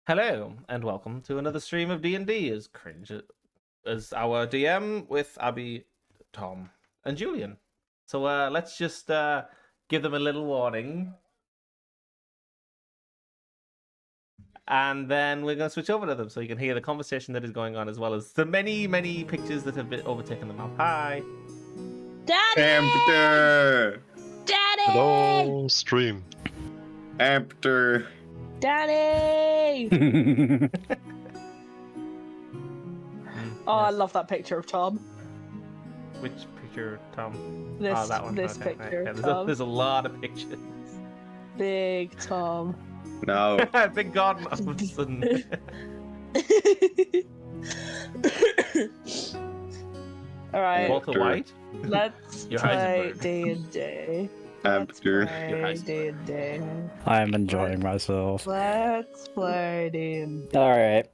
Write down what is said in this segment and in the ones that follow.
Hello and welcome to another stream of D&D as cringe as our DM with Abby, Tom, and Julian. So let's just give them a little warning, and then we're going to switch over to them so you can hear the conversation that is going on as well as the many pictures that have been overtaken them up. Hi, Daddy! Hamster! Daddy! Hello, stream. Hamster! Daddy! Oh, I love that picture of Tom. Which picture, Tom? This, Oh, that one. this Okay, picture right. of Yeah, Tom. there's a lot of pictures. Big Tom. No. Big God, all of a sudden. Alright, Walter White. let's You're play Heisenberg. D&D. Let's Hamster. play D&D. I'm enjoying myself. Let's play D&D. Alright.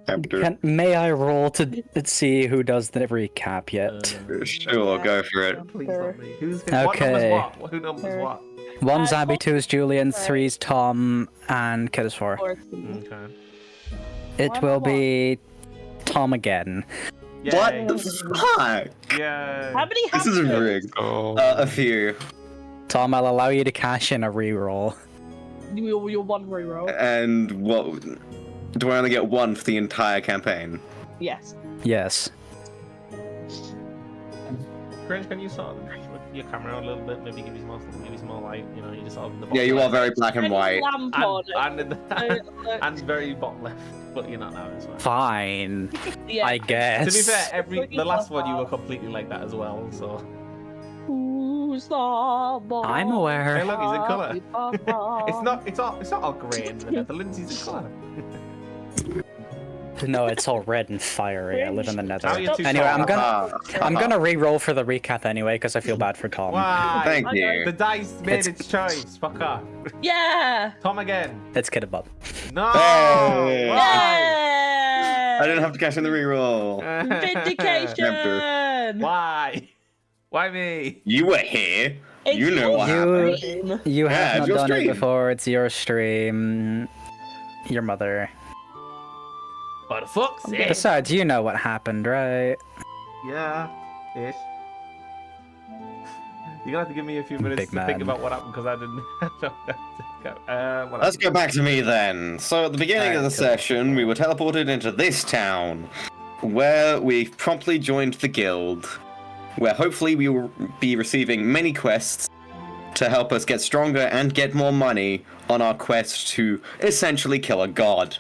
Hamster. May I roll to see who does the recap yet? Sure, go for it. Please not me. Who's Okay. What numbers what? Who numbers what? One's Uh, Abby, two is Julian, three's Tom, and Kid is four. Okay. It Why will not? be Tom again. What Yay. the fuck? Yay. How many This is hamsters? rigged. Oh, A few. Tom, I'll allow you to cash in a reroll. You're one reroll. And what? Do I only get one for the entire campaign? Yes. Yes. Cringe, can you sort of look your camera a little bit? Maybe give you some more light. You know, you just sort of in the Yeah, you bottom are very black and white. Lamp on it. and in the, Look. and very bottom left, but you're not now as well. Fine. Yeah. I guess. To be fair, the last one you were completely like that as well. So Who's the boy? I'm aware. Hey, look, he's in colour. colour. it's not all grey in the Netherlands. He's in colour. No, it's all red and fiery. I live in the Nether. Now you're too Anyway, tall. I'm gonna re-roll for the recap anyway because I feel bad for Tom. Why? Thank Okay. you. The dice made It's- its choice. Fuck off. Yeah. Tom again. It's Kid above. No. Hey. Why? Yeah. I didn't have to cash in the reroll. Vindication. Why? Why me? You were here. It's You know what your happened. stream. You Yeah, have it's not your done it stream. before. It's your stream. Your mother. What the fuck's sake? Besides, you know what happened, right? Yeah, ish. You're gonna have to give me a few minutes Big to think man. about what happened because I didn't. What Let's happened? go back to me then. So at the beginning of the Alright, cool. session, we were teleported into this town, where we promptly joined the guild, where hopefully we will be receiving many quests to help us get stronger and get more money on our quest to essentially kill a god.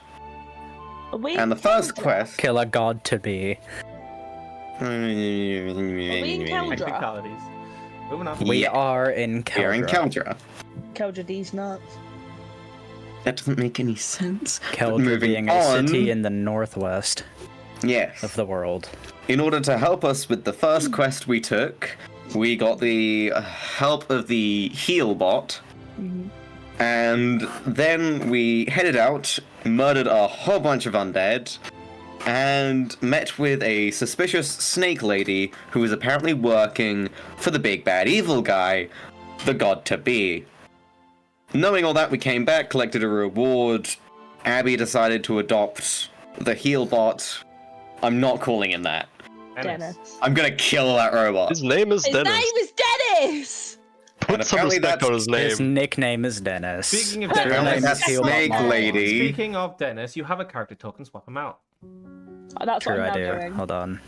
Are we And the in first Keldra? quest... Kill a god to be. Are we in Keldra? Technicalities. Moving on. We Yeah. are in We are in Keldra. Keldra. Keldra D's nuts. That doesn't make any sense. Keldra Moving being a on. city in the northwest Yes. of the world. In order to help us with the first quest we took, we got the help of the heal bot, Mhm. and then we headed out, murdered a whole bunch of undead, and met with a suspicious snake lady who was apparently working for the big bad evil guy, the god-to-be. Knowing all that, we came back, collected a reward. Abby decided to adopt the heal bot. I'm not calling him that. Dennis. I'm gonna kill that robot. his name is His Dennis. name is Dennis! Put And some apparently respect on his His name. nickname is Dennis. Speaking of His real Apparently Dennis, name that is Heal snake Bot. lady. Speaking of Dennis, you have a character token. Swap him out. Oh, that's True, what I I'm do. now doing. Hold on.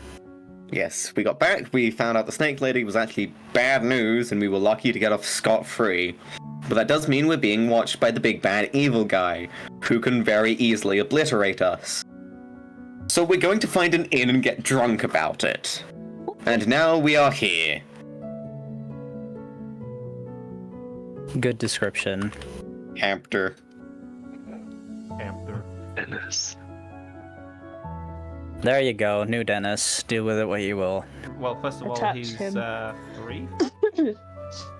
Yes, we got back, we found out the snake lady was actually bad news, and we were lucky to get off scot-free. But that does mean we're being watched by the big bad evil guy, who can very easily obliterate us. So we're going to find an inn and get drunk about it. And now we are here. Good description. Hamster. Hamster. Dennis. There you go, new Dennis. Do with it what you will. Well, first of all, Attach he's him. 3.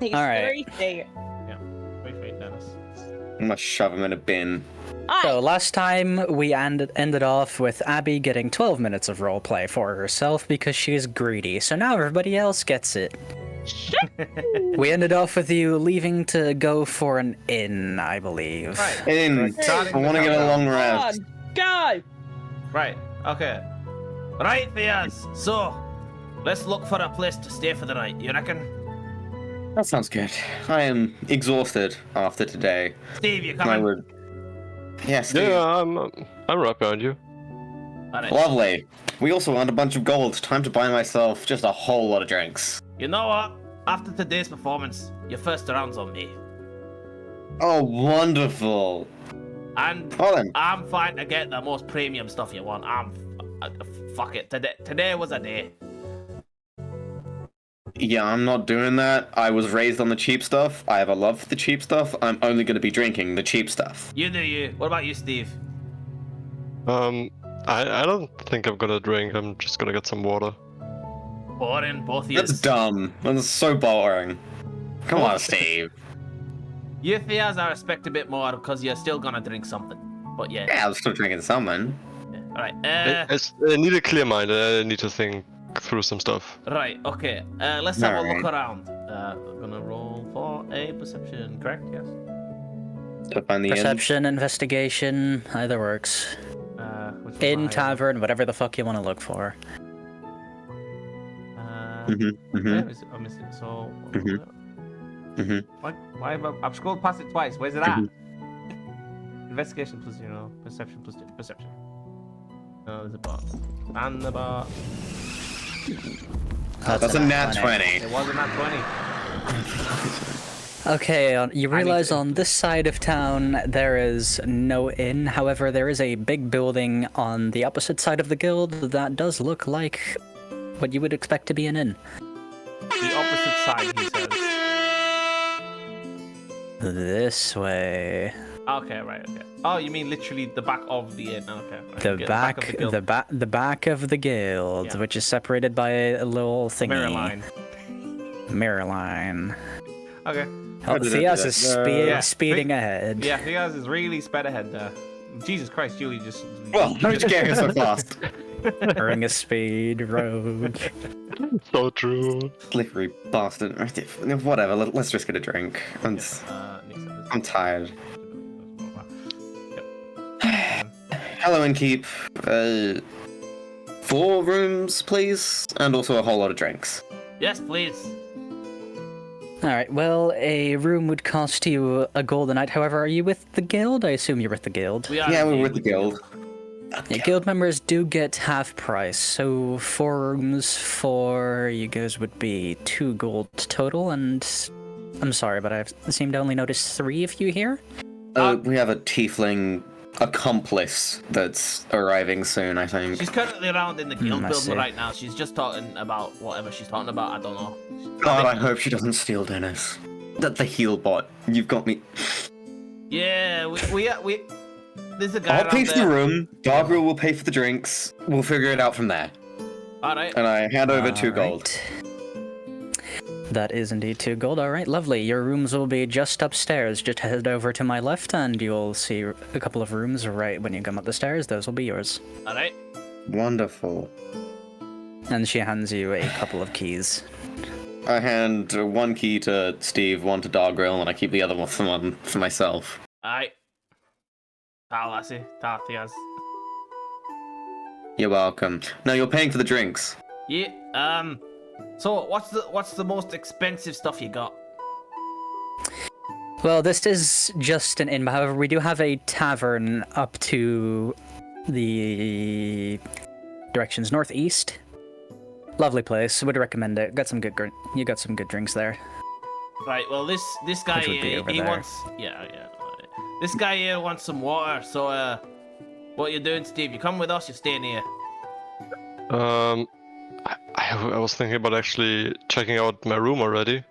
He's Alright. 3 feet. 3 feet, Dennis. I'm gonna shove him in a bin. So last time we ended off with Abby getting 12 minutes of roleplay for herself because she's greedy. So now everybody else gets it. We ended off with you leaving to go for an inn, I believe. Right. In. Starting I the want to get a countdown. long Come rest. on, go! Right. Okay. Right, Theas. So, let's look for a place to stay for the night. You reckon? That sounds good. I am exhausted after today. Steve, you I coming? would. Yes, Steve. Yeah, I'm right behind you. All right. Lovely. We also earned a bunch of gold. Time to buy myself just a whole lot of drinks. You know what? After today's performance, your first round's on me. Oh, wonderful. And Well then. I'm fine to get the most premium stuff you want. Fuck it. Today was a day. Yeah, I'm not doing that. I was raised on the cheap stuff. I have a love for the cheap stuff. I'm only going to be drinking the cheap stuff. You do you. What about you, Steve? I don't think I'm gonna drink. I'm just gonna get some water. Boring, both of you. That's dumb. That's so boring. Come on, Steve. You Theas, I respect a bit more because you're still gonna drink something. But yeah. Yeah, I'm still drinking something. All right. I need a clear mind. I need to think through some stuff. Right. Okay. Let's have a look Alright. around. I'm gonna roll for a perception. Correct? Yes. To find the inn. Perception, investigation, either works. Which Inn, one? tavern, whatever the fuck you want to look for. Where is it? I missed it. So. Why have I've scrolled past it twice? Where's it at? Investigation plus 0, perception plus 2. Perception. No, there's a bar. And the bar. That's a nat 20. It wasn't nat 20. Okay, you realize to- on this side of town there is no inn. However, there is a big building on the opposite side of the guild that does look like what you would expect to be an inn. The opposite side, he says. This way. Okay, right, okay. Oh, you mean literally the back of the inn? Okay. Right. The okay, back, of the guild. the back of the guild, Yeah. which is separated by a little thingy. mirror line. Mirror line. Okay. Oh, did I do Theas that? is Yeah. speeding ahead. Yeah, you guys is really sped ahead there. Jesus Christ, Julie just. Well, how did you get here so fast? Ring a speed rogue. So true. Slippery bastard. Whatever, let's just get a drink. Nick said this. I'm tired. Yep. Hello, Innkeep. 4 rooms, please, and also a whole lot of drinks. Yes, please. Alright, well, a room would cost you a gold a night. However, are you with the guild? I assume you're with the guild. We are Yeah, we're indeed with the guild. Yeah, guild members do get half price, so 4 rooms for you guys would be 2 gold total, and I'm sorry, but I seem to only notice 3 of you here. We have a tiefling accomplice that's arriving soon, I think. She's currently around in the guild I building see. right now. She's just talking about whatever she's talking about. I don't know. God, I hope she doesn't steal Dennis. The heal bot. You've got me. Yeah, we there's a guy I'll around pay for the there. room. Dargrel will pay for the drinks. We'll figure it out from there. All right. And I hand over 2 gold. Alright. That is indeed 2 gold. Alright, lovely. Your rooms will be just upstairs. Just head over to my left and you'll see a couple of rooms right when you come up the stairs. Those will be yours. All right. Wonderful. And she hands you a couple of keys. I hand 1 key to Steve, 1 to Dargrel, and I keep the other one for myself. All right. Ta lassie. Ta Theas. You're welcome. No, you're paying for the drinks. Yeah. So what's the most expensive stuff you got? Well, this is just an inn. However, we do have a tavern up to the directions northeast. Lovely place. Would recommend it. Got some good. You got some good drinks there. Right. Well, this guy Which would be here, over he there. wants. Yeah. Alright. This guy here wants some water. So what you doing, Steve? You come with us. You're staying here. I was thinking about actually checking out my room already.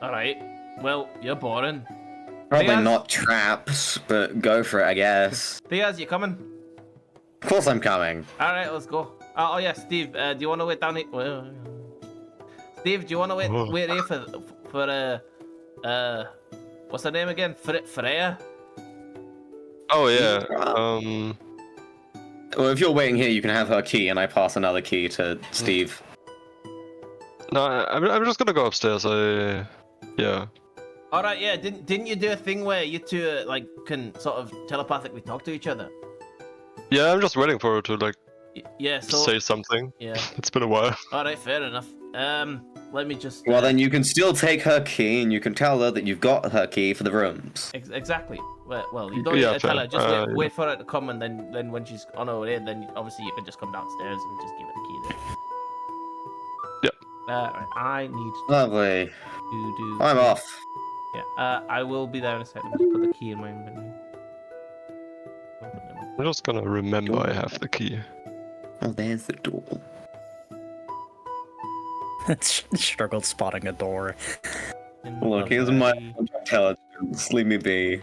All right. Well, you're boring. Probably Theas? not traps, but go for it, I guess. Theas, you coming? Of course I'm coming. All right, let's go. Oh yeah, Steve. Do you want to wait down here? Well, Steve, do you want to wait here for what's her name again? Freya? Oh yeah. Well, if you're waiting here, you can have her key, and I pass another key to Steve. No, I'm just gonna go upstairs. Yeah. All right, yeah. Didn't you do a thing where you two like can sort of telepathically talk to each other? Yeah, I'm just waiting for her to like Yeah. So say something. yeah. It's been a while. All right, fair enough. Let me just. Well, then you can still take her key, and you can tell her that you've got her key for the rooms. Exactly. Well, you don't Yeah, need to tell fair. her. Just Yeah. wait for her to come, and then when she's on her way, then obviously you can just come downstairs and just give her the key there. Yep. Right, I need Lovely. to do. I'm off. Yeah. I will be there in a second. Just put the key in my inventory. I'm just gonna remember I have the key. Oh, there's the door. Struggled spotting a door. Look, here's my intelligence. Leave me be.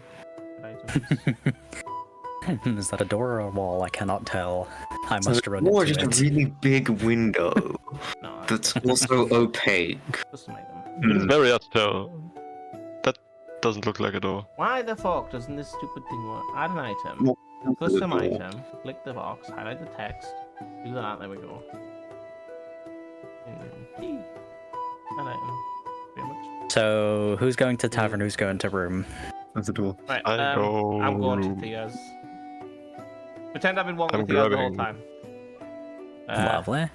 Is that a door or a wall? I cannot tell. I must run Or into just it. a really big window No, that's also opaque. just make them. It's very hard to tell. That doesn't look like a door. Why the fuck doesn't this stupid thing work? Add an item. Well, Custom door. item. Click the box. Highlight the text. Do that. There we go. Key. An item. Pretty much. So, who's going to tavern? Who's going to room? That's the door. Right. I go I'm going to room. Thea's. Pretend I've been walking I'm with Thea's the whole grabbing- time. Lovely.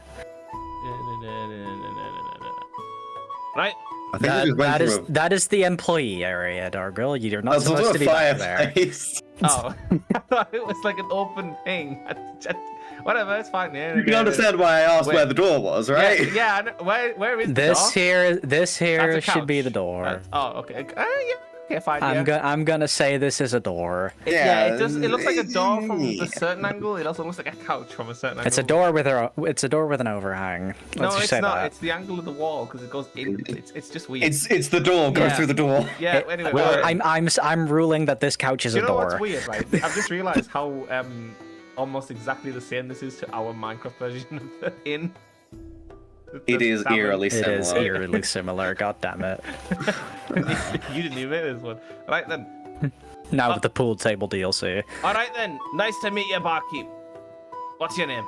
Right. I think we just went through That is the employee area, Dargirl. You're not That's supposed also to a be back there. fireplace. Oh, I thought it was like an open thing. Whatever, it's fine. Yeah, You can understand why I asked Wait. where the door was, right? Yeah, yeah. I know. Where is the This door? here That's a should be couch. the door. Oh, okay. Yeah. Okay, fine. Yeah. I'm gonna say this is a door. Yeah, it does. It looks like a door from a certain angle. It also looks like a couch from a certain angle. It's a door with an overhang. No, Let's just it's say not. that. It's the angle of the wall because it goes in. It's just weird. It's the door. Go Yeah. through the door. Yeah. Anyway, Well, right. I'm ruling that this couch is Do you a know door. what's weird, right? I've just realised how almost exactly the same this is to our Minecraft version of the inn. It is Tavern. eerily It similar. is eerily similar. God damn it! You didn't even make this one. Right then. Now with the pool table DLC. All right then. Nice to meet you, barkeep. What's your name?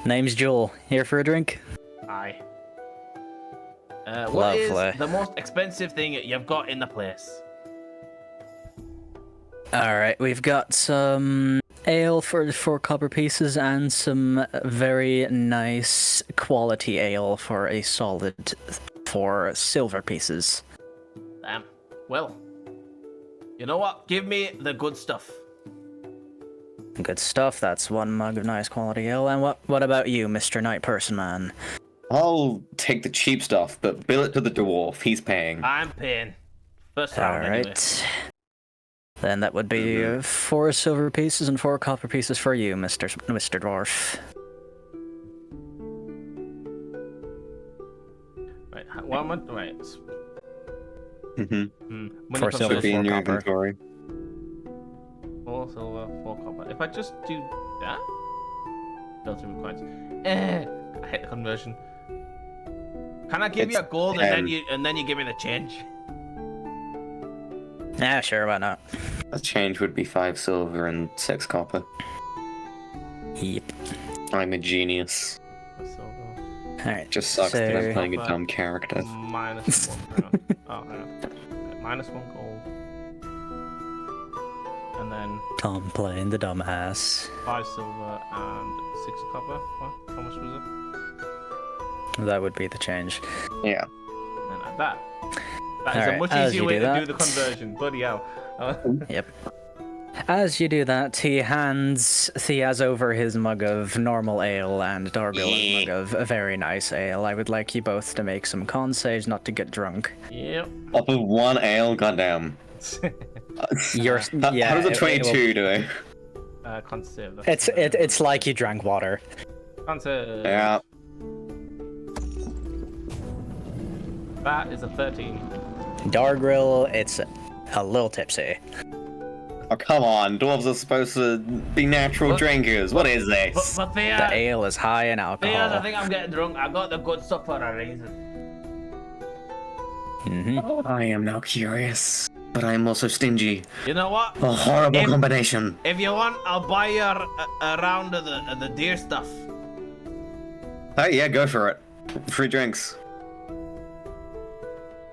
Name's Joel. Here for a drink? Aye. What is Lovely. the most expensive thing you've got in the place? All right, we've got some ale for 4 copper pieces and some very nice quality ale for a solid 4 silver pieces. Damn. Well, you know what? Give me the good stuff. Good stuff. That's 1 mug of nice quality ale. And what about you, Mr. Night Person Man? I'll take the cheap stuff, but bill it to the dwarf. He's paying. I'm paying. First All round, anyway. right. Then that would be 4 silver pieces and 4 copper pieces for you, Mr. Dwarf. Right. What am I? Right. Mm-hmm. Money For comes silver, Should be in 4 your copper. inventory. 4 silver, 4 copper. If I just do that, filter with coins. I hate the conversion. Can I give you a It's gold 10. and then you give me the change? Yeah, sure, why not? A change would be 5 silver and 6 copper. Yep. I'm a genius. For silver. All right. Just sucks that I'm So- playing a dumb character. Minus 1. Hang on. Oh, hang on. Okay, minus 1 gold. And then Tom playing the dumbass. 5 silver and 6 copper. What? How much was it? That would be the change. Yeah. And add that. That is a Alright, much as easier you way do to do that- the conversion. Bloody hell. Yep. As you do that, he hands Theaz over his mug of normal ale and Dargil his mug of a very nice ale. I would like you both to make some con saves not to get drunk. Yep. Up of 1 ale, goddamn. You're How yeah. does a it will- 22 do? Can't save. That's It's like you drank water. Can't save. Yeah. That is a 13. Dargrill, it's a little tipsy. Oh, come on. Dwarves are supposed to be natural What? drinkers. What is this? But The Theaz, ale is high in I alcohol. think I'm getting drunk. I got the good stuff for a reason. I am now curious. But I am also stingy. You know what? A horrible If- combination. If you want, I'll buy you a round of the deer stuff. Oh yeah, go for it. Free drinks.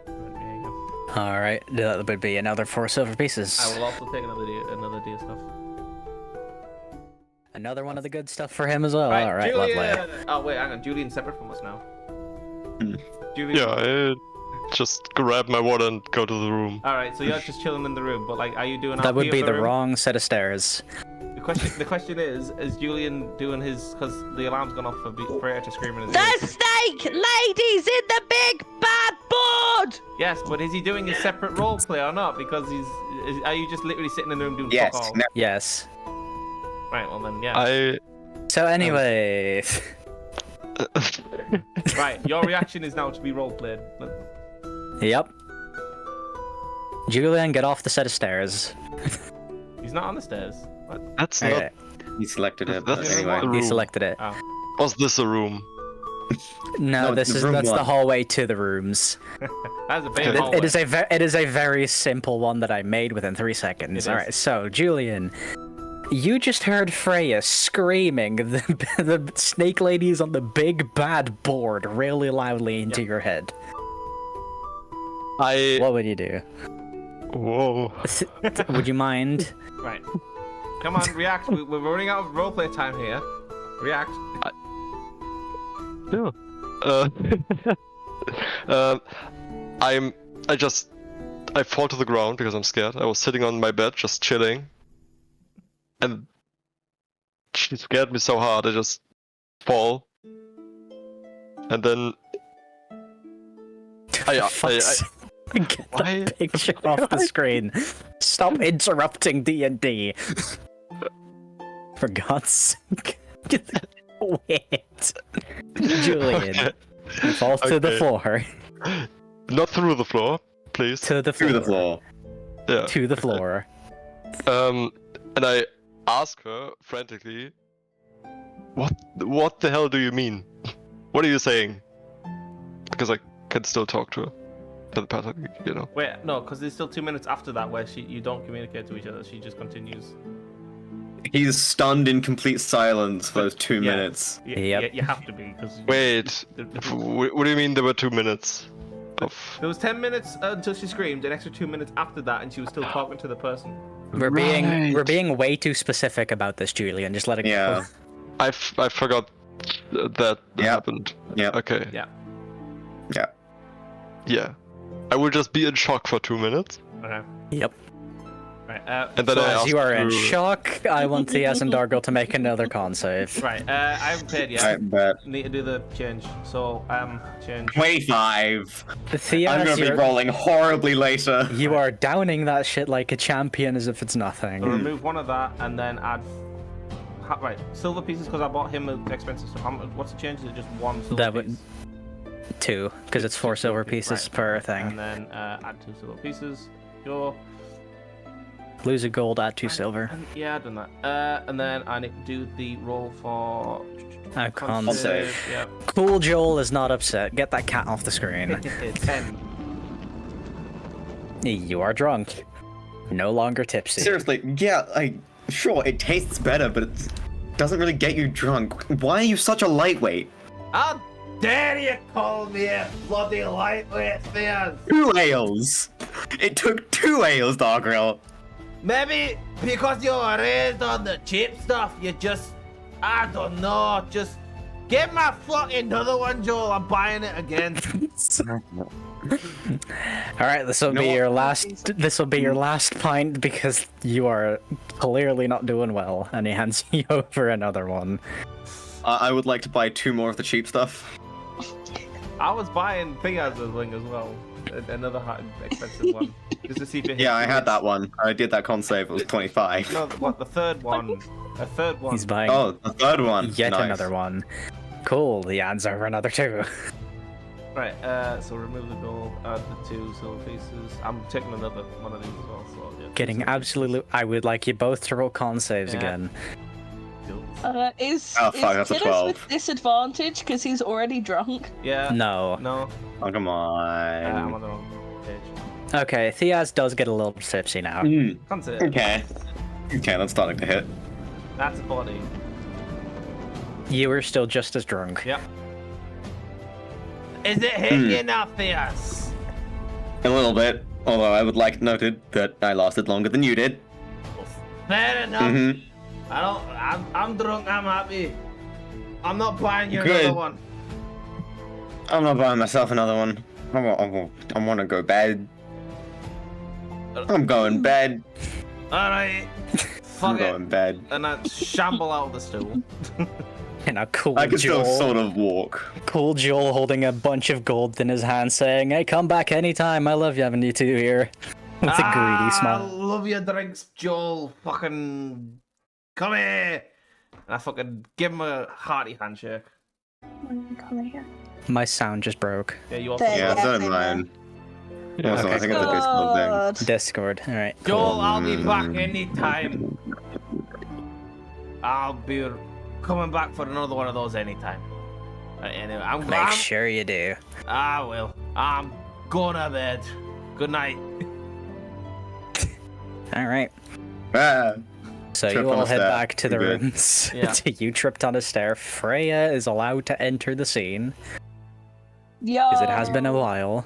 There you go. All right, that would be another 4 silver pieces. I will also take another deer stuff. Another one of the good stuff for him as well. Right, All right, Julian. lovely. Oh wait, hang on. Julian's separate from us now. Hmm. Julian. Yeah, I just grab my water and go to the room. All right, so you're just chilling in the room, but like, are you doing? That would RP be of the room? wrong set of stairs. The question is Julian doing his? Because the alarm's gone off for Freya to screaming in the The ear. snake lady's in the big bad board! Yes, but is he doing his separate role play or not? Because are you just literally sitting in the room doing Yes. fuck all? No. Yes. Right, well then, yeah. So anyway, Right, your reaction is now to be role played. yep. Julian, get off the set of stairs. He's not on the stairs. What? That's Okay, He selected it, but That's- anyway. the he room. selected it. Oh. Was this a room? No, No, this the is room that's the one. hallway to the rooms. That's a big It- hallway. It is a very simple one that I made within 3 seconds. It All is. right, so Julian, you just heard Freya screaming the snake lady is on the big bad board really loudly into your head. What would you do? Whoa. Would you mind? Right. Come on, react. We're running out of roleplay time here. React. Yeah. I fall to the ground because I'm scared. I was sitting on my bed, just chilling. And she scared me so hard, I just fall. And then Get Why? the picture off the screen. Stop interrupting D&D. For God's sake. Wait. Julian, you fall to the Okay. floor. Not through the floor, please. To the floor. Through the floor. Yeah. To the floor. And I ask her frantically, what the hell do you mean? What are you saying? Because I can still talk to her. Telepathically, you know. Wait, no, because there's still 2 minutes after that where you don't communicate to each other. She just continues. He's stunned in complete silence for those 2 Yeah. minutes. Yep. You have to be because. Wait, what do you mean there were 2 minutes? There was 10 minutes until she screamed, an extra 2 minutes after that, and she was still talking to the person. We're being way too specific about this, Julian. Just let it Yeah. go. I forgot that Yep. happened. Yep. Okay. Yeah. Yeah. Yeah. I will just be in shock for 2 minutes. Okay. Yep. Right. And then So I as ask you are in her- shock, I want Theas and Dargle to make another con save. Right. I haven't paid yet. I bet. Need to do the change. So change. 25. I'm Theas, gonna be rolling horribly later. you are downing that shit like a champion as if it's nothing. So remove one of that and then add. Right. Silver pieces because I bought him expensive stuff. What's the change? Is it just one silver That would- piece? 2, because it's 4 silver pieces Right. per thing. And then add 2 silver pieces. Sure. Lose a gold, add 2 silver. Yeah, I've done that. And then I need to do the roll for. A con Con save. save. Yeah. Cool Joel is not upset. Get that cat off the screen. 10. You are drunk. No longer tipsy. Seriously, yeah, sure, it tastes better, but it doesn't really get you drunk. Why are you such a lightweight? How dare you call me a bloody lightweight, Theas? 2 ales! It took 2 ales, Dargrill. Maybe because you're raised on the cheap stuff, you just, I don't know, just give my fucking another one, Joel. I'm buying it again. All right, this will No be one- your last. This will be your last pint because you are clearly not doing well, and he hands you over another one. I would like to buy 2 more of the cheap stuff. I was buying Theas's thing as well, another expensive one, just to see if it. Yeah, I hits had that one. I did that con save, it was 25. No, what the third one? A third one. He's buying Oh, the third one. yet Nice. another one. Cool. He hands over another 2. Right. So remove the gold, add the 2 silver pieces. I'm taking another one of these as well. So yeah, Getting silver absolutely. I would like you both to roll con saves Yeah. again. pieces. Is Oh, fuck, that's a Kiddos 12. with disadvantage because he's already drunk? Yeah. No. No. Oh, come I'm on. on the wrong page. Okay, Theas does get a little tipsy now. Can't say it. Okay. Okay, that's starting to hit. That's a 40. You were still just as drunk. Yep. Is it hitting you now, Theus? A little bit. Although I would like noted that I lasted longer than you did. Fair enough. Mm-hmm. I'm drunk, I'm happy. I'm not buying you Good. another one. I'm not buying myself another one. I want to go bed. I'm going bed. Alright. I'm Fuck going it. bed. And I shamble out of the stool. And a cool I can still Joel. sort of walk. Cool Joel holding a bunch of gold in his hand saying, hey, come back anytime. I love having you two here. With a greedy I smile. love your drinks, Joel. Fucking come here. And I fucking give him a hearty handshake. Come here. My sound just broke. Yeah, you also. There Yeah, Yeah, so same did mine. Yeah, Also, okay. I think it's a Discord thing. God. Discord. Alright. Joel, I'll be back anytime. I'll be coming back for another one of those anytime. Anyway, I'm Make glad. sure you do. I will. I'm going to bed. Good night. Alright. Ah, So Trip you on all a head stair. back to the Good. rooms. Yeah. You tripped on a stair. Freya is allowed to enter the scene Yo. because it has been a while.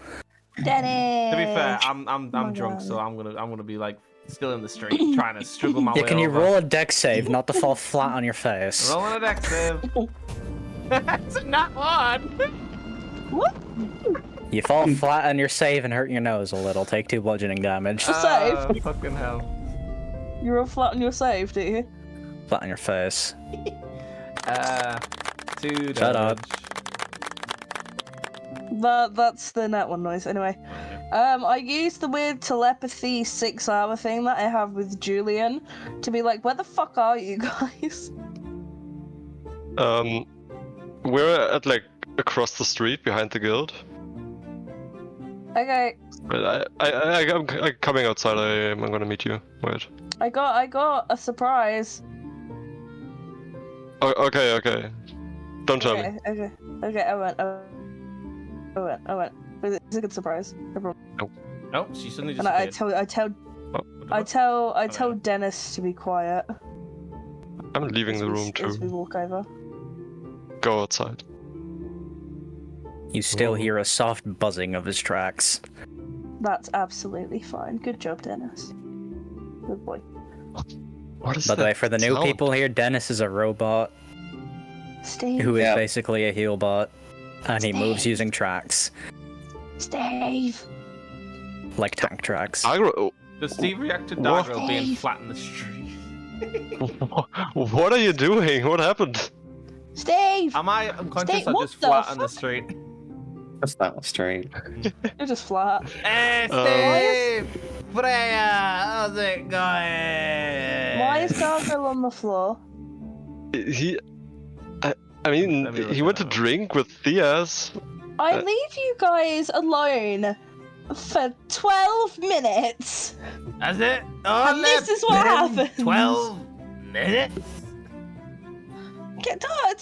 Dennis. To be fair, I'm my drunk, God. so I'm gonna be like still in the street trying to struggle my Yeah, way can you over. roll a dex save, not to fall flat on your face? Rolling a dex save. It's not one. What? You fall flat on your save and hurt your nose a little. Take 2 bludgeoning damage. Save. Fucking hell. You roll flat on your save, do you? Flat on your face. 2 Shut up. damage. That's the net one noise. Anyway, I used the weird telepathy 6-hour thing that I have with Julian to be like, where the fuck are you guys? We're at like across the street behind the guild. Okay, But I'm coming outside. I'm gonna meet you. Wait. I got a surprise. Oh, okay. Don't tell me. Okay, I went. It's a good surprise. Everyone. Nope, she suddenly And disappeared. I tell Dennis to be quiet. I'm leaving the room As we too. walk over. Go outside. You still hear a soft buzzing of his tracks. That's absolutely fine. Good job, Dennis. Good boy. What is By the that way, for the new sound? people here, Dennis is a robot Steve. who is Yeah. basically a heal bot, and he moves using tracks, Steve. like tank tracks. Agro. Does Steve react to What? Dargo being flat in the street? What are you doing? What happened? Steve. Am I unconscious Steve, or what just the flat on the fuck? street? that's not straight. You're just flat. Hey, Steve! Freya, how's it going? Why is Gargoyle on the floor? He. I mean, Let me look he it went to up. drink with Theas. I leave you guys alone for 12 minutes. Has it? Oh, And this is what happens. 12 minutes? How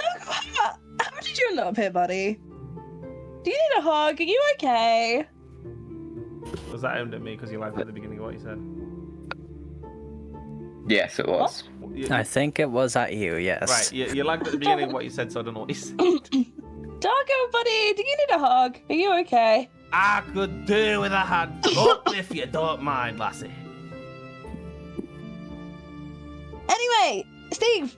did you end up here, buddy? Do you need a hug? Are you okay? Was that aimed at me because you liked at the beginning of what you said? Yes, it was. I think it was at you, yes. Right, you liked at the beginning of what you said, so I don't know what you said. Dargo, buddy, do you need a hug? Are you okay? I could do with a hand up if you don't mind, lassie. Anyway, Steve,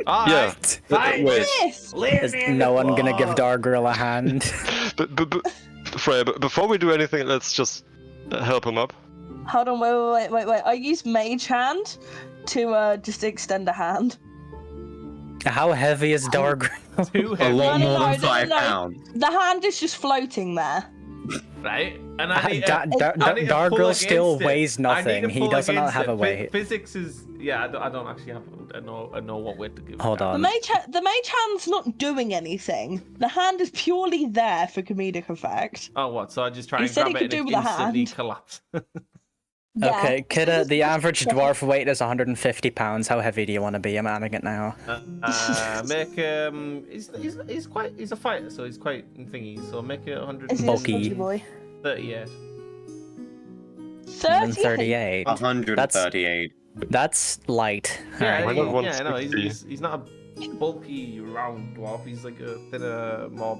All Yeah. right, fine. Wait. this. Leave Is me in no the one gonna give wall. Dargirl a hand? But Freya, before we do anything, let's just help him up. Hold on, wait. I used Mage Hand to just extend a hand. How heavy is Dargirl? Too A heavy, lot No, more no, than no, 5 no. pounds. The hand is just floating there. right? And I need to pull Dargirl still against it. weighs I need nothing. to He pull does not against have it. a weight. Physics is I don't actually have I know what weight to give. it Hold down. on. The mage hand's not doing anything. The hand is purely there for comedic effect. Oh what? So I just try He and said grab he it could and do it with a instantly hand. collapse. Yeah. Okay, Kidda, the average dwarf weight is 150 pounds. How heavy do you want to be? I'm adding it now. Make he's a fighter, so he's quite thingy. So make it Is he a Bulky. sludgy boy? 138. 38. 138. 138. That's light. Yeah, Why not yeah, no, 160? he's not a bulky round dwarf. He's like a thinner, more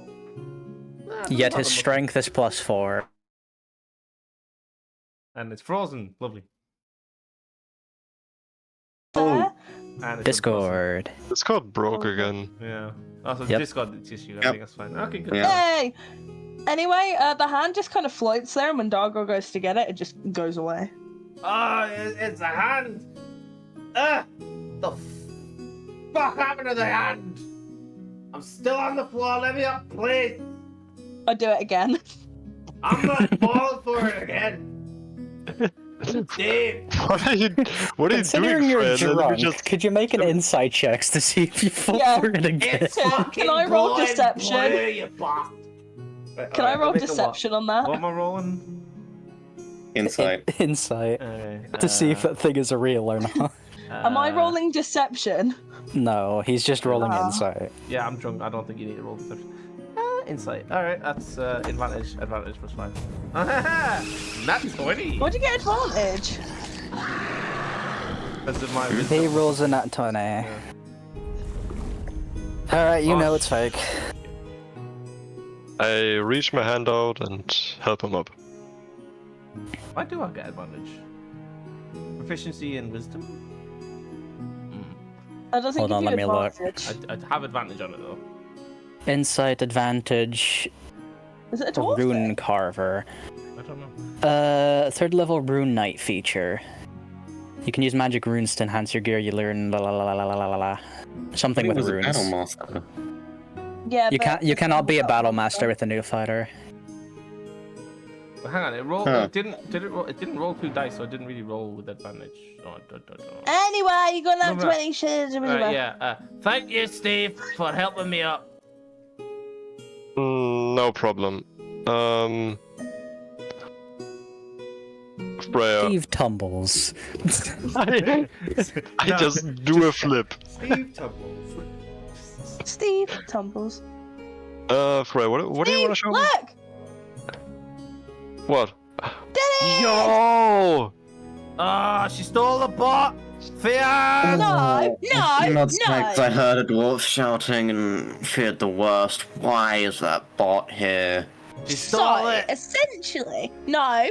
Yet his strength is +4. And it's frozen. Lovely. There. And it's Discord. Discord broke again. Yeah. Also, Yep. Discord it's issue. I Yep. think that's fine. Okay, good. Yeah. Hey! Anyway, the hand just kind of floats there, and when Dargo goes to get it, it just goes away. Oh, it's a hand. The fuck happened to the hand? I'm still on the floor. Let me up, please. I do it again. I'm not falling for it again. Dave. What are you Considering doing, you're Fred? Let me drunk, just- could you make an insight checks to see if you fall Yeah. for it again? It's fucking Can I roll going deception? blue, you bastard. Right, Can alright, I roll I'll make a deception on that? What am I rolling? Insight. Insight. Okay, To see if that thing is real or not. Am I rolling deception? No, he's just rolling Ah. insight. Yeah, I'm drunk. I don't think you need to roll deception. Insight. Alright, that's advantage. Advantage plus 5. Not 20. Why'd you get advantage? Because of my He wisdom. rolls a nat 20. Alright, you Oh, know it's fake. I reach my hand out and help him up. Why do I get advantage? Proficiency in wisdom? I don't think Hold on, give let you me look. advantage. I'd have advantage on it though. Insight advantage. Is it a dwarf? Rune Carver. I don't know. Third level Rune Knight feature. You can use magic runes to enhance your gear. You learn la la la la la la la la. Something He with was a runes. battle master. Yeah, You but- can't. You cannot be a battle master with a new fighter. But hang on, it rolled. Huh. It didn't roll 2 dice, so it didn't really roll with advantage. Oh, Anyway, you got an No, no. 20 shares. Right, yeah. Thank you, Steve, for helping me up. No problem. Freya, Steve tumbles. I No, just do a flip. Steve tumbles. Steve tumbles. Freya, what do you want to show me? Look! What? Did it! Yo! Ah, she stole the bot. Fian. No, no, Not no. I heard a dwarf shouting and feared the worst. Why is that bot here? She stole So, it. essentially, no.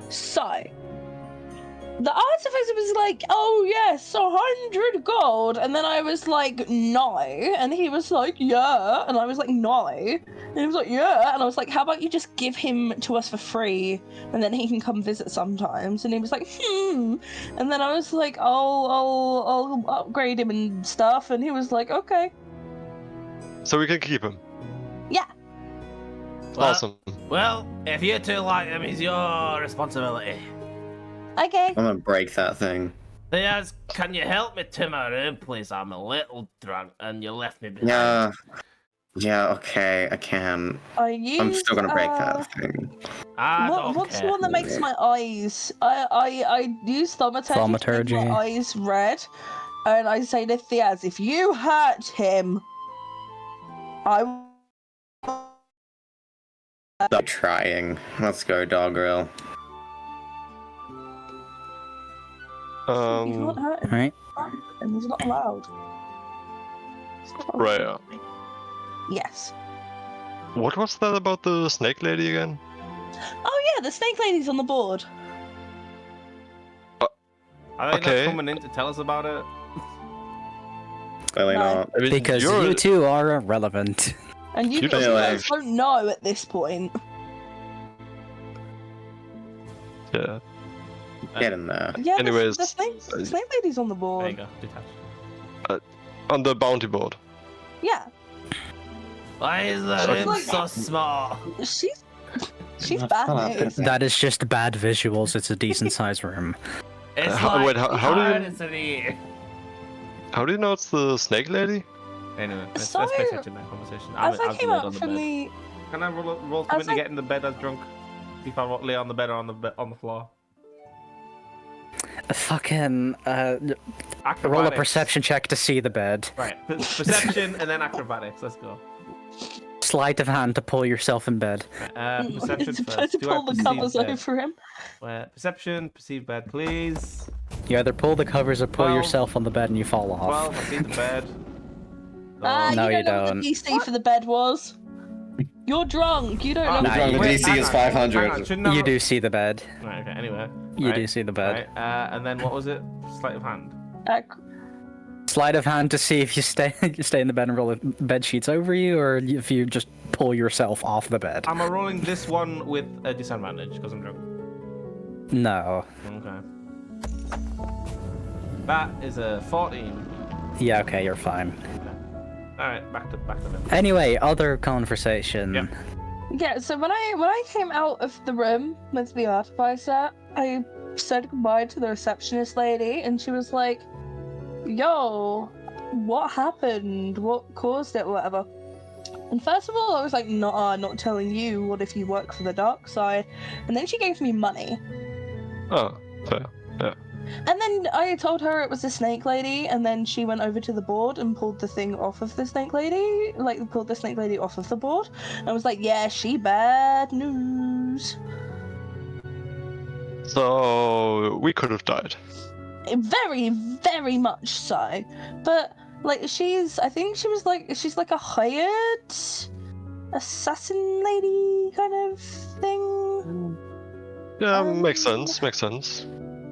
So, the artificer was like, oh yes, 100 gold. And then I was like, no. And he was like, yeah. And I was like, no. And he was like, yeah. And I was like, how about you just give him to us for free? And then he can come visit sometimes. And he was like, And then I was like, I'll upgrade him and stuff. And he was like, okay. So we can keep him. Yeah. Well, Awesome. Well, if you two like him, it's your responsibility. Okay. I'm gonna break that thing. Yes, can you help me to my room, please? I'm a little drunk, and you left me behind. Yeah, okay, I can. I'm still gonna break that thing. I don't What's the care. one that makes my eyes? I use thaumaturgy to make Thaumaturgy. my eyes red, and I say to Theaz, if you hurt him, I. Stop trying. Let's go, Doggerel. You can't hurt him, Right. and he's not allowed. Freya, Yes. what was that about the snake lady again? Oh yeah, the snake lady's on the board. Are they Okay. not coming in to tell us about it? Clearly No. not. I mean, Because you're- you two are irrelevant. And you You guys don't- don't know at this point. Yeah. Get in there. Yeah, Anyways, the snake lady's on the There you board. go, detached. On the bounty board. Yeah, Why is the She's room like- so small? she's bad news. That is just bad visuals. It's a decent sized room. It's How- like wait, how do you- hardest in here. How do you know it's the snake lady? Anyway, let's So, pay attention to that conversation. As I I've came laid out on the from bed. the Can I roll As something to I- get in the bed as drunk? See if I lay on the bed or on the floor. Fucking roll a Acrobatics. perception check to see the bed. Right, perception and then acrobatics. Let's go. Sleight of hand to pull yourself in bed. Perception to first. Do I pull the perceive covers bed? over him. Perception, perceive bed, please. You either pull the covers or pull 12. yourself on the bed and you fall off. 12, I see the bed. No, you you don't know what don't. the DC for the bed was. You're drunk. You don't Oh, know. Nah, The wait, DC is 500. You do see the bed. Right, okay, anyway. You right, do see the bed. Right, and then what was it? Sleight of hand. Sleight of hand to see if you stay in the bed and roll the bed sheets over you, or if you just pull yourself off the bed. Am I rolling this one with a disadvantage because I'm drunk? No. Okay. That is a 14. Yeah, okay, you're fine. Alright, back to them. Anyway, other conversation. Yep. Yeah, so when I came out of the room with the artificer, I said goodbye to the receptionist lady, and she was like, "Yo, what happened? What caused it? Whatever." And first of all, I was like, not telling you. What if you work for the dark side? And then she gave me money. Oh, fair. Yeah. And then I told her it was a snake lady, and then she went over to the board and pulled the thing off of the snake lady, pulled the snake lady off of the board. And I was like, yeah, she bad news. So we could have died. Very, very much so. But like, I think she's like a hired assassin lady kind of thing. Yeah, makes sense. Makes sense.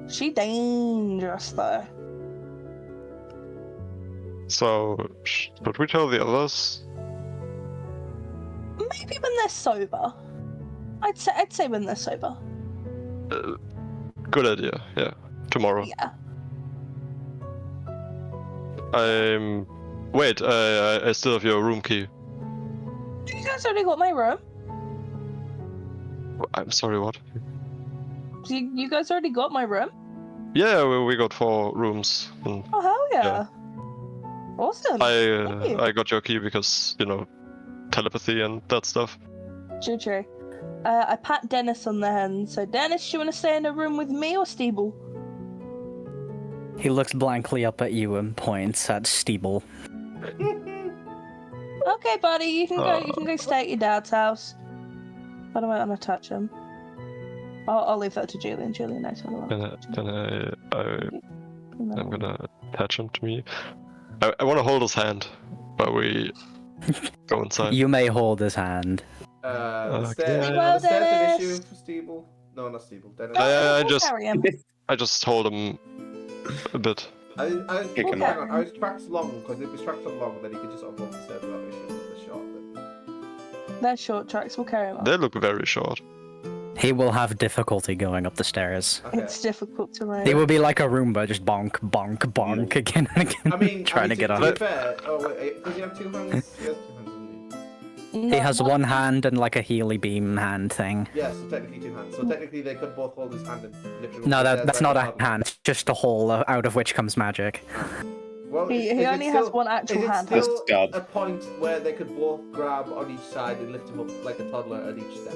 She dangerous though. So should we tell the others? Maybe when they're sober. I'd say when they're sober. Good idea. Yeah. Tomorrow. Yeah. Wait. I still have your room key. You guys already got my room. I'm sorry. What? You guys already got my room? Yeah, we got 4 rooms. And Oh hell yeah! Awesome. Thank you. I got your key because telepathy and that stuff. True. I pat Dennis on the hand. So Dennis, you want to stay in a room with me or Steeble? He looks blankly up at you and points at Steeble. Okay, buddy, you can go. You can go stay at your dad's house. I don't want to touch him. I'll leave that to Julian. Julian knows how to I'm gonna attach him to me. I want to hold his hand while we go inside. You may hold his hand. The Okay. stairs, Well, the stairs an Dennis. issue for Steeble? No, not Steeble. Dennis. We'll carry him. I just hold him a bit. Kick him Okay. out. I was tracked long because if it was tracked long, then he could just sort of walk the stairs without issue with the shot. But... They're short tracks. We'll carry him up. They look very short. He will have difficulty going up the stairs. Okay. It's difficult to ride. He will be like a Roomba, just bonk, bonk, bonk again and again, I mean, trying to get to up. be fair, does he have 2 hands? He has 2 hands, doesn't He has one hand and like a Healy beam hand thing. he? Yeah, so technically 2 hands. So technically they could both hold his hand and lift him up No, the stairs that's like not a hobby. hand. It's just a hole out of which comes magic. Well, He is it only has still- one actual is it hand. still God. a point where they could both grab on each side and lift him up like a toddler at each step?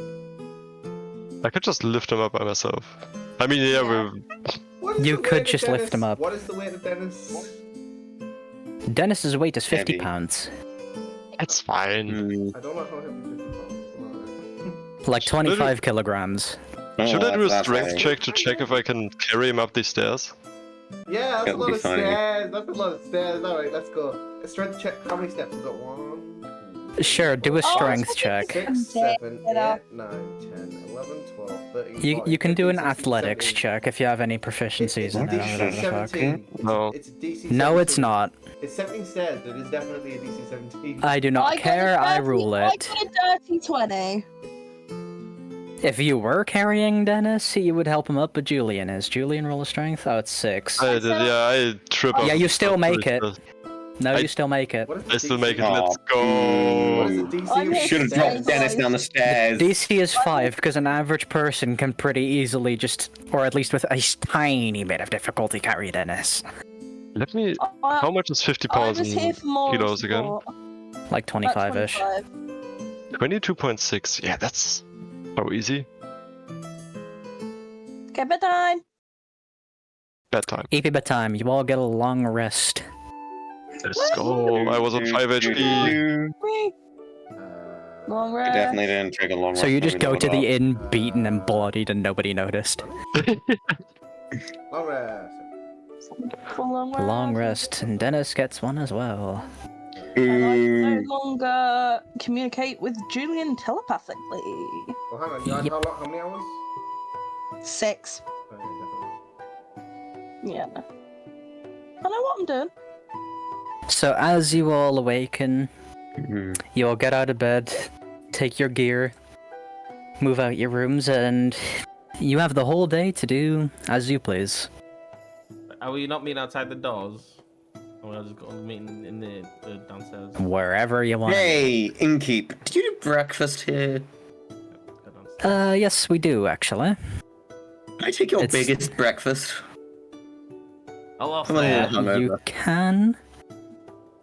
I could just lift him up by myself. I mean, yeah, Yeah. What is You the could weight of just lift Dennis? him up. What is the weight of Dennis? Dennis's weight is 50 Heavy. pounds. it's fine. I don't know how heavy 50 pounds. Like 25 kilograms. Should I do a that's strength heavy. check to check if I can carry him up these stairs? Yeah, that's That a would lot be of funny. stairs. That's a lot of stairs. Alright, let's go. A strength check. How many steps? We've got 1. Sure, do a Oh, strength it's check. 6, 7, Get up. 8, 9, 10, 11, 12, 13, You 14, you can do an 15, 16, athletics 17. check if you have any proficiencies in it. or whatever the fuck. 17. No. It's a DC No, it's 17. not. It's 17 stairs. It is definitely a DC 17. I do not got a care. I dirty- rule I it. got a dirty 20. If you were carrying Dennis, you would help him up, but Julian is. Julian roll a strength? Oh, it's 6. I did, yeah, I trip up. Yeah, you still make it. No, I- you still make it. What is the I still DC? make it. Aw, Let's What is go. the DC? I'm here Should have to dropped say, Dennis guys. down the stairs. DC is 5 because an average person can pretty easily just, or at least with a tiny bit of difficulty, carry Dennis. Let me. I- How much is 50 I pounds was here in for more kilos again? support. Like About 25-ish. 25. 22.6. Yeah, that's so easy. Okay, bedtime. Bedtime. EP bedtime, you all get a long rest. Let's go. I was on 5 HP. Whee! Long I rest. definitely didn't take a long So rest, you just maybe go not to at the all. inn beaten and bloodied and nobody noticed. Long rest. For long rest. Long rest, and Dennis gets one as well. And I'm Ooh. no longer communicate with Julian telepathically. Well, hang on, you had Yep. how many hours? 6. Oh, Yeah. I know what I'm doing. So as you all awaken, Mhm. you all get out of bed, take your gear, move out your rooms, and you have the whole day to do as you please. definitely. Are we not meeting outside the doors? Or we'll just go meeting in the downstairs? Wherever you want. Hey, Innkeep, did you do breakfast here? Go downstairs. Yes, we do actually. Can I take your It's- biggest breakfast? Hello, I'm a little Flair. hungover. You can.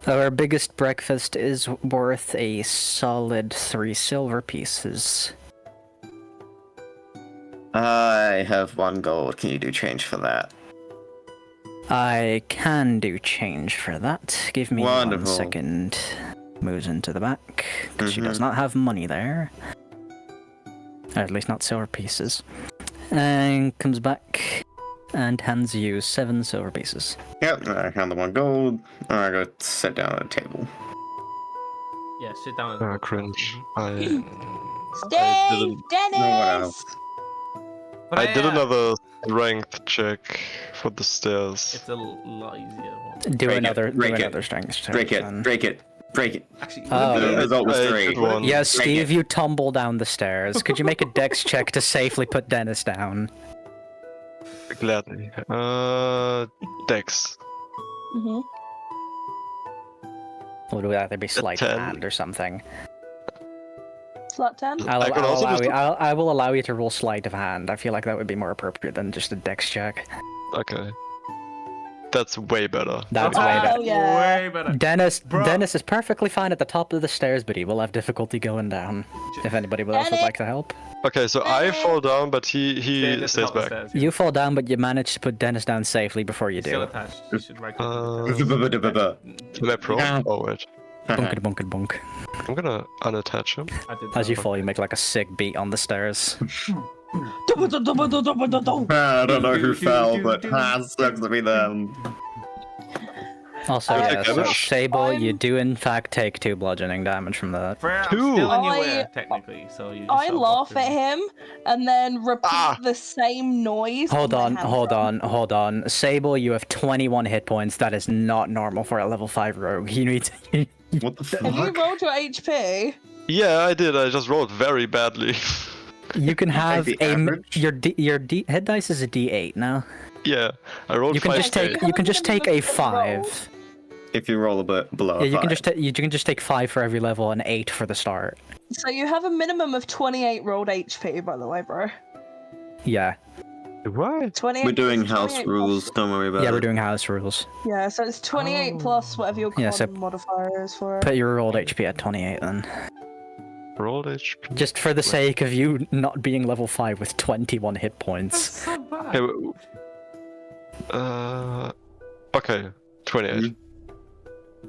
Our biggest breakfast is worth a solid 3 silver pieces. I have 1 gold. Can you do change for that? I can do change for that. Give me Wonderful. 1 second. Moves into the back, because she does Mhm. not have money there. Or at least not silver pieces. And comes back and hands you 7 silver pieces. Yep, I have the 1 gold. I go sit down at a table. Yeah, sit down. And Cringe. Mhm. Stay, didn't- No, what Dennis! else? I did Freya! another strength check for the stairs. It's a lot easier one. Do Break it, another, break it, another strength check. Break it, then. break it, break it. Actually, Oh. The result was I 3. did one. Yes, Break Steve, it. you tumble down the stairs. Could you make a dex check to safely put Dennis down? Gladly. Dex. Mm-hmm. Or would it either be sleight of 10. hand or something? Slot 10? I'll, I could I'll also allow just- you, I will allow you to roll sleight of hand. I feel like that would be more appropriate than just a dex check. Okay. That's way better. That's Oh, way better. yeah. Way better. Dennis, Bro. Dennis is perfectly fine at the top of the stairs, but he will have difficulty going down. If anybody else would Dennis. like to help. Okay, so I fall down, but he Stay at the stays top of the back. stairs, yeah. You fall down, but you manage to put Dennis down safely before you Still do. attached. You should right Am I prone? Yeah. Oh wait. Bunked, bunked, bunk. I'm gonna unattach him. I did As you that. fall, you make like a sick beat on the stairs. I don't know who fell, but sucks to be them. Also, I yeah, so damage? Sable, you I'm- do in fact take 2 bludgeoning damage from that. Freya, I'm 2. still in your I- way, technically, so you just I sort of laugh walk at through. him and then repeat Ah. the same noise. Hold with my on, hand hold drum. on. Sable, you have 21 hit points. That is not normal for a level 5 rogue. You need to... What the Have you fuck? rolled your HP? Yeah, I did. I just rolled very badly. You can have the a... average? Your head dice is a d8 now. Yeah, I rolled You can 5 just take... Okay. You can just take a Minimum roll. 5. If you roll a bit below Yeah, a you can 5. just you can just take 5 for every level and 8 for the start. So you have a minimum of 28 rolled HP, by the way, bro. Yeah. What? 28. We're doing it's house 28 rules, plus- don't worry about Yeah, it. we're doing house rules. Yeah, so it's 28 plus whatever your Yeah, con so- modifier is for it. Put your rolled HP at 28 then. Rolled HP. Just for the sake of you not being level 5 with 21 hit points. So bad. Okay, okay, 28.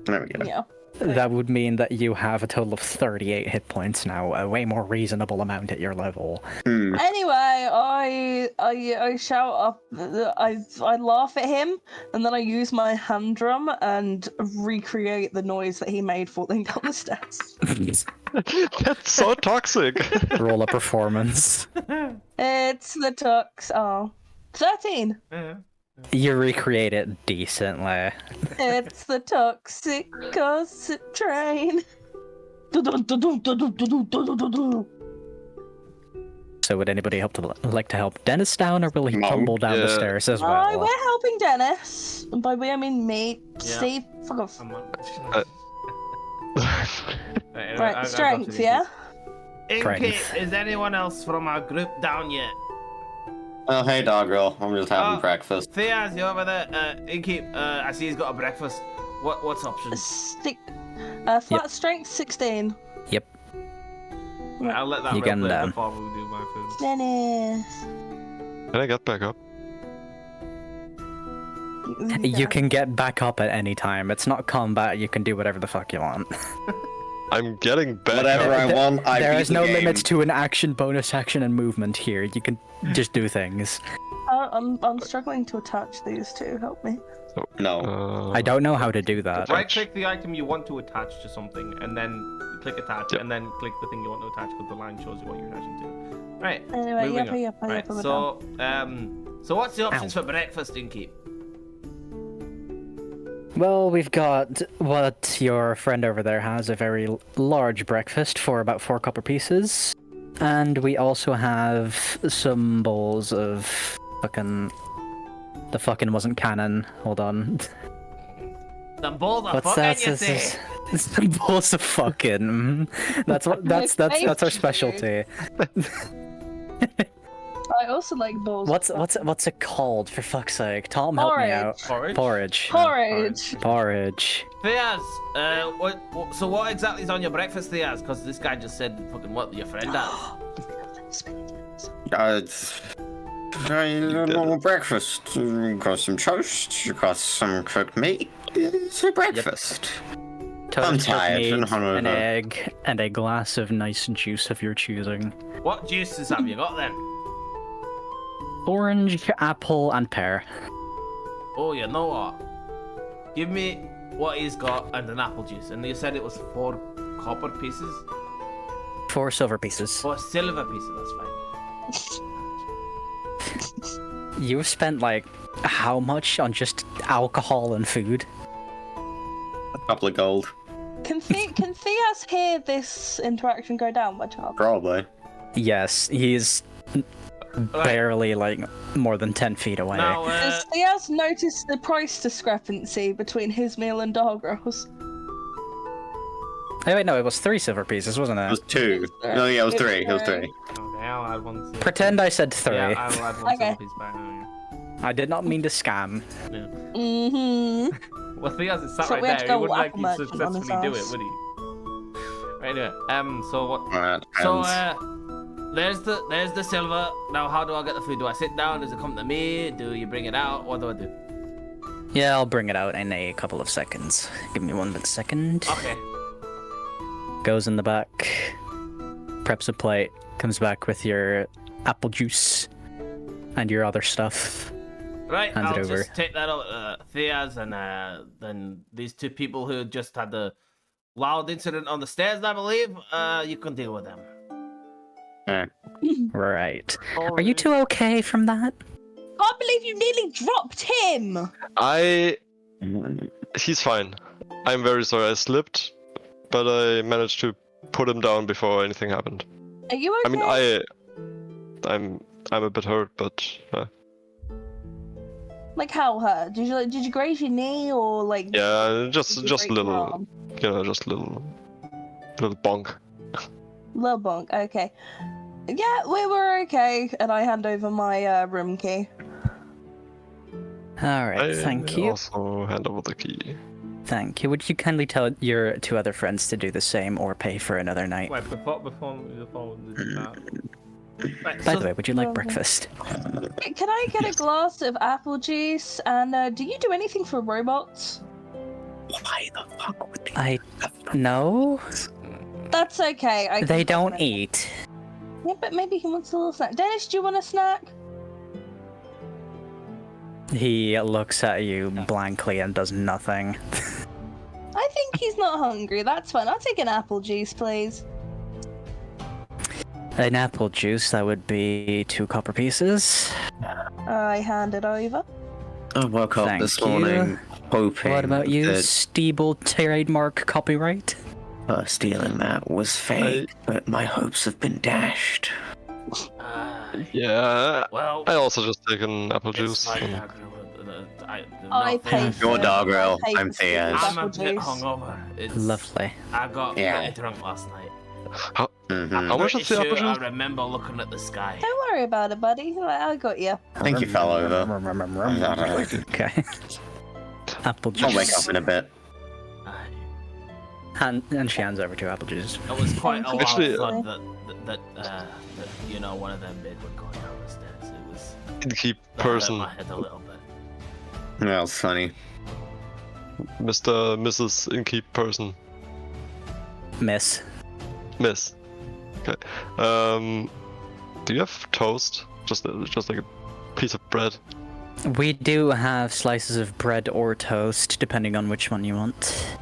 There we go. Yeah. That would mean that you have a total of 38 hit points now, a way more reasonable amount at your level. Hmm. Anyway, I shout up, I laugh at him, and then I use my hand drum and recreate the noise that he made falling down the stairs. That's so toxic. Roll a performance. It's the tux. Oh. 13. Yeah. You recreate it decently. It's the toxic gossip train. So would anybody like to help Dennis down, or will he No. tumble down the Yeah. stairs as Oh, well? we're helping Dennis. And by we, I mean me. Yeah. Steve, fuck off. I'm on. Anyway, Right, I'll go strength, to the yeah? Inky, Strength. is anyone else from our group down yet? Oh, hey, dog girl. I'm just having Oh. breakfast. Thea's, you over there? Inky, I see he's got a breakfast. What's options? Flat strength 16. Yep. I'll let that You roll can, play um, before we do my food. Dennis. Can I get back up? You can get back up at any time. It's not combat. You can do whatever the fuck you want. I'm getting back Whatever up. I want, I There beat is the no game. limits to an action, bonus action, and movement here. You can just do things. I'm struggling to attach these two. Help me. No. I don't know how to do that. Right click the item you want to attach to something, and then click attach, Yep. and then click the thing you want to attach because the line shows you what you're attaching to. Right. Anyway, moving on. yep. Right. So what's the options for breakfast, Inkeep? Well, we've got what your friend over there has, a very large breakfast for about 4 copper pieces. And we also have some bowls of fucking... The fucking wasn't canon. Hold on. The bowls of What's fucking, that? you say? Some bowls of fucking. That's our Thank you. specialty. I also like balls. What's it called, for fuck's sake? Tom, help me out. Porridge? Porridge. Porridge. Porridge. Theaz, so what exactly is on your breakfast, Theaz? Because this guy just said fucking what your friend has. It's a normal breakfast. You got some toast, you got some cooked meat. It's a breakfast. Toast, I'm tired meat, and hungover. an egg, and a glass of nice juice of your choosing. What juices have you got then? Orange, apple, and pear. Oh, you know what? Give me what he's got and an apple juice. And you said it was 4 copper pieces? 4 silver pieces. 4 silver pieces, that's fine. You've spent like how much on just alcohol and food? A couple of gold. Can Theas hear this interaction go down by chance? Probably. Yes, he's barely like more than 10 feet away. Now, Does Theas notice the price discrepancy between his meal and Dargro's? Oh, wait, no, it was 3 silver pieces, wasn't It it? was 2. No, yeah, it was 3. It was 3. okay, I'll add 1 silver. Pretend I said 3. Yeah, I'll add 1 Okay. silver piece back. I did not mean to scam. Yeah. Mm-hmm. Well, Theaz is sat So right we have there. to He go wouldn't like apple you merchant on his successfully do it, ass. would he? Right, anyway, so what? Alright, So, and there's the silver. Now, how do I get the food? Do I sit down? Does it come to me? Do you bring it out? What do I do? Yeah, I'll bring it out in a couple of seconds. Give me 1 second. Okay. Goes in the back, preps a plate, comes back with your apple juice and your other stuff. Right, Hand it I'll over. just take that out, Theaz, and then these 2 people who just had the loud incident on the stairs, I believe, you can deal with them. Right. Are you 2 okay from that? Can't believe you nearly dropped him! He's fine. I'm very sorry I slipped, but I managed to put him down before anything happened. Are you okay? I mean, I'm a bit hurt, but Like how hurt? Did you graze your knee or like? yeah, just did you break your little, arm? just little bonk. Little bunk. Okay. Yeah, we were okay, and I hand over my room key. Alright, thank you. Also hand over the key. Thank you. Would you kindly tell your 2 other friends to do the same or pay for another night? Wait, before we do that. Right, By so- the way, would you like Okay. breakfast? Can I get a glass of apple juice? And do you do anything for robots? why the fuck would they? I... No? That's okay. I They can- don't eat. Yeah, but maybe he wants a little snack. Dennis, do you want a snack? He looks at you blankly and does nothing. I think he's not hungry. That's fine. I'll take an apple juice, please. An apple juice, that would be 2 copper pieces. I hand it over. I woke up Thank this you. morning hoping What about you, that Steeble trademark copyright? stealing that was fake, but my hopes have been dashed. Yeah, Well, I also just take an apple it's juice. fine, and- I pay for You're it. Dargrel, I pay I'm for Steve's Theaz. I'm a apple bit juice. hungover. It's, Lovely. I got Yeah. pretty drunk last night. Mhm. How much Pretty is the apple sure I juice? remember looking at the sky. Don't worry about it, buddy. I got you. I think you fell over. Okay. Apple I'll wake juice. up in a bit. And she hands over 2 apple juices. It was quite a Thank wild you. Actually, flood that one of them did would go down the stairs. It was Keep that hurt person, my head a little bit. That was funny. Mr. Mrs. Inkeep person. Miss. Miss. Okay. Do you have toast? Just like a piece of bread. We do have slices of bread or toast, depending on which one you want.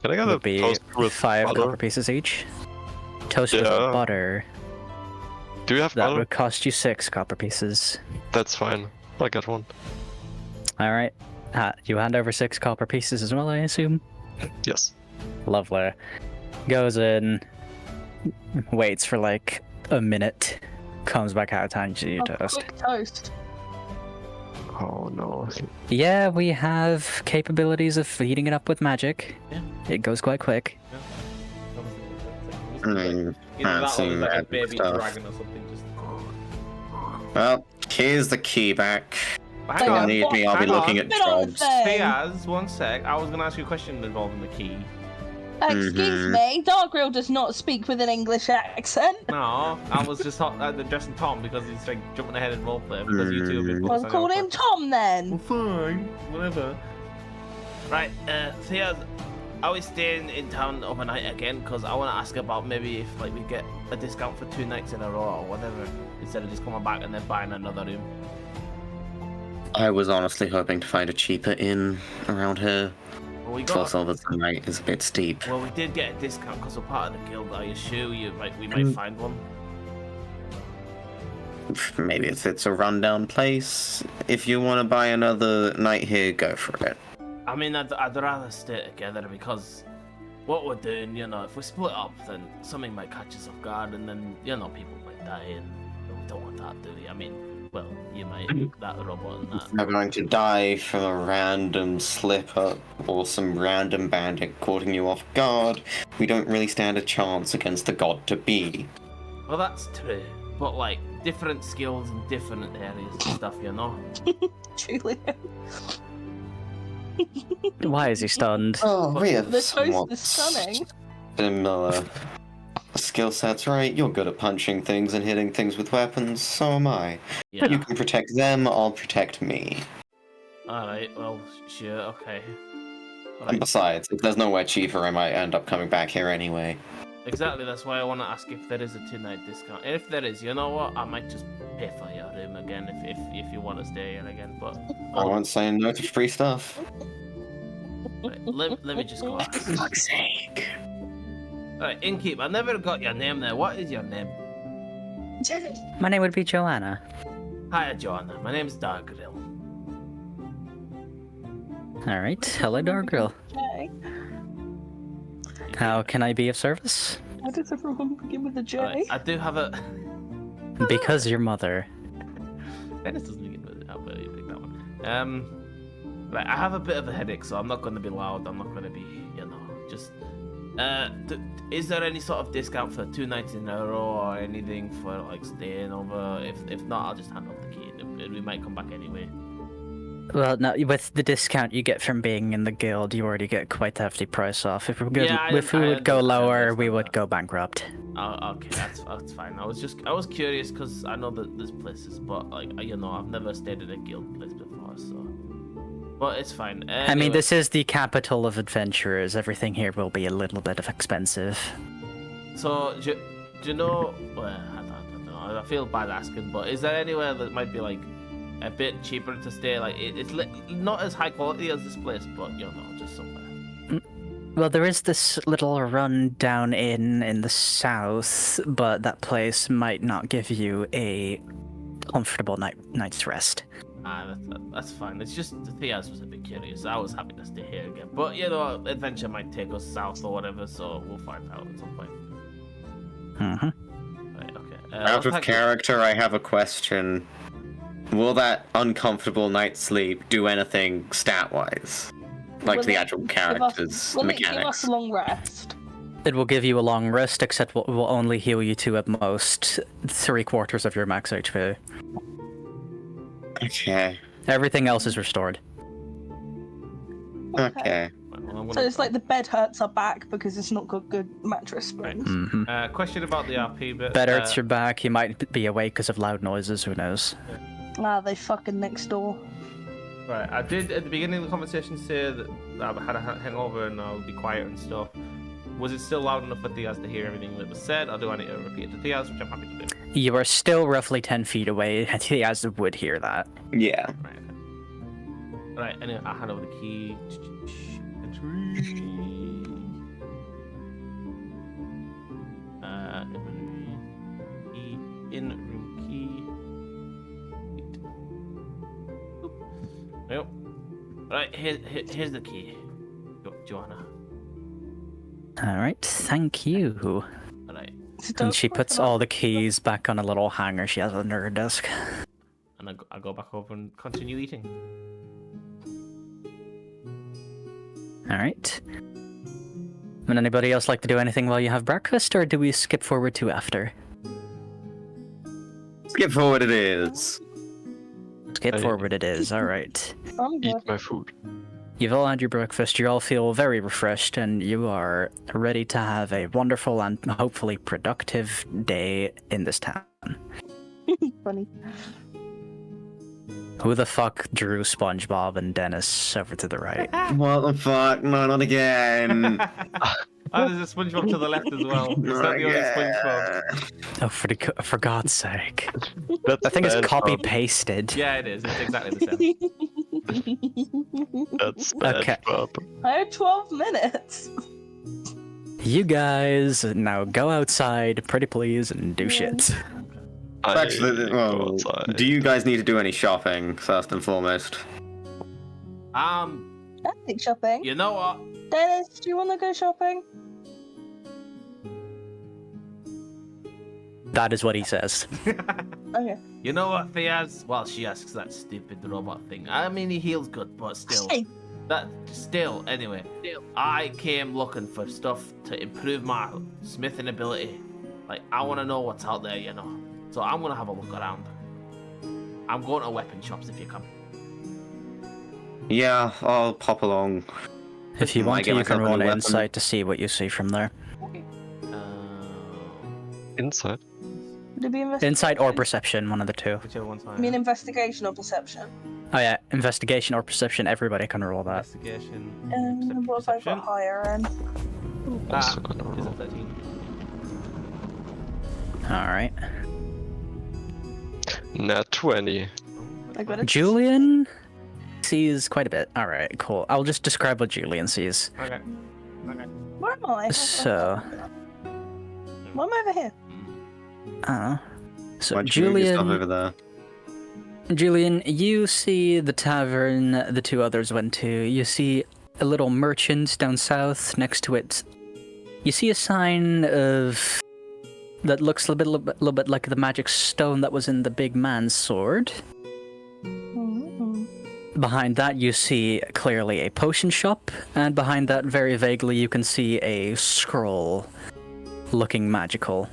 Can I get a would be toast with 5 butter? copper pieces each. Toast with Yeah. butter. Do you have That butter? would cost you 6 copper pieces. That's fine. I'll get one. Alright. You hand over 6 copper pieces as well, I assume? Yes. Lovely. Goes in, waits for like a minute, comes back out, hands you your toast. Quick toast. Oh no. Yeah, we have capabilities of heating it up with magic. Yeah. It goes quite quick. Mm, Either that or fancy there's like a magic baby stuff. dragon or something. Just. Well, here's the key back. Hang Hang Don't on. need me, I'll be hang looking on. at Bit on the jobs. thing. Piaz, one sec. I was going to ask you a question involving the key. Excuse me, Darkgrill does not speak with an English accent. No, I was just addressing Tom because he's like jumping ahead in roleplay because you two have been Well, focused on call your him Tom then. Well, fine, whatever. Right, Thea, are we staying in town overnight again? Because I want to ask about maybe if like we get a discount for 2 nights in a row or whatever, instead of just coming back and then buying another room. I was honestly hoping to find a cheaper inn around here. Well, we 12 got. silver per night is a bit steep. Well, we did get a discount because we're part of the guild. Are you sure we might find one? Maybe if it's a rundown place. If you want to buy another night here, go for it. I mean, I'd rather stay together because what we're doing, you know, if we split up, then something might catch us off guard, and then, you know, people might die, and we don't want that, do we? I mean, well, you might, that robot and that. You're going to die from a random slip up or some random bandit caught you off guard. We don't really stand a chance against the god to be. Well, that's true, but like different skills in different areas and stuff, you know. Julian. Why is he stunned? Oh, we have The toast somewhat is stunning. similar skill sets, right? You're good at punching things and hitting things with weapons, so am I. Yeah. You can protect them, I'll protect me. All right. Well, sure. Okay. All And right. besides, if there's nowhere cheaper, I might end up coming back here anyway. Exactly. That's why I want to ask if there is a 2-night discount. And if there is, you know what? I might just pay for your room again if you want to stay here again. But I won't say no to free stuff. right, let me just go. For fuck's sake. All right, Innkeep. I never got your name there. What is your name? My name would be Joanna. Hi, Joanna. My name's Darkgrill. Alright, hello Darkgrill. J. How can I be of service? Why does everyone begin with a J? All right, I do have a. Because your mother. Dennis doesn't begin with it. I'll bet you pick that one. Right, I have a bit of a headache, so I'm not going to be loud. I'm not going to be, you know, just. Is there any sort of discount for 2 nights in a row or anything for like staying over? If not, I'll just hand off the key. And we might come back anyway. Well, no, with the discount you get from being in the guild, you already get quite a hefty price off. If we would, Yeah, if we I would go understand lower, we that. would go bankrupt. Okay, that's fine. I was curious because I know that there's places, but like you know, I've never stayed in a guild place before, so. But it's fine. I mean, this is the capital of adventurers. Everything here will be a little bit of expensive. So do you know? Well, I don't know. I feel bad asking, but is there anywhere that might be like a bit cheaper to stay? Like it's not as high quality as this place, but you know, just somewhere. Well, there is this little run-down inn in the south, but that place might not give you a comfortable night's rest. That's fine. It's just the Theas was a bit curious. I was happy to stay here again, but you know, adventure might take us south or whatever, so we'll find out at some point. Mm-hmm. Right. Okay. Out of character, I have a question. Will that uncomfortable night's sleep do anything stat-wise? Like Will the it actual give us- character's Will it give us mechanics? a long rest? It will give you a long rest, except will only heal you to at most 3/4 of your max HP. Okay. Everything else is restored. Okay. Well, I'm So gonna- it's like the bed hurts our back because it's not got good mattress springs. Mm-hmm. Question about the RP bit. Better it's your back. You might be awake because of loud noises. Who knows? Ah, they fucking next door. Right, I did at the beginning of the conversation say that I had a hangover and I'll be quiet and stuff. Was it still loud enough for Theas to hear everything that was said, or do I need to repeat it to Theas, which I'm happy to do? You are still roughly 10 feet away. As would hear that. Yeah. Right, okay. Right, anyway, I hand over the key. in room key. Nope. Right, here's the key. Joanna. All right, thank you. Alright. And she puts all the keys back on a little hanger she has under her desk. And I go back over and continue eating. All right. Would anybody else like to do anything while you have breakfast, or do we skip forward to after? Skip forward it is. Skip forward it is, alright. Eat my food. You've all had your breakfast, you all feel very refreshed, and you are ready to have a wonderful and hopefully productive day in this town. Funny. Who the fuck drew SpongeBob and Dennis over to the right? What the fuck? No, not again. Oh, there's a SpongeBob to the left as well. It's Not not the only again. SpongeBob. Oh, for God's sake. That's I think it's bad, copy-pasted. Yeah, it is. It's exactly the same. That's bad. Okay. Bob. I have 12 minutes. You guys now go outside, pretty please, and do shit. Actually, go well, outside. do you guys need to do any shopping, first and foremost? I think shopping. You know what? Dennis, do you want to go shopping? That is what he says. Okay. You know what, Theaz? Well, she asks that stupid robot thing. I mean, he heals good, but still. Hey, Anyway. I came looking for stuff to improve my smithing ability. Like, I want to know what's out there, you know. So I'm going to have a look around. I'm going to weapon shops if you come. Yeah, I'll pop along. If you Might want to, get you can myself a roll an weapon. insight to see what you see from there. Uh, Inside. would it be investigation? Insight or perception, one of the two. whichever one's higher. I mean investigation or perception? Oh yeah, investigation or perception, everybody can roll that. Investigation. What if I Perception. got higher end? Also gonna Is roll. it 13? Alright. Nat 20. I got a Julian sees quite a bit. Alright, cool. I'll just describe what Julian sees. Okay. Where am I? So- Why am I over here? So Why'd you move your stuff Julian, over there? Julian, you see the tavern the two others went to. You see a little merchant down south. Next to it, you see a sign of that looks a little bit like the magic stone that was in the big man's sword. Mm-hmm. Behind that, you see clearly a potion shop, and behind that, very vaguely, you can see a scroll looking magical.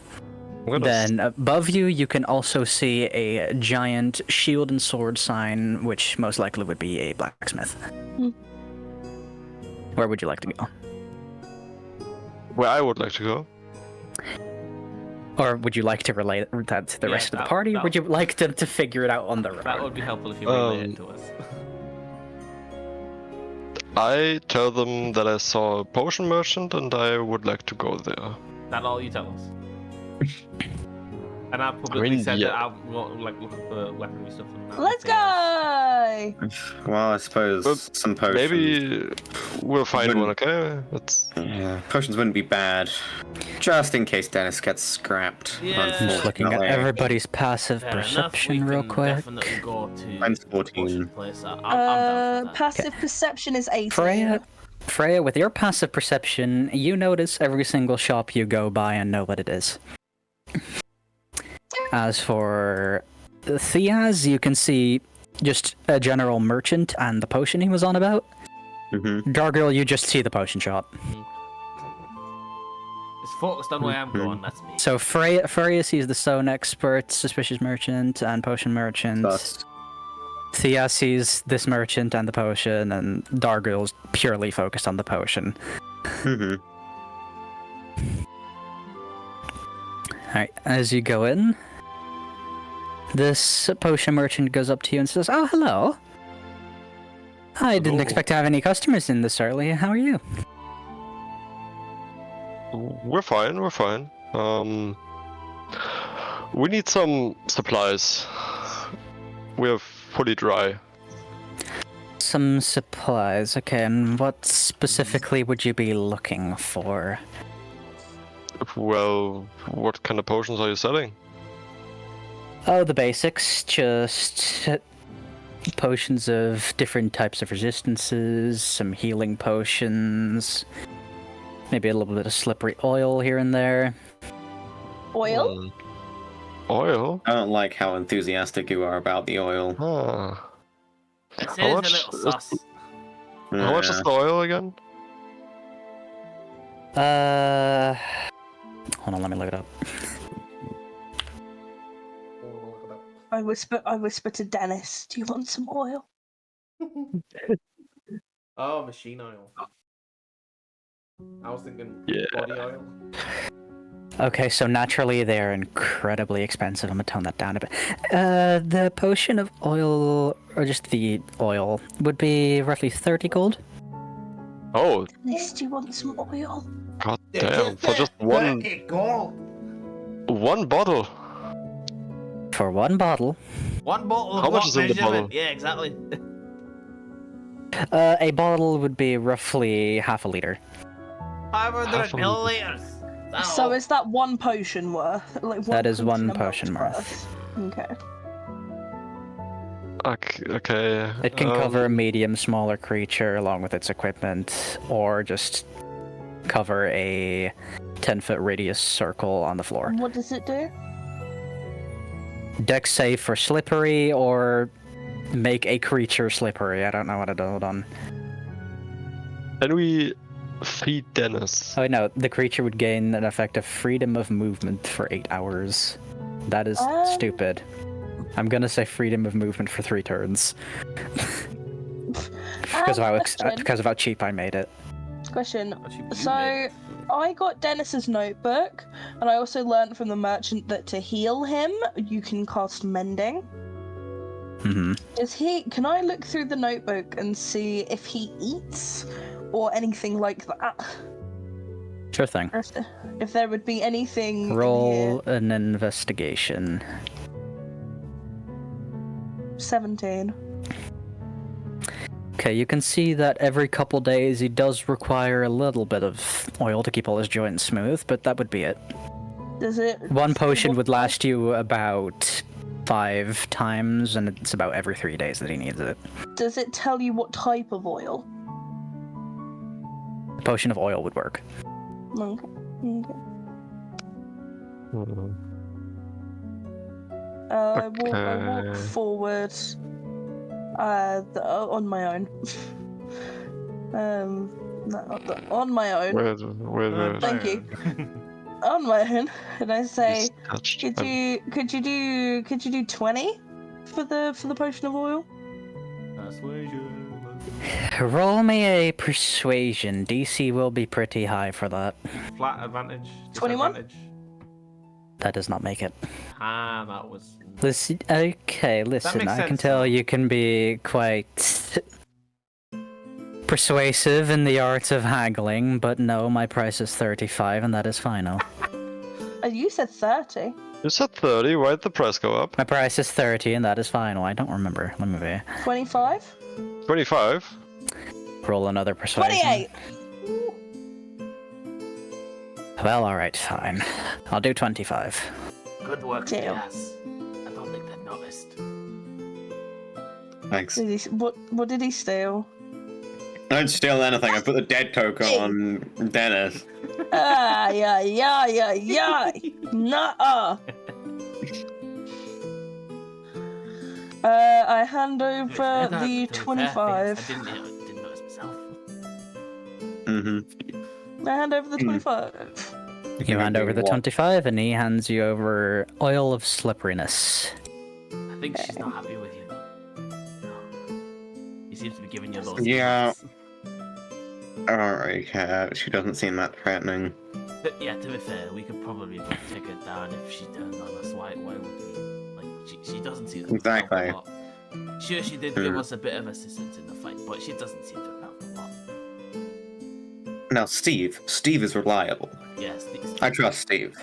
What Then above you, you can also see a giant shield and sword sign, which most likely would be a blacksmith. Where would you like to go? Where I would like to go. Or would you like to relate that to the Yeah, rest of the that- party? Or that- would you like them to figure it out on the road? That would be helpful if you relay it to us. I tell them that I saw a potion merchant and I would like to go there. That all you tell us? And I've publicly said yeah. that I'll like look for weaponry stuff. And that Let's thing. go! Well, I suppose Well, some potions. Maybe we'll find Wouldn't- one, okay? That's Yeah, potions wouldn't be bad. Just in case Dennis gets scrapped. Yeah. I'm just looking at unfortunately. everybody's passive Fair enough, perception we real can quick. Definitely go to Mine's the 14. potion place. I'm down for that. Passive perception is 18. Freya, with your passive perception, you notice every single shop you go by and know what it is. As for Theaz, you can see just a general merchant and the potion he was on about. Mm-hmm. Dargirl, you just see the potion shop. It's focused on where I'm going. That's me. So Freya sees the stone expert, suspicious merchant, and potion merchant. Dust. Thea sees this merchant and the potion, and Dargirl's purely focused on the potion. Mm-hmm. Alright, as you go in, this potion merchant goes up to you and says, "Oh, hello. I didn't Hello. expect to have any customers in this early. How are you?" We're fine, we're fine. We need some supplies. We're fully dry. Some supplies. Okay, and what specifically would you be looking for? Well, what kind of potions are you selling? Oh, the basics. Just potions of different types of resistances, some healing potions, maybe a little bit of slippery oil here and there. Oil? Oil? I don't like how enthusiastic you are about the oil. Huh. This How is a much little is- sus. How much is the oil again? Hold on, let me look it up. I whisper to Dennis, do you want some oil? Oh, machine oil. I was thinking Yeah. body oil. Okay, so naturally they're incredibly expensive. I'm gonna tone that down a bit. The potion of oil, or just the oil, would be roughly 30 gold. Oh, Dennis, do you want some oil? god damn. For just one bottle. For one bottle. One bottle of How much what is in the measurement? bottle? Yeah, exactly. A bottle would be roughly half a liter. 500 Half a liter. milliliters. So is that one potion worth? Like That is one amount potion worth. Okay. Okay. It can cover a medium, smaller creature along with its equipment, or just cover a 10-foot radius circle on the floor. And what does it do? Dex save for slippery, or make a creature slippery. I don't know what to do. Hold on. Can we feed Dennis? Oh no, the creature would gain an effect of freedom of movement for 8 hours. That is stupid. I'm gonna say freedom of movement for 3 turns. because of how cheap I made it. Question. Actually, you So made- I got Dennis's notebook, and I also learned from the merchant that to heal him, you can cast mending. Mm-hmm. Can I look through the notebook and see if he eats or anything like that? Sure thing. Or if there would be anything in Roll an investigation. here. 17. Okay, you can see that every couple days he does require a little bit of oil to keep all his joints smooth, but that would be it. Does it? One potion would last you about 5 times, and it's about every 3 days that he needs it. Does it tell you what type of oil? A potion of oil would work. Okay. Hmm. I walk Okay. forward on my own. On my own. Wait. Thank you. On my own, and I say, He's touched. could you do 20 for the potion of oil? Roll me a persuasion. DC will be pretty high for that. Flat advantage. 21? Disadvantage. That does not make it. Ah, that was. Listen, okay, listen, makes I can sense, tell though. you can be quite persuasive in the art of haggling, but no, my price is 35 and that is final. You said 30. You said 30. Why did the price go up? My price is 30 and that is final. I don't remember. Let me be. 25? 25. Roll another persuasion. 28! Well, alright, fine. I'll do 25. Good work, Damn. yes. I don't think they've noticed. Thanks. What did he steal? I don't steal anything. I put the dead token on Dennis. Yeah. Nuh-uh. I hand over the 25. I didn't notice myself. Mm-hmm. I hand over the 25. You hand over the What? 25 and he hands you over oil of slipperiness. I think she's not happy with you though. He seems to be giving you those. Yeah. looks. I don't really care. She doesn't seem that threatening. But yeah, to be fair, we could probably both take her down if she turned on us. Why would we? Like, she doesn't seem to have helped Exactly. a lot. Sure, she did give us a bit of assistance in the fight, but she doesn't seem to have helped a lot. Now, Steve is reliable. Yes. I trust Steve.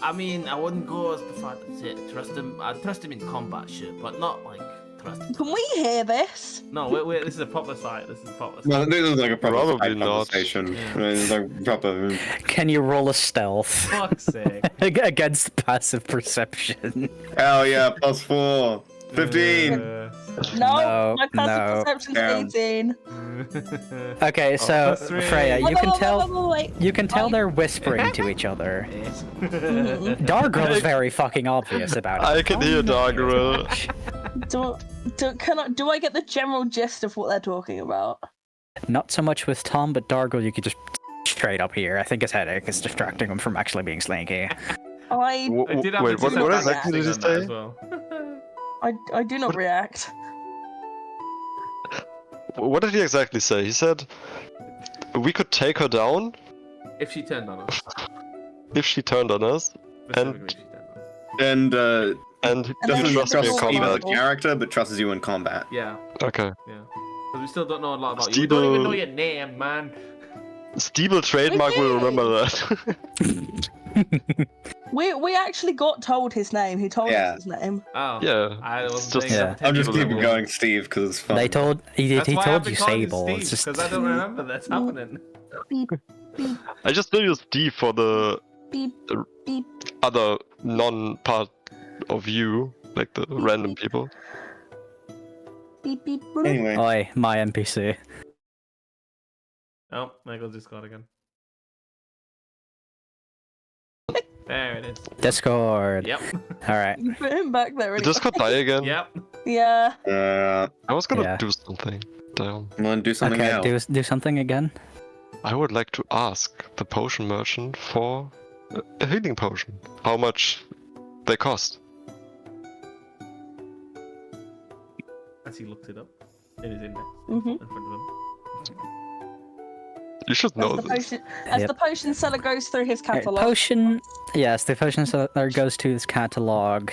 I mean, I wouldn't go as far to say trust him. I trust him in combat, sure, but not like Trust. Can we hear this? No, this is a proper site. This is a proper site. No, this is like a proper Probably Skype not. conversation. Yeah. I mean, it's like proper. Can you roll a stealth Fuck's sake. against passive perception? Hell yeah, +4. 15. No, my no. passive perception's Damn. 18. Okay, so +3. Freya, you can tell. Wait. You can tell they're whispering to each other. Dargirl's very fucking obvious about it. I can hear Dargrill. Do I get the general gist of what they're talking about? Not so much with Tom, but Dargirl, you could just straight up here. I think his headache is distracting him from actually being slinky. I I did have Wait, the what disadvantage exactly did he on that as say? well. I do not react. What did he exactly say? He said we could take her down If she turned on us. if she turned on us, Specifically if she turned on us. And and And you then doesn't trust the me in trust Steve as a combat. character, but trusts you in combat. Yeah, Okay. yeah. Because we still don't know a lot about you. We don't even know Steeble- your name, man. Steeble trademark will remember that. We actually got told his name. He told Yeah. us his name. Oh. Yeah, I it's wasn't just- saying Yeah. that I'm just technically. keeping going, Steve, because it's fun. They told he That's why I've told been you calling Sable. Steve, It's just because I don't remember that's happening. Beep, I just still use D for the beep, beep. other non-part of you, like the random people. Beep, beep, bloop. Anyway, Oi, my NPC. Oh, Michael's Discord again. There it is. Discord. Yep. All right. You put him back there. Did Anyway. Discord die again? Yep. Yeah. I was gonna Yeah. do something. Damn. I'm gonna do something Okay, else. do something again. I would like to ask the potion merchant for a healing potion. How much they cost? As he looked it up in his index Mhm. in front of him. You should know As the this. potion, as Yep. the potion seller goes through his Alright, catalog. potion. Yes, the potion seller goes to his catalog,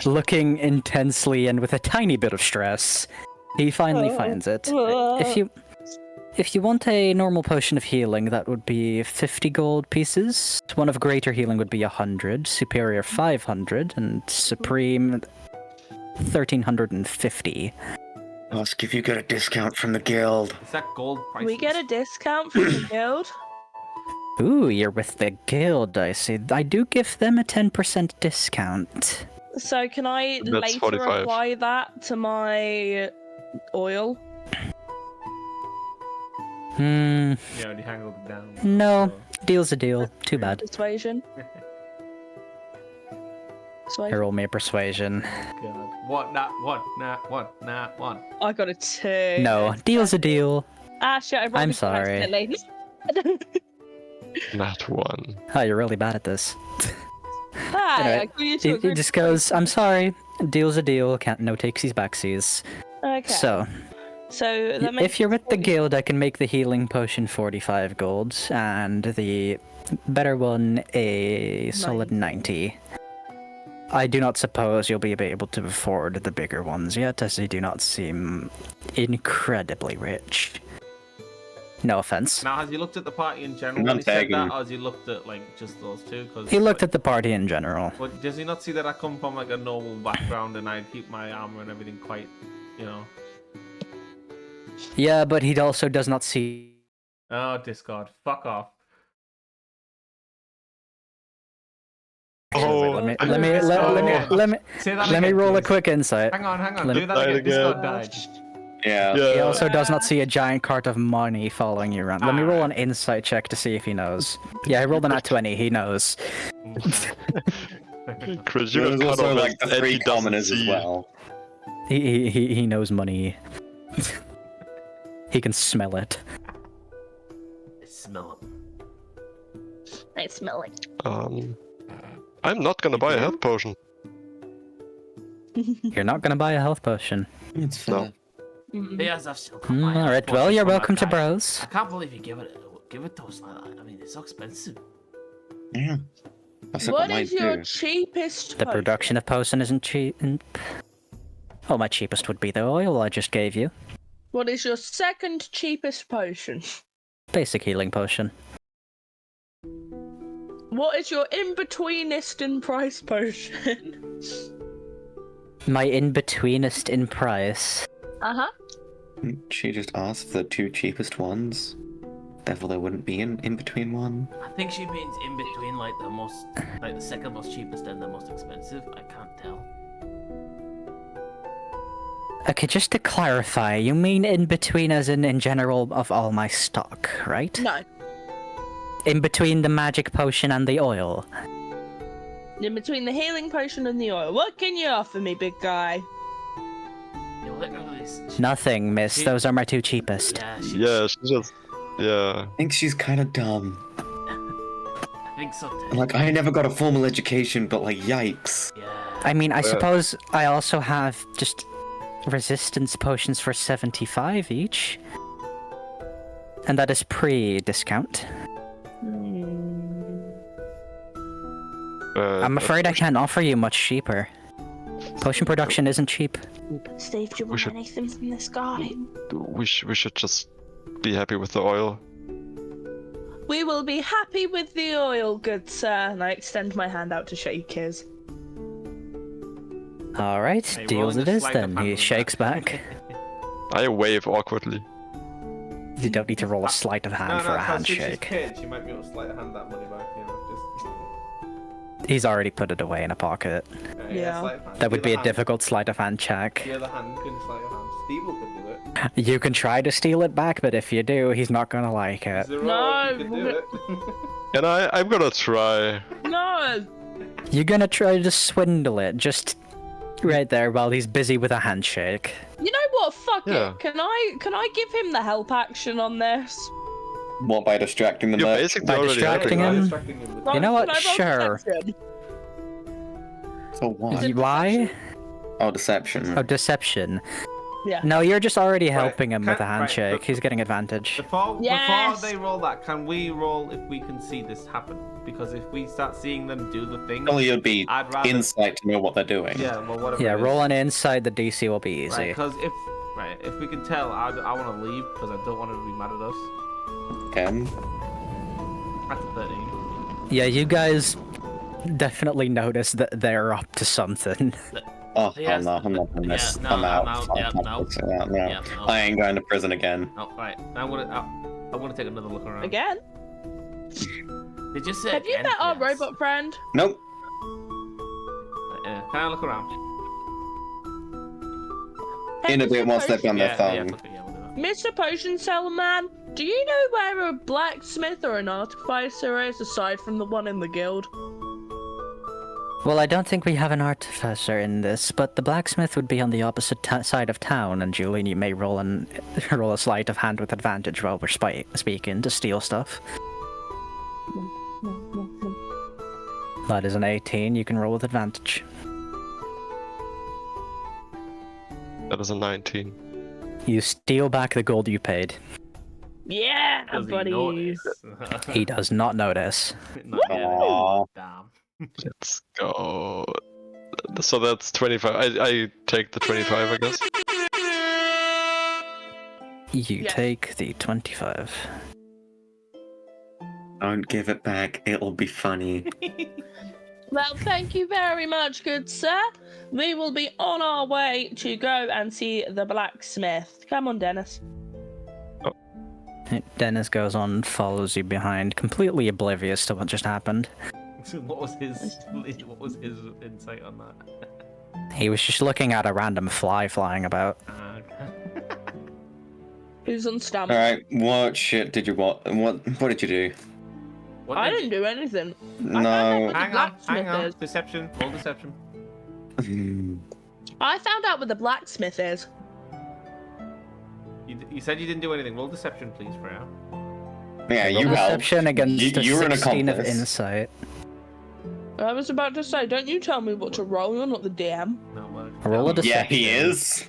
looking intensely and with a tiny bit of stress. He finally finds it. If you want a normal potion of healing, that would be 50 gold pieces. One of greater healing would be 100, superior 500, and supreme 1350. Ask if you get a discount from the guild. Is that gold price? We get a discount from the guild. Ooh, you're with the guild, I see. I do give them a 10% discount. So can I That's later 45. apply that to my oil? Hmm, Yeah, already hangled it down. no. So- Deal's a deal. Too bad. Persuasion. Persuasion. Roll me a persuasion. God. What? Nah, what? Nah, what? Nah, what? I got a 2. No, deal's a deal. Ah, shit, I rolled I'm a two sorry. accidentally. Not one. Oh, you're really bad at this. Hi, Anyway, I grew you to a He group just of goes, I'm sorry. Deal's a deal. Can't no takesies backsies. Okay. So, So that makes if you're with the 40. guild, I can make the healing potion 45 gold, and the better one a solid 90. I do not suppose you'll be able to afford the bigger ones yet, as they do not seem incredibly rich. No offense. Now, has he looked at the party in general None when he said tagging. that, or has he looked at like just those two? Cause, He looked at the party in general. But does he not see that I come from like a noble background and I keep my armor and everything quite, you know? Yeah, but he also does not see. Oh, Discord, fuck off. Oh, Let me I let me heard let, this let me again. let me Say that let me again, roll a please. quick insight. Hang on. Let Do me- that Try it again. Discord again. died. Yeah. He Yeah. also does not see a giant cart of money following you around. Let me roll an insight check to see if he knows. Yeah, I rolled an at 20. He knows. Chris, you There's got cut also off like the and three he doesn't commoners as see. well. He knows money. He can smell it. Smell it. I smell it. I'm not gonna buy a health potion. You're not gonna buy a health potion. It's No. fine. Yes, I've still got Mm, my Alright, health well, potions you're from that welcome to guy. browse. I can't believe you give it to us like that. I mean, it's so expensive. Yeah. I still What got mine is your too. cheapest The potion? production of potion isn't cheap. Oh, my cheapest would be the oil I just gave you. What is your second cheapest potion? Basic healing potion. What is your in-betweenest in price potion? My in-betweenest in price. Uh-huh. She just asked for the 2 cheapest ones. Therefore, there wouldn't be an in-between one. I think she means in between, like the second most cheapest and the most expensive. I can't tell. Okay, just to clarify, you mean in between as in general of all my stock, right? No. In between the magic potion and the oil. In between the healing potion and the oil. What can you offer me, big guy? Yo, look at this. Nothing, miss. She- Those are my 2 cheapest. Yeah, She just. Yeah. I think she's kind of dumb. I think so too. Like, I never got a formal education, but like, yikes. Yeah. I mean, I suppose I also have just resistance potions for 75 each. And that is pre-discount. I'm afraid I can't offer you much cheaper. Potion production isn't cheap. Steve, do you want should- anything from this guy? We should just be happy with the oil. We will be happy with the oil, good sir. And I extend my hand out to shake his. Alright, Hey, deals rolling it a is sleight of then. hand He with shakes that. back. I wave awkwardly. You don't need to roll a sleight of hand for a handshake. She might be able to sleight of hand that money back, you know, He's already put it away in a pocket. Yeah. sleight of hand. That would The be a other hand- difficult sleight of hand check. The other hand can sleight of hand. Steve could do it. You can try to steal it back, but if you do, he's not gonna like it. Zero, No, you can do it. And I'm gonna try. No! You're gonna try to swindle it, just right there while he's busy with a handshake. You know what? Fuck Yeah. it. Can I give him the help action on this? What, by distracting the You're merchant? basically By already distracting helping. him? Distracting him with You know what? Can I roll Sure. deception? So what? You lie? Oh, deception. Oh, deception. Yeah. No, you're just already Right, helping him with a right, handshake. but- He's getting advantage. Before Yes! they roll that, can we roll if we can see this happen? Because if we start seeing them do the thing, Surely it'd be I'd rather. insight to know what they're doing. Yeah, well, whatever. Yeah, it is. rolling inside the DC will be easy. Because if we can tell, I want to leave because I don't want her to be mad at us. Again. That's a 13. Yeah, you guys definitely notice that they're up to something. Oh, Yes, no, I'm not doing this. yeah, no, I'm out. I'm out. I'm Yeah, not no. fixing that, no. Yeah, no. I ain't going to prison again. Oh, right. I'm gonna take another look around. Again? Did you say? Have you again? met our Yes. robot friend? Nope. Can I look around? Hey, In a bit Mr. once they've Potion- done their Yeah, thing. look at- yeah, we'll do that. Mr. Potion Seller Man, do you know where a blacksmith or an artificer is aside from the one in the guild? Well, I don't think we have an artificer in this, but the blacksmith would be on the opposite side of town, and Julian, you may roll a sleight of hand with advantage while we're speaking to steal stuff. That is an 18. You can roll with advantage. That is a 19. You steal back the gold you paid. Yeah, Does he buddy. notice? He does not notice. Not yet. Aw. Damn. Let's go. So that's 25. I take the 25, I guess. You Yes. take the 25. Don't give it back. It'll be funny. Well, thank you very much, good sir. We will be on our way to go and see the blacksmith. Come on, Dennis. Dennis goes on and follows you behind, completely oblivious to what just happened. What was his insight on that? He was just looking at a random fly flying about. Who's on stamp? Alright, what shit did you what did you do? What I did- didn't do anything. No. The Hang on, blacksmith hang on. is. Deception. Roll deception. I found out what the blacksmith is. You said you didn't do anything. Roll deception, please, Freya. Yeah, Roll you helped. Deception against a You were an 16 of accomplice. insight. I was about to say, don't you tell me what to roll, you're not the DM. No, Roll a Yeah, he Deception. is.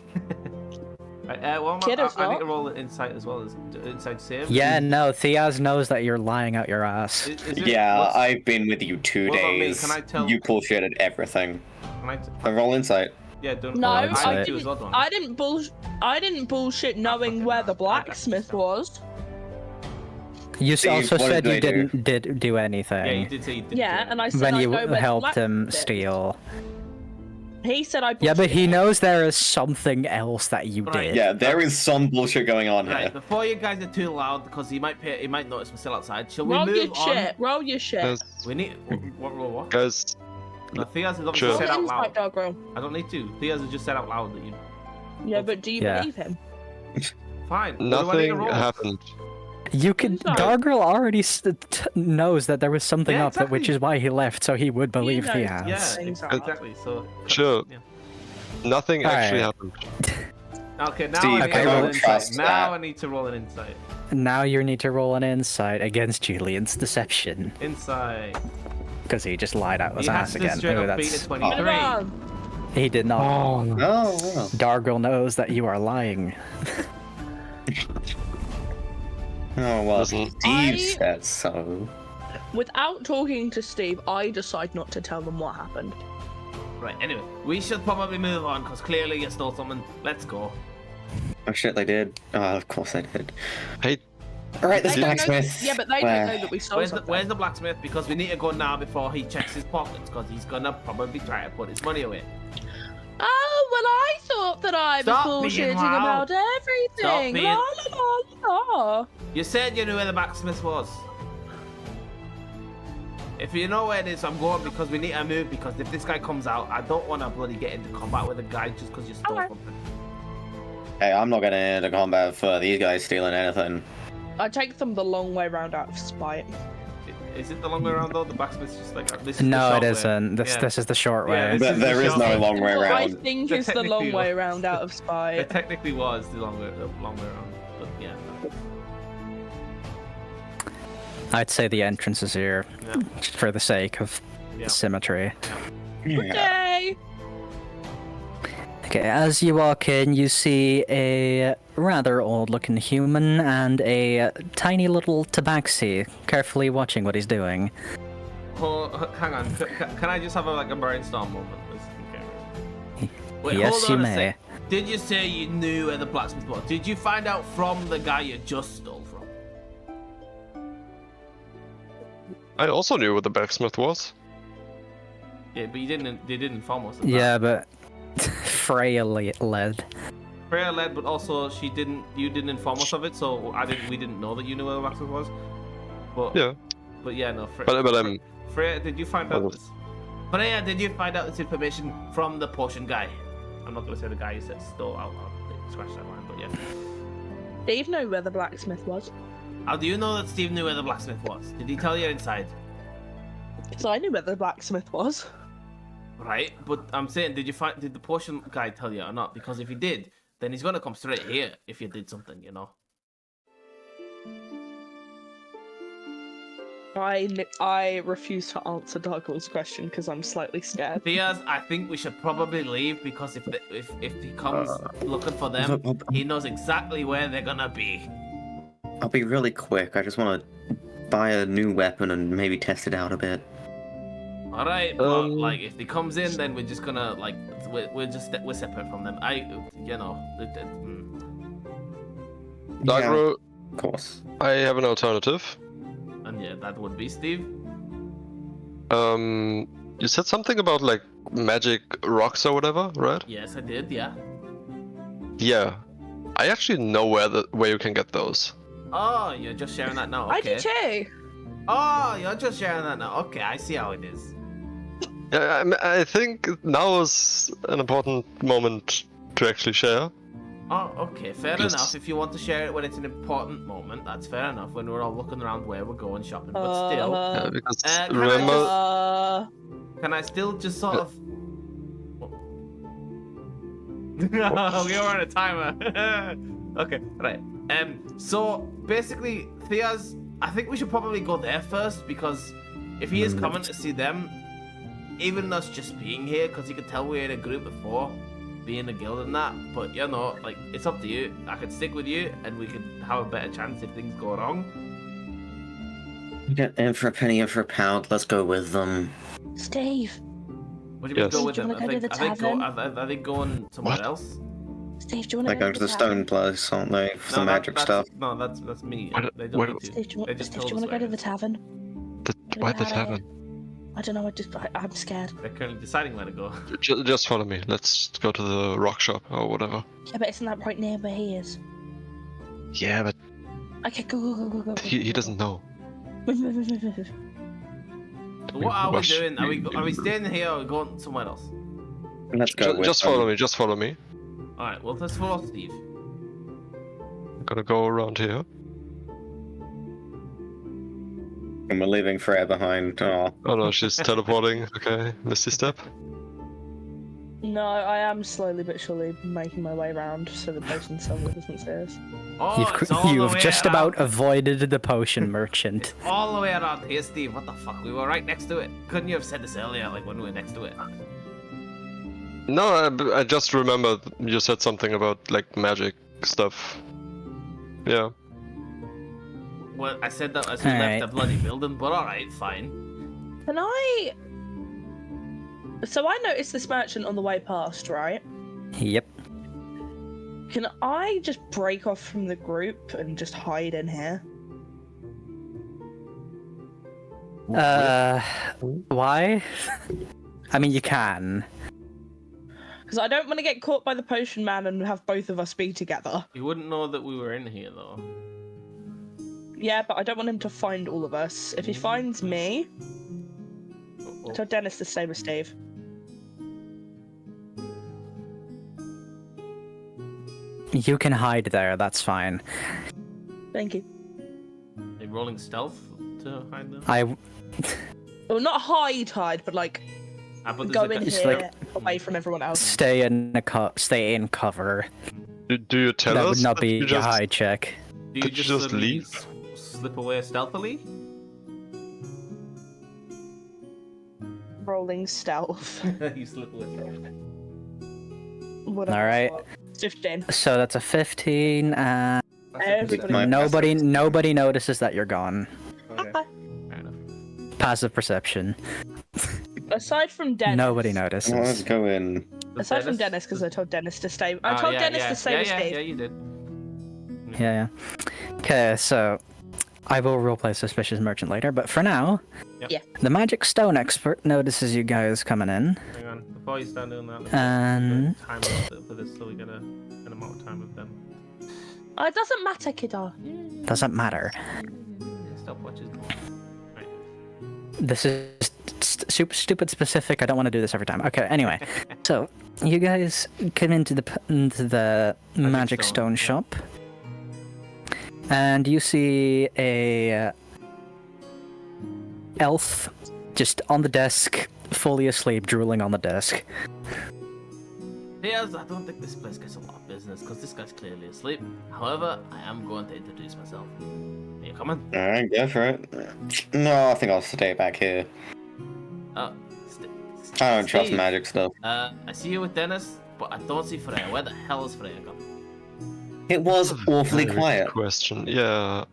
Well, Kid I is need not. to roll insight as well as insight save. Yeah, no, Theaz knows that you're lying out your ass. Is it- Yeah, what's- I've been with you 2 What about me? days. Can I tell- You bullshitted everything. Can I I roll insight. yeah, don't. No, I'd say- I do as well, don't I didn't bullshit knowing fucking where the mad. blacksmith was. You Steve, also what said did you they do? didn't do anything Yeah, you did say you did. Yeah, and I said when I you know where the helped him blacksmith is. steal. He said I. Yeah, but he bullshitted. knows there is something else that you Right. did. Yeah, there is some bullshit going on Right, here. before you guys are too loud, because he might notice we're still outside. Shall we Roll move your on? shit. Roll your shit. Guys, We need what? guys, No, Theas has obviously Sure. Roll said out insight, loud. dog roll. I don't need to. Theas has just said out loud that you. Yeah, but do you Yeah. believe him? Fine. What do I need to nothing roll? happened. You can. Inside. Dargirl already knows that there was something Yeah, up, that which exactly. is why he left, so he would believe knows. Theas. Yeah, Things are- exactly. So. Sure. Yeah. Nothing actually Alright. happened. Okay, now Steve, I need Okay, to roll well- an insight. trust Now that. I need to roll an insight. Now you need to roll an insight against Julian's deception, Insight. because he just lied out his He has ass to again. straight Ooh, up beat a that's... 23. Move on. He did not. Oh, wow. Dargirl knows that you are lying. Oh, well, Listen, Steve I- said so. Without talking to Steve, I decide not to tell them what happened. Right. Anyway, we should probably move on because clearly you stole something. Let's go. Oh shit, they did. Oh, of course they did. Hey, Alright, this They don't know- blacksmith. yeah, but they don't know that we stole something. Where's the blacksmith? Because we need to go now before he checks his pockets because he's gonna probably try to put his money away. Oh, well, I thought that I Stop was being bullshitting loud. about everything. being- La la la la. You said you knew where the blacksmith was. If you know where it is, I'm going because we need to move because if this guy comes out, I don't want to bloody get into combat with a guy just because you stole Okay. something. Hey, I'm not getting into combat for these guys stealing anything. I take them the long way round out of spite. Is it the long way around though? The blacksmith's just like this. Is the No, short it way. isn't. This Yeah. this is the short Yeah, way. this But is there the is short no way. long way What I around. think It is the long technically way was. round out of It spite. technically was the long way around, but yeah. I'd say the entrance is here, Yeah. just for the sake of Yeah. symmetry. Yeah. Okay. Okay, as you walk in, you see a rather old-looking human and a tiny little tabaxi, carefully watching what he's doing. Hang on, can I just have a brainstorm moment? Okay. Wait, Yes, hold you on a may. sec. Did you say you knew where the blacksmith was? Did you find out from the guy you just stole from? I also knew what the blacksmith was. Yeah, but you didn't. They didn't inform us of that. Yeah, but Freya led. Freya led, but also she didn't. You didn't inform us of it, so I didn't. We didn't know that you knew where the blacksmith was. But Yeah, But yeah, no. but I'm. Freya, did you find out Well- this? Freya, did you find out this information from the potion guy? I'm not gonna say the guy you said stole out. Scratch that line, but yeah. Steve knew where the blacksmith was. How do you know that Steve knew where the blacksmith was? Did he tell you inside? So I knew where the blacksmith was. Right, but I'm saying, did the potion guy tell you or not? Because if he did, then he's gonna come straight here if you did something, you know. I refuse to answer Dargle's question because I'm slightly scared. Theas, I think we should probably leave because if he comes looking for them, he knows exactly where they're gonna be. I'll be really quick. I just want to buy a new weapon and maybe test it out a bit. All right, but like if he comes in, then we're just gonna like we're separate from them. Dagro, Of course. I have an alternative. And yeah, that would be Steve. You said something about like magic rocks or whatever, right? Yes, I did. Yeah. Yeah, I actually know where you can get those. Oh, you're just sharing that now. Okay. I do too. Oh, you're just sharing that now. Okay, I see how it is. Yeah, I think now is an important moment to actually share. Oh, okay, fair Yes. enough. If you want to share it when it's an important moment, that's fair enough. When we're all looking around where we're going shopping, but still, Yeah, because can I remember, can I still just sort of? We're on a timer. Okay, right. So basically, Thea's. I think we should probably go there first because if he is coming to see them, even us just being here, because he could tell we're in a group before, being a guild and that. But you know, like it's up to you. I could stick with you, and we could have a better chance if things go wrong. Get in for a penny, in for a pound. Let's go with them. Steve. What do you mean Yes. go with Do you them? wanna go to the tavern? Are they going somewhere What? else? Steve, do you want They're going to the stone place, aren't they? For some magic stuff. No, that's me. What- They don't what- need to. Steve, do you They just want told to us go to where the it is. tavern? why the Get out of here. tavern? I don't know. I'm scared. They're currently deciding where to go. Just follow me. Let's go to the rock shop or whatever. Yeah, but isn't that right near where he is? Yeah, but Okay, go. he doesn't know. What are we Rush. doing? Are we staying here or going somewhere else? Let's go. with Just them. follow me. Just follow me. All right. Well, let's follow Steve. I'm gonna go around here. And we're leaving Freya behind. Oh. Oh no, she's teleporting. Okay, misty step. No, I am slowly but surely making my way around so the potion seller doesn't see us. Oh, it's all the You've way just around. about avoided the potion merchant. All the way around here, Steve. What the fuck? We were right next to it. Couldn't you have said this earlier, like when we were next to it? No, I just remembered you said something about like magic stuff. Yeah. Well, I said that as we Alright. left the bloody building, but all right, fine. Can I? So I noticed this merchant on the way past, right? Yep. Can I just break off from the group and just hide in here? Why? I mean, you can. Because I don't want to get caught by the potion man and have both of us be together. You wouldn't know that we were in here, though. Yeah, but I don't want him to find all of us. If he finds me, Oh, tell Dennis to stay with Steve. You can hide there, that's fine. Thank you. Are you rolling stealth to hide them? Well, not hide, but like But go in It's here like- away from everyone else. stay in cover. Do you tell That us? would not that be you a just... hide check. Do you Could you just, just suddenly leave? slip away stealthily? Rolling stealth. You slip away. Whatever. Alright. 15. So that's a 15, and Everybody. My- nobody notices that you're gone. Okay. Okay. Fair enough. Passive perception. Aside from Dennis. Nobody Well, let's notices. go in. Aside from Dennis, because I told Dennis to stay. I told Dennis to stay with Steve. Yeah, you did. Yeah. Okay, so I will roleplay Suspicious Merchant later, but for now, Yep. Yeah. the Magic Stone expert notices you guys coming in, Hang on. Before you start doing that, let's and time for this so we get an amount of time with them. Oh, it doesn't matter, kiddo. doesn't matter. Stopwatch is going. Right. This is super stupid specific. I don't want to do this every time. Okay, anyway, so you guys come into the Magic Stone Stone, shop, and you see a elf just on the desk, fully asleep, drooling on the desk. Yes, I don't think this place gets a lot of business because this guy's clearly asleep. However, I am going to introduce myself. Are you coming? Alright, go for it. No, I think I'll stay back here. Oh, I don't trust Steve, magic stuff. I see you with Dennis, but I don't see Freya. Where the hell is Freya gone? It was awfully Very good quiet. question. Yeah.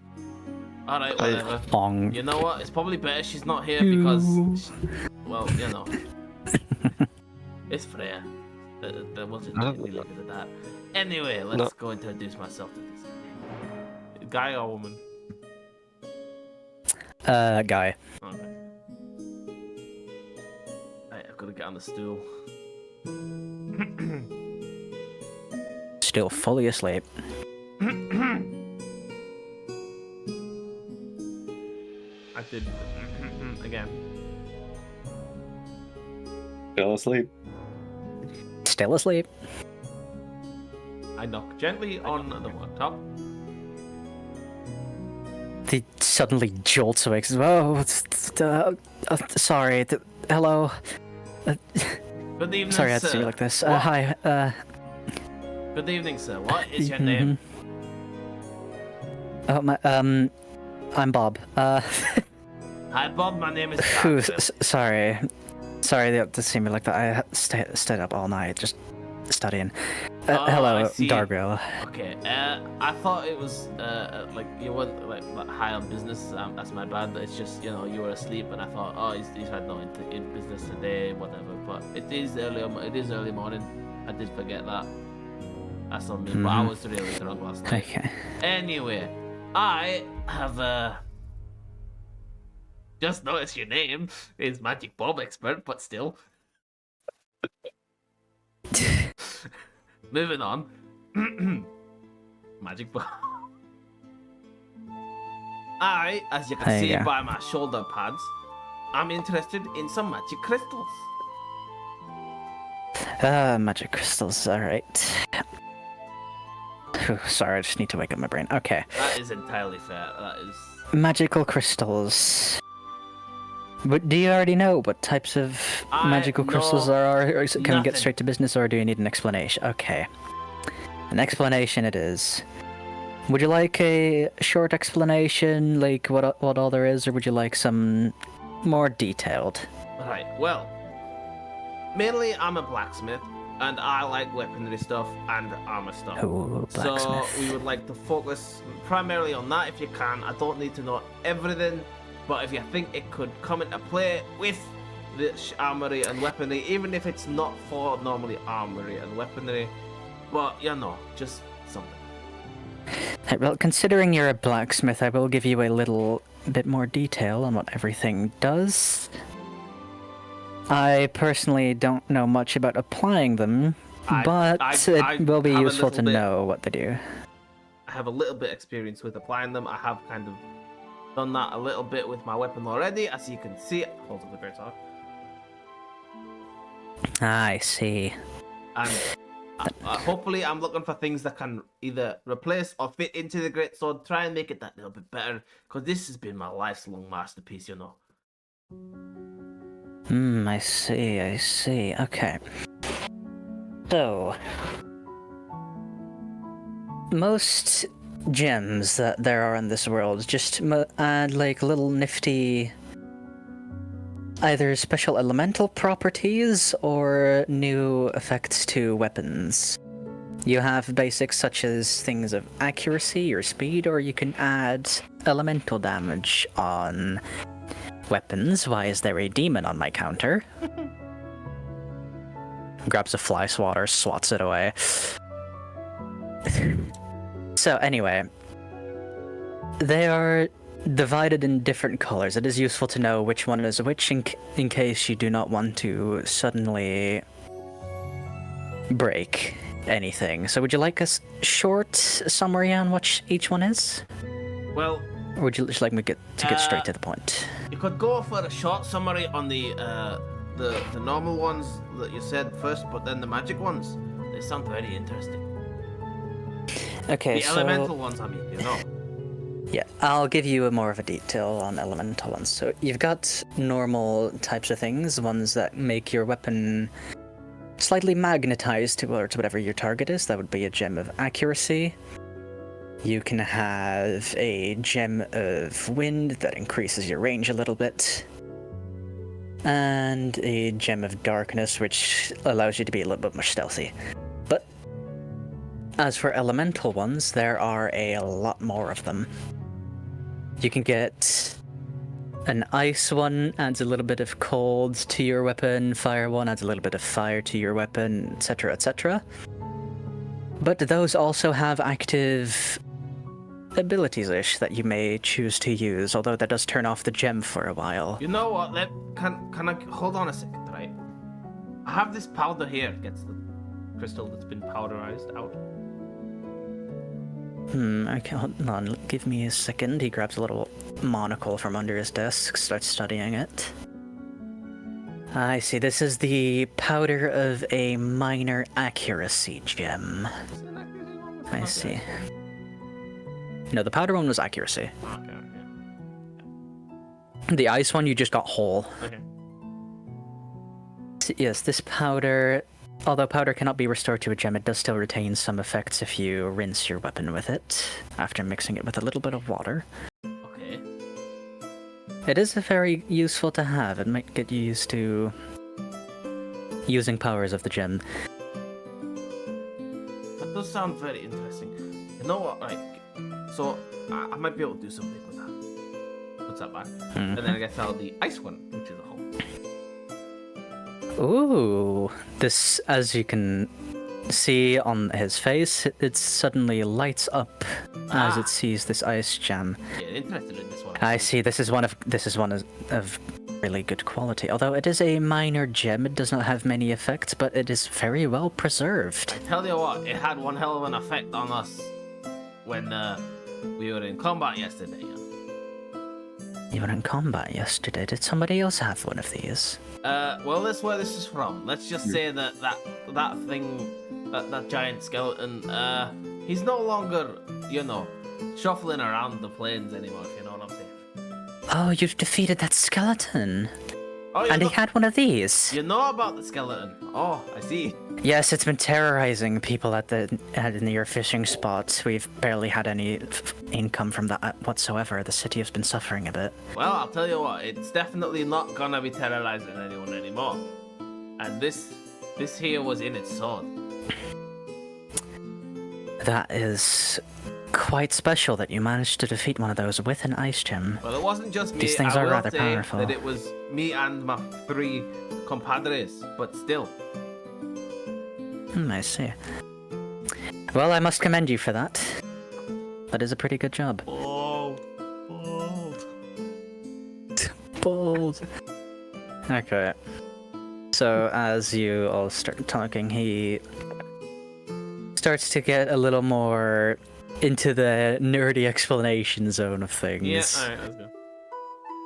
Alright, whatever. Bong. You know what? It's probably better she's not here because, well, you know. It's Freya. There wasn't really leave it at that. Anyway, let's go introduce myself to this guy or woman. Guy. Okay. Right, I've got to get on the stool. Still fully asleep. I did again. Fell asleep. Still asleep. I knock gently on the worktop. He suddenly jolts awake. Says, "Oh, sorry. Hello. Good evening, Sorry, I had to see you sir. like this. What? Hi. Good evening, sir. What is your name? Oh my. I'm Bob. Hi, Bob. My name is Phew, Jack. sorry. Sorry to see me like that. I stayed up all night just studying. Oh, I Hello, see. Dargrill. Okay. I thought it was like you weren't like high on business. That's my bad. It's just you were asleep, and I thought, oh, he's had no in business today, whatever. But it is early. It is early morning. I did forget that. That's on me. But I was really drunk last night. Okay. Anyway, I have Just notice your name is Magic Bomb Expert, but still. Moving on. Magic Bomb. As you can There you see go. by my shoulder pads, I'm interested in some magic crystals. Magic crystals, alright. Sorry, I just need to wake up my brain. Okay. That is entirely fair. That is. Magical crystals. But do you already know what types of magical crystals know there are? Or can we nothing. get straight to business, or do you need an explanation? Okay. An explanation it is. Would you like a short explanation, like what all there is, or would you like some more detailed? Right, well. Mainly, I'm a blacksmith, and I like weaponry stuff and armor stuff. Oh, So blacksmith. we would like to focus primarily on that if you can. I don't need to know everything, but if you think it could come into play with the armory and weaponry, even if it's not for normally armory and weaponry, but just something. Well, considering you're a blacksmith, I will give you a little bit more detail on what everything does. I personally don't know much about applying them, but it will be have a useful to little bit- know what they do. I have a little bit experience with applying them. I have kind of done that a little bit with my weapon already, as you can see. Hold up the great sword. I see. And hopefully I'm looking for things that can either replace or fit into the great sword, try and make it that little bit better, because this has been my lifelong masterpiece, I see. Okay. So, most gems that there are in this world just add like little nifty either special elemental properties or new effects to weapons. You have basics such as things of accuracy or speed, or you can add elemental damage on weapons. Why is there a demon on my counter? Grabs a fly swatter, swats it away. So anyway, they are divided in different colors. It is useful to know which one is which in case you do not want to suddenly break anything. So would you like a short summary on what each one is? Well, Or would you just like me to get straight to the point? you could go for a short summary on the normal ones that you said first, but then the magic ones, they sound very interesting. Okay, The so elemental ones, I mean, yeah, I'll give you more of a detail on elemental ones. So you've got normal types of things, ones that make your weapon slightly magnetized towards whatever your target is. That would be a gem of accuracy. You can have a gem of wind that increases your range a little bit. And a gem of darkness, which allows you to be a little bit more stealthy. But as for elemental ones, there are a lot more of them. You can get an ice one, adds a little bit of cold to your weapon, fire one adds a little bit of fire to your weapon, etc., etc. But those also have active abilities-ish that you may choose to use, although that does turn off the gem for a while. You know what? Can I hold on a second, right? I have this powder here. Gets the crystal that's been powderized out. Okay, hold on, give me a second. He grabs a little monocle from under his desk, starts studying it. I see, this is the powder of a minor accuracy gem. I see. No, the powder one was accuracy. Okay. The ice one, you just got whole. Okay. Yes, this powder, although powder cannot be restored to a gem, it does still retain some effects if you rinse your weapon with it, after mixing it with a little bit of water. Okay. It is very useful to have. It might get you used to using powers of the gem. That does sound very interesting. You know what? Like, so I might be able to do something with that. Puts that back, and then I guess I'll the ice one, which is a hole. Ooh, this, as you can see on his face, it suddenly lights up as it sees this ice gem. Yeah, interested in this one. I see. This is one of really good quality. Although it is a minor gem, it does not have many effects, but it is very well preserved. Tell you what, it had one hell of an effect on us when we were in combat yesterday. You were in combat yesterday. Did somebody else have one of these? Well, that's where this is from. Let's just say that thing, that giant skeleton, he's no longer, shuffling around the plains anymore, if you know what I'm saying. Oh, you've defeated that skeleton. Oh, And he had one of these. You know about the skeleton. Oh, I see. Yes, it's been terrorizing people at the near fishing spots. We've barely had any income from that whatsoever. The city has been suffering a bit. Well, I'll tell you what, it's definitely not gonna be terrorizing anyone anymore. And this here was in its sword. That is quite special that you managed to defeat one of those with an ice gem. Well, it wasn't just me. These things I are will rather say powerful. that it was me and my 3 compadres, but still. I see. Well, I must commend you for that. That is a pretty good job. Bold. Bold. Okay. So, as you all start talking, he starts to get a little more into the nerdy explanation zone of things. Yeah, alright, let's go.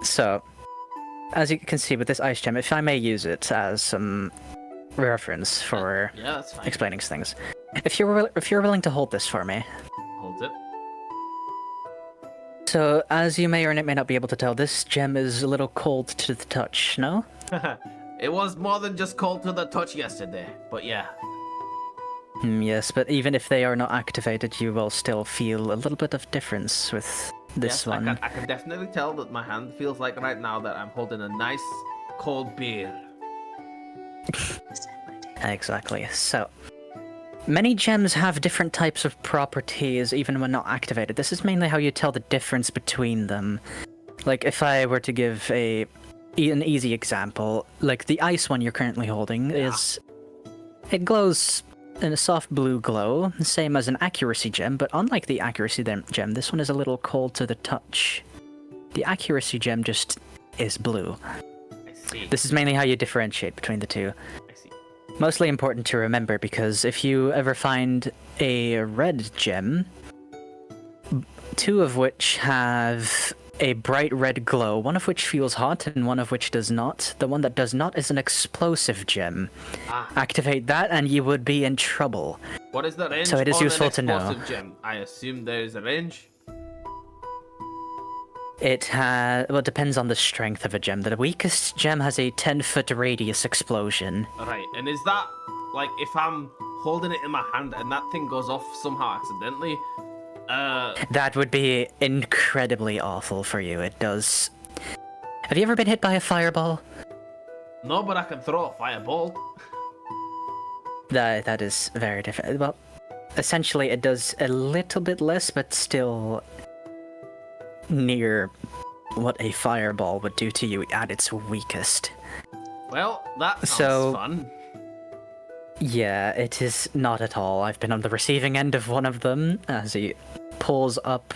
So, as you can see with this ice gem, if I may use it as some reference for Yeah, that's fine. explaining things. If you're willing to hold this for me. Hold it. So, as you may or may not be able to tell, this gem is a little cold to the touch, no? It was more than just cold to the touch yesterday, but yeah. Yes, but even if they are not activated, you will still feel a little bit of difference with this Yes, one. I can definitely tell that my hand feels like right now that I'm holding a nice cold beer. Exactly. So, many gems have different types of properties even when not activated. This is mainly how you tell the difference between them. Like, if I were to give an easy example, like the ice one you're currently holding it glows in a soft blue glow, the same as an accuracy gem, but unlike the accuracy gem, this one is a little cold to the touch. The accuracy gem just is blue. I see. This is mainly how you differentiate between the two. I see. Mostly important to remember because if you ever find a red gem, 2 of which have a bright red glow, one of which feels hot and one of which does not. The one that does not is an explosive gem. Activate that and you would be in trouble. What is the range So it is on useful an to know. explosive gem? I assume there is a range. It depends on the strength of a gem. The weakest gem has a 10-foot radius explosion. Right, and is that, like, if I'm holding it in my hand and that thing goes off somehow accidentally, That would be incredibly awful for you. It does. Have you ever been hit by a fireball? no, but I can throw a fireball. That is very different. Well, essentially it does a little bit less, but still near what a fireball would do to you at its weakest. Well, that sounds So- fun. Yeah, it is not at all. I've been on the receiving end of one of them as he pulls up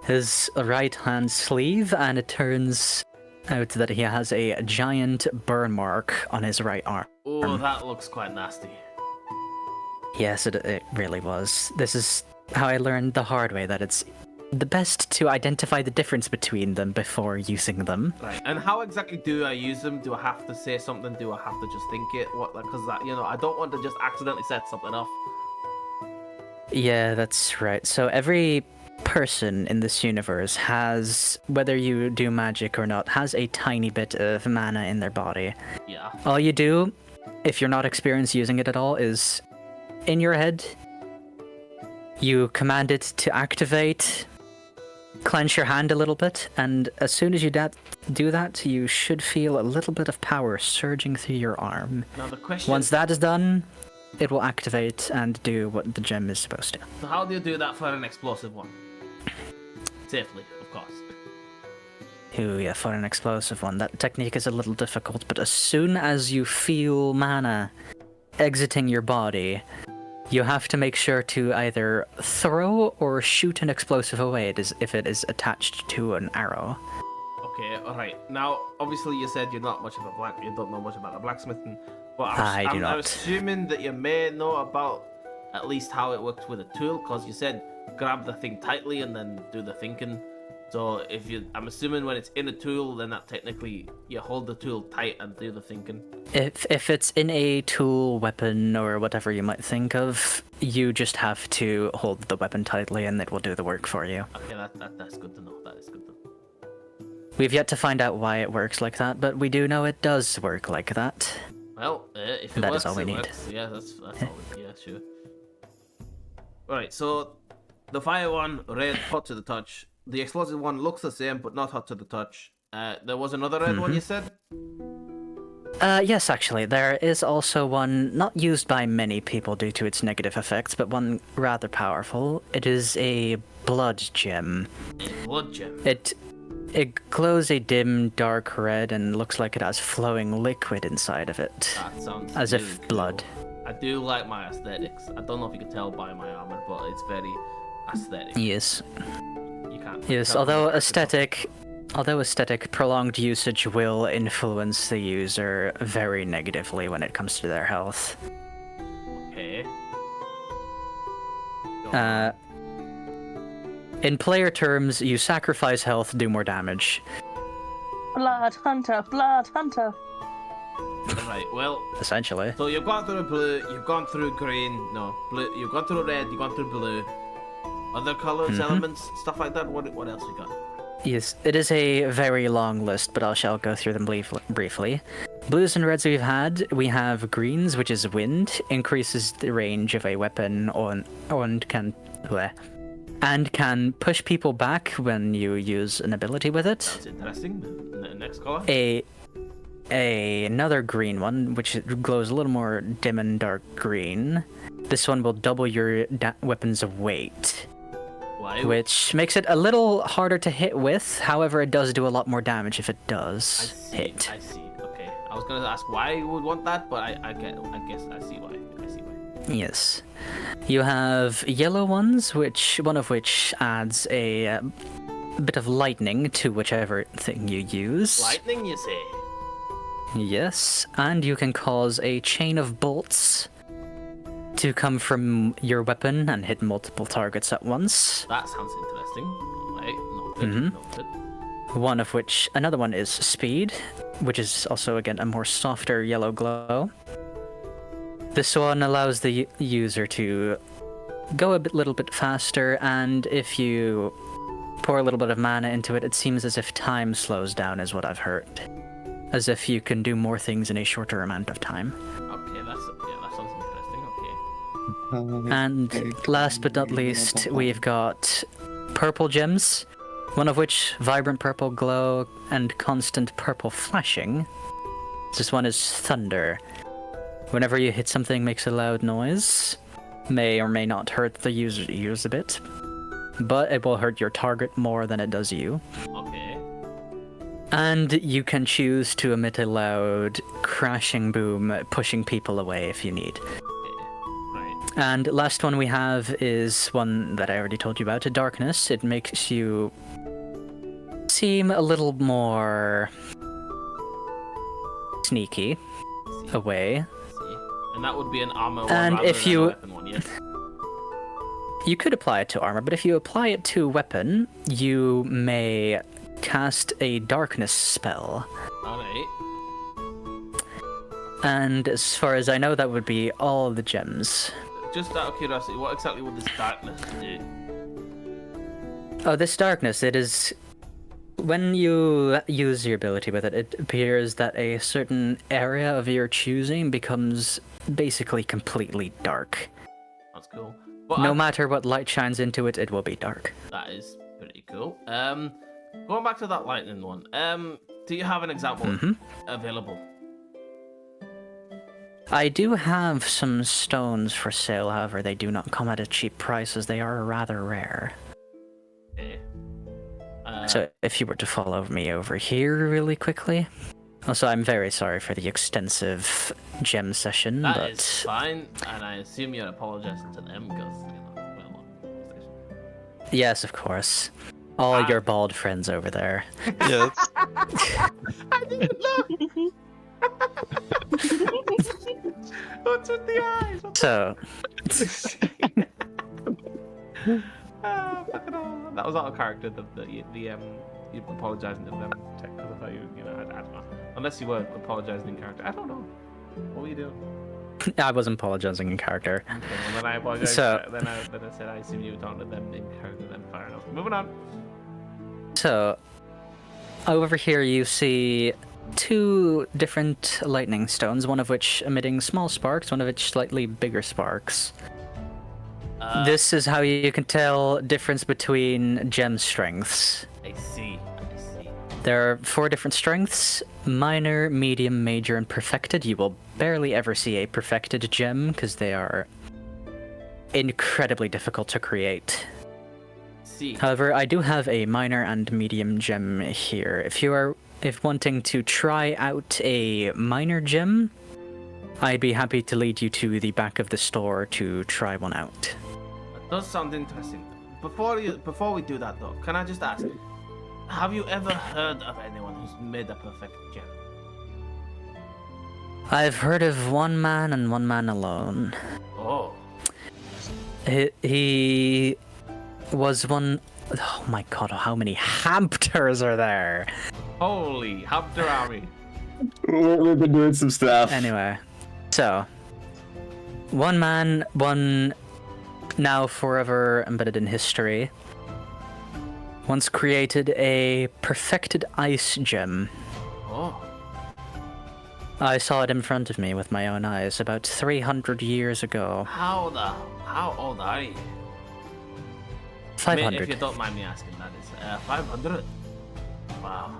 his right hand sleeve and it turns out that he has a giant burn mark on his right arm. Oh, that looks quite nasty. Yes, it really was. This is how I learned the hard way that it's the best to identify the difference between them before using them. Right, and how exactly do I use them? Do I have to say something? Do I have to just think it? What, like, because that, I don't want to just accidentally set something off. Yeah, that's right. So every person in this universe has, whether you do magic or not, has a tiny bit of mana in their body. Yeah. All you do, if you're not experienced using it at all, is in your head, you command it to activate, clench your hand a little bit, and as soon as you do that, you should feel a little bit of power surging through your arm. Now the question Once that is done, it will activate and do what the gem is supposed to. so how do you do that for an explosive one? Safely, of course. Ooh, yeah, for an explosive one. That technique is a little difficult, but as soon as you feel mana exiting your body, You have to make sure to either throw or shoot an explosive away if it is attached to an arrow. Okay, alright. Now, obviously you said you're not much of a you don't know much about the blacksmithing, but I do I'm not. assuming that you may know about at least how it works with a tool, because you said grab the thing tightly and then do the thinking. So I'm assuming when it's in a tool, then that technically you hold the tool tight and do the thinking. If it's in a tool, weapon, or whatever you might think of, you just have to hold the weapon tightly and it will do the work for you. Okay, that's good to know. That is good to know. We've yet to find out why it works like that, but we do know it does work like that. Well, if it That works, is all we it need. works. Yeah, that's all. Yeah, sure. Alright, so the fire one, red, hot to the touch. The explosive one looks the same, but not hot to the touch. There was another red one you said? Yes, actually, there is also one not used by many people due to its negative effects, but one rather powerful. It is a blood gem. Blood gem. It glows a dim, dark red and looks like it has flowing liquid inside of it, That sounds as really if cool. blood. I do like my aesthetics. I don't know if you can tell by my armor, but it's very aesthetic. Yes. You can't. Yes, tell although from the aesthetic, prolonged usage will influence the user very negatively when it comes to their health. Okay. In player terms, you sacrifice health, do more damage. Blood hunter, blood hunter. Right. Well, Essentially. so you've gone through blue, you've gone through green, no, blue, you've gone through red, you've gone through blue. Other colors, elements, stuff like that. What else you got? Yes, it is a very long list, but I shall go through them briefly. Blues and reds we have greens, which is wind, increases the range of a weapon and can push people back when you use an ability with it. That's interesting. Next color. Another green one, which glows a little more dim and dark green. This one will double your weapon's weight, Why? which makes it a little harder to hit with. However, it does do a lot more damage if it I does see. hit. I see. Okay. I was gonna ask why you would want that, but I guess I see why. I see why. Yes. You have yellow ones, one of which adds a bit of lightning to whichever thing you use. Lightning, you say? Yes, and you can cause a chain of bolts to come from your weapon and hit multiple targets at once. That sounds interesting. Right. Noted. Another one is speed, which is also again a more softer yellow glow. This one allows the user to go a little bit faster, and if you pour a little bit of mana into it, it seems as if time slows down, is what I've heard. As if you can do more things in a shorter amount of time. Okay, that sounds interesting. Okay. And last but not least, we've got purple gems, one of which vibrant purple glow and constant purple flashing. This one is thunder. Whenever you hit something, makes a loud noise. May or may not hurt the user's ears a bit, but it will hurt your target more than it does you. Okay. And you can choose to emit a loud crashing boom, pushing people away if you need. Right. And last one we have is one that I already told you about, a darkness. It makes you seem a little more sneaky away. See. And that would be an armor one And rather if than you- a weapon one, yes? You could apply it to armor, but if you apply it to weapon, you may cast a darkness spell. Alright. And as far as I know, that would be all the gems. Just out of curiosity, what exactly would this darkness do? Oh, this darkness, it is... When you use your ability with it, it appears that a certain area of your choosing becomes basically completely dark. That's cool. But No matter what light shines into it, it will be dark. that is pretty cool. Going back to that lightning one. Do you have an example available? I do have some stones for sale, however, they do not come at a cheap price as they are rather rare. Okay. So if you were to follow me over here really quickly, Also, I'm very sorry for the extensive gem session, That but is fine, and I assume you're apologizing to them because, well, yes, of course. All your bald friends over there. Yeah, it's, I didn't look! What's with the eyes? So, Fucking hell. That was out of character, you apologizing to them, because I thought I don't know. Unless you were apologizing in character. I don't know. What were you doing? I wasn't apologizing in character. Okay, well, then I apologized. So- Then I said I assume you were talking to them in character, then fair enough. Moving on. So, over here you see two different lightning stones, one of which emitting small sparks, one of which slightly bigger sparks. This is how you can tell difference between gem strengths. I see. There are 4 different strengths: minor, medium, major, and perfected. You will barely ever see a perfected gem because they are incredibly difficult to create. See. However, I do have a minor and medium gem here. If wanting to try out a minor gem, I'd be happy to lead you to the back of the store to try one out. That does sound interesting. Before we do that though, can I just ask, have you ever heard of anyone who's made a perfect gem? I've heard of one man and one man alone. Oh. He was one. Oh my god, how many Hampters are there? Holy Hamster Army. We've been doing some stuff. Anyway, so one man, one now forever embedded in history, once created a perfected ice gem. Oh. I saw it in front of me with my own eyes about 300 years ago. How old are you? 500. I mean, if you don't mind me asking, that is 500. Wow.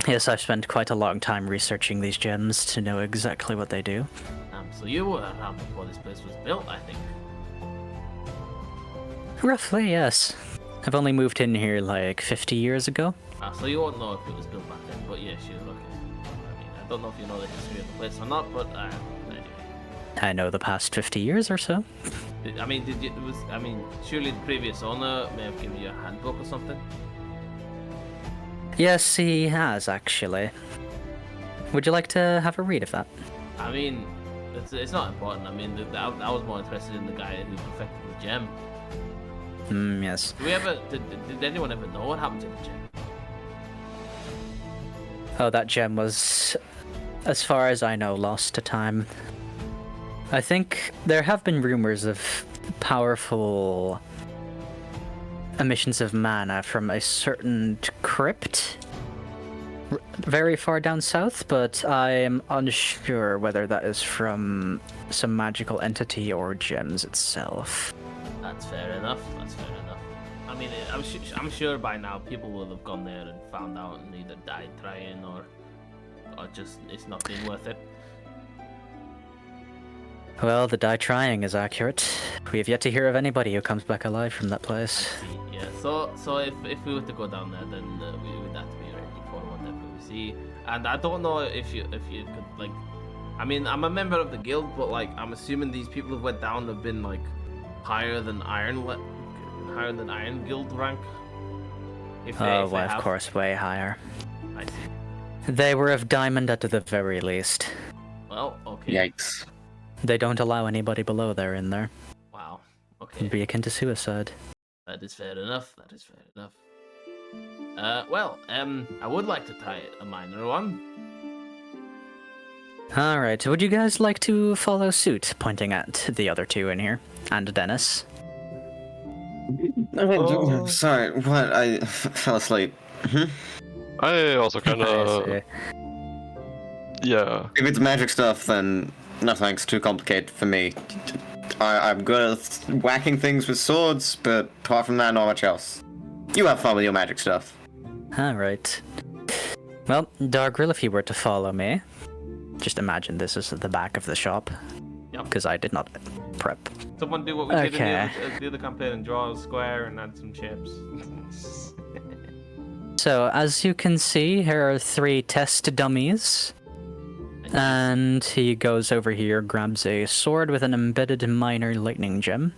Yes, I've spent quite a long time researching these gems to know exactly what they do. So you were around before this place was built, I think. Roughly, yes. I've only moved in here like 50 years ago. So you won't know if it was built back then, but yes, you're okay. I mean, I don't know if you know the history of the place or not, but anyway. I know the past 50 years or so. Surely the previous owner may have given you a handbook or something? Yes, he has, actually. Would you like to have a read of that? I mean, it's not important. I mean, I was more interested in the guy who perfected the gem. Yes. Did anyone ever know what happened to the gem? Oh, that gem was, as far as I know, lost to time. I think there have been rumors of powerful emissions of mana from a certain crypt very far down south, but I'm unsure whether that is from some magical entity or gems itself. That's fair enough. I mean, I'm sure by now people will have gone there and found out and either died trying or just it's not been worth it. Well, the die trying is accurate. We have yet to hear of anybody who comes back alive from that place. Yeah. So if we were to go down there, then we would have to be ready for whatever we see. And I don't know if you could like, I mean, I'm a member of the guild, but like I'm assuming these people who went down have been like higher than Iron Guild rank. If they Of have. course, way higher. I see. They were of diamond at the very least. Well, okay. Yikes. They don't allow anybody below there in there. Wow. Okay. It'd be akin to suicide. That is fair enough. I would like to try a minor one. Alright, would you guys like to follow suit, pointing at the other two in here? And Dennis? Oh. Sorry, what? I fell asleep. I also kind I of. see. Yeah. If it's magic stuff, then nothing's too complicated for me. I'm good at whacking things with swords, but apart from that, not much else. You have fun with your magic stuff. Alright. Well, Dargrill, if you were to follow me, just imagine this is at the back of the shop. Yep. Because I did not prep. Someone do what we did in Okay. the other campaign and draw a square and add some chips. So, as you can see, here are 3 test dummies. And he goes over here, grabs a sword with an embedded minor lightning gem.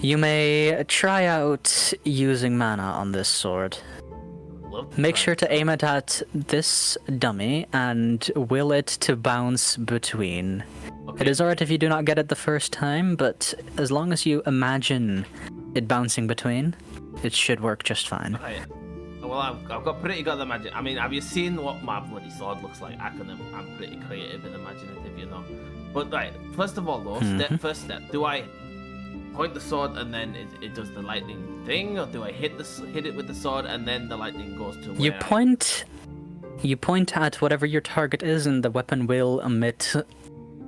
You may try out using mana on this sword. Make sure to aim it at this dummy and will it to bounce between. Okay. It is alright if you do not get it the first time, but as long as you imagine it bouncing between, it should work just fine. Right. Well, I've got pretty good imagine. I mean, have you seen what my bloody sword looks like? I'm pretty creative and imaginative, you know. But right, first of all, though, first step. Do I point the sword and then it does the lightning thing, or do I hit it with the sword and then the lightning goes to where You point at whatever your target is, and the weapon will emit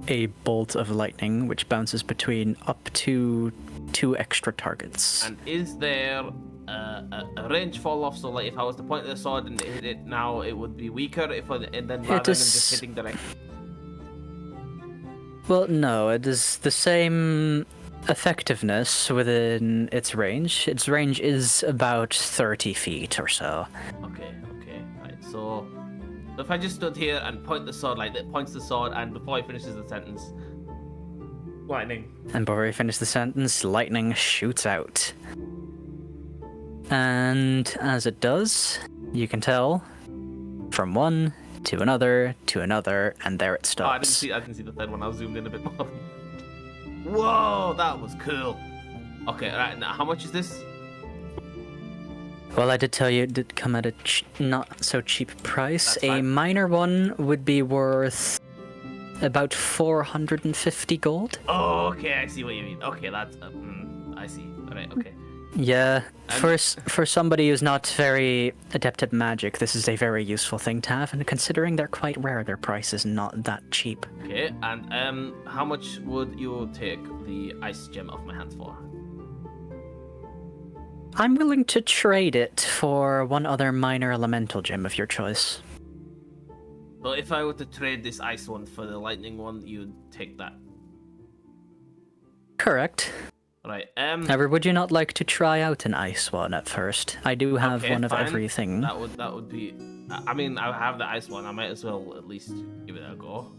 a bolt of lightning, which bounces between up to 2 extra targets. And is there a range fall off? So, like, if I was to point the sword and hit it now, it would be weaker. Rather than just hitting direct. Well, no, it is the same effectiveness within its range. Its range is about 30 feet or so. Okay, right. So if I just stood here and point the sword like that, points the sword, and before he finishes the sentence, lightning. And before he finishes the sentence, lightning shoots out. And as it does, you can tell from one to another, and there it stops. I didn't see the third one. I was zoomed in a bit more. Whoa, that was cool. Okay, alright, now how much is this? Well, I did tell you it did come at a not so cheap price. That's A fine. minor one would be worth about 450 gold. Oh, okay, I see what you mean. Okay, that's I see. Alright, okay. Yeah, for somebody who's not very adept at magic, this is a very useful thing to have, and considering they're quite rare, their price is not that cheap. Okay, and how much would you take the ice gem off my hands for? I'm willing to trade it for one other minor elemental gem of your choice. So if I were to trade this ice one for the lightning one, you'd take that. Correct. Right. However, would you not like to try out an ice one at first? I do have okay, one of fine. everything. That would be. I mean, I have the ice one. I might as well at least give it a go.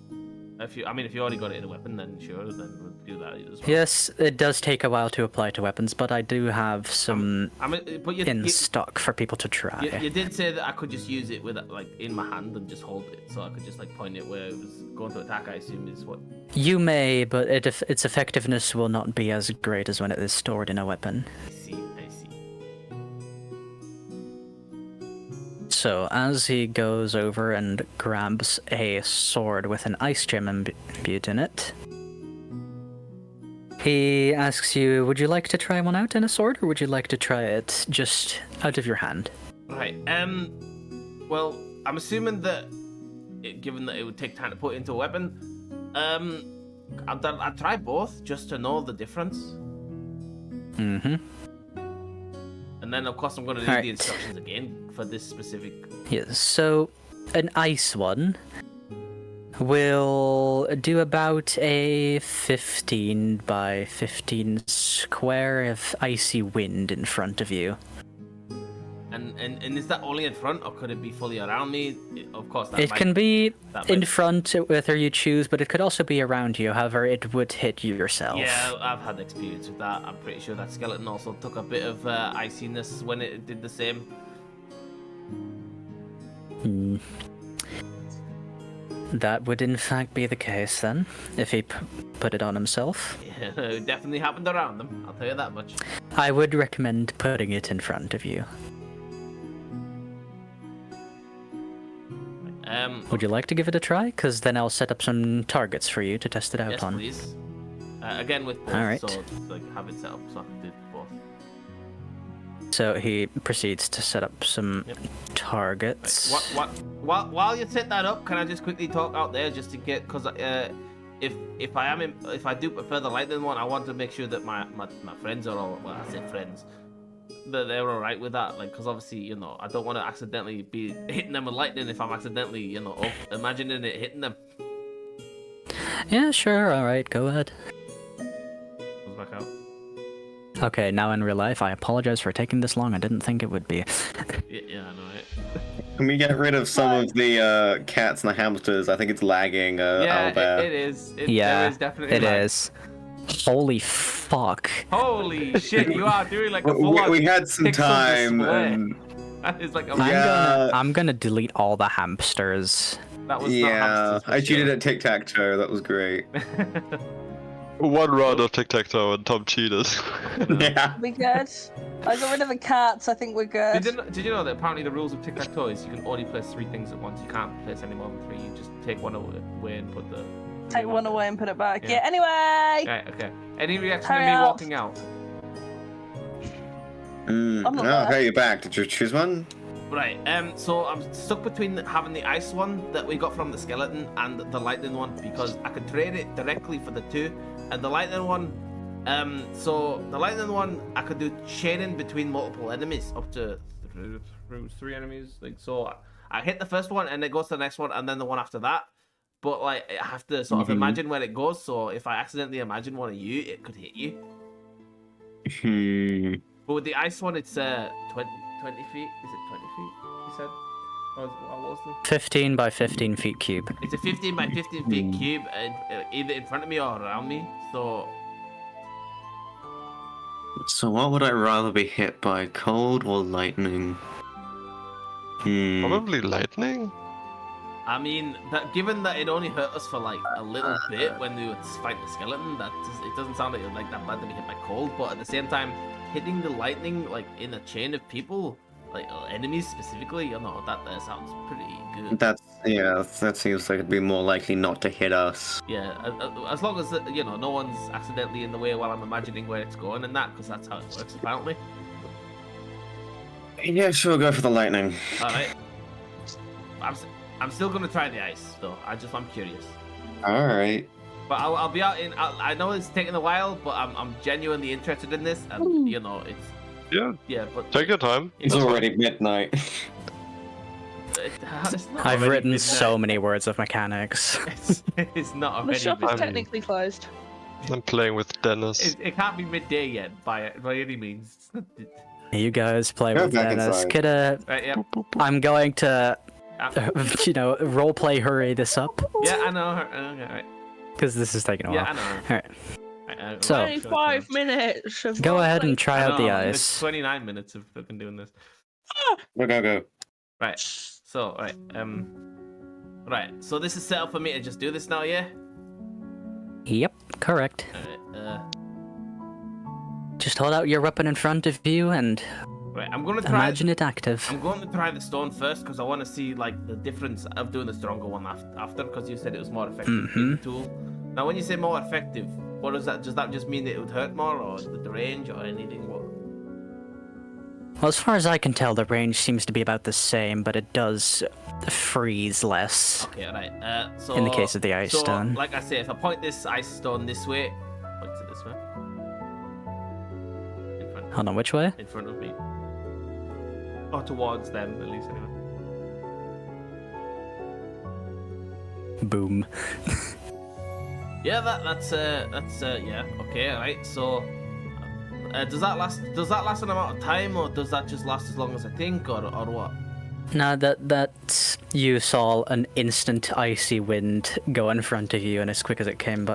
If you already got it in a weapon, then sure, then we'll do that as well. Yes, it does take a while to apply to weapons, but I do have some but in stock for people to try. You did say that I could just use it with like in my hand and just hold it, so I could just like point it where it was going to attack. I assume is what. You may, but its effectiveness will not be as great as when it is stored in a weapon. I see. So, as he goes over and grabs a sword with an ice gem imbued in it, he asks you, would you like to try one out in a sword, or would you like to try it just out of your hand? Right. Well, I'm assuming that, given that it would take time to put into a weapon, I'll try both just to know the difference. Mm-hmm. And then, of course, I'm going to read the instructions again for this specific. Yes, so an ice one will do about a 15 by 15 square of icy wind in front of you. And is that only in front, or could it be fully around me? Of course, It can be in front, whether you choose, but it could also be around you. However, it would hit you yourself. Yeah, I've had experience with that. I'm pretty sure that skeleton also took a bit of iciness when it did the same. That would in fact be the case then, if he put it on himself. Yeah, it definitely happened around them, I'll tell you that much. I would recommend putting it in front of you. Would you like to give it a try? Because then I'll set up some targets for you to test it out yes, on. Please. Again with both, Alright. so like have it set up so I can do both. So he proceeds to set up some targets. While you set that up, can I just quickly talk out there just to get, because if I do prefer the lightning one, I want to make sure that my friends are all, well, I said friends, that they're all right with that, like, because obviously, you know, I don't want to accidentally be hitting them with lightning if I'm accidentally, you know, imagining it hitting them. Yeah, sure, alright, go ahead. Goes back out. Okay, now in real life, I apologize for taking this long. I didn't think it would be. Yeah, I know it. Can we get rid of some of the cats and the hamsters? I think it's lagging, Yeah, Owlbear. it is. There Yeah, is definitely it lag. is. Holy fuck. Holy shit, you are doing like a full We had some time, and That is like a Yeah. I'm gonna delete all the hamsters. That was yeah, not hamsters, I for cheated sure. at tic-tac-toe. That was great. One round of tic-tac-toe and Tom cheated. Yeah. We good? I got rid of the cats. I think we're good. Did you know that apparently the rules of tic-tac-toe is you can only place 3 things at once. You can't place any more than 3. You just take one away and put the... Take one away and put it back. Yeah. Yeah. Anyway. Right, okay. Any reaction Hurry to me up. walking out? I'm not Oh, there. hey, you're back. Did you choose one? Right, so I'm stuck between having the ice one that we got from the skeleton and the lightning one because I could trade it directly for the 2. And the lightning one, so the lightning one, I could do chaining between multiple enemies up to 3 enemies. Like, so I hit the first one and it goes to the next one and then the one after that. But like, I have to sort of imagine where it goes. So if I accidentally imagine one of you, it could hit you. But with the ice one, it's 20 feet. Is it 20 feet? You said? What was the? 15 by 15 feet cube. It's a 15 by 15 feet cube, either in front of me or around me. So what would I rather be hit by, cold or lightning? Probably lightning? I mean, given that it only hurt us for like a little bit when we would fight the skeleton, it doesn't sound like it was like that bad to be hit by cold. But at the same time, hitting the lightning like in a chain of people, like enemies specifically, you know, that sounds pretty good. That seems like it'd be more likely not to hit us. Yeah, as long as no one's accidentally in the way while I'm imagining where it's going and that, because that's how it works apparently. Yeah, sure, go for the lightning. All right. I'm still gonna try the ice though. I'm curious. All right. But I'll be out in. I know it's taking a while, but I'm genuinely interested in this, and it's Yeah, but take your time. It's already midnight. it's not I've already written midnight. so many words of mechanics. It's not The already shop is midnight. technically closed. I'm playing with Dennis. It can't be midday yet by any means. You guys play Go with back Dennis. inside. Could Right? Yeah. I'm going to, roleplay hurry this up Yeah, I know. Okay, right. because this is taking a while. Yeah, I know. All right. So- Well, Only 5 minutes. Of Go ahead and roleplay. try I out the know, It's ice. 29 minutes of fucking doing this. Go. Right. So, right. Right. So this is set up for me to just do this now, yeah? Yep, correct. Alright. Just hold out your weapon in front of you and Right. I'm gonna try. imagine it active. I'm going to try the stone first because I want to see like the difference of doing the stronger one after because you said it was more effective tool. Now, when you say more effective, what does that? Does that just mean that it would hurt more, or the range, or anything? What? Well, as far as I can tell, the range seems to be about the same, but it does freeze less. Okay, right. So In the case of the ice stone. like I say, if I point this ice stone this way, point it this way. In front. Hold on, which way? In front of me. Or towards them, at least anyway. Boom. Yeah, that's yeah, okay, alright. So does that last an amount of time, or does that just last as long as I think, or what? Now that you saw an instant icy wind go in front of you, and as quick as it came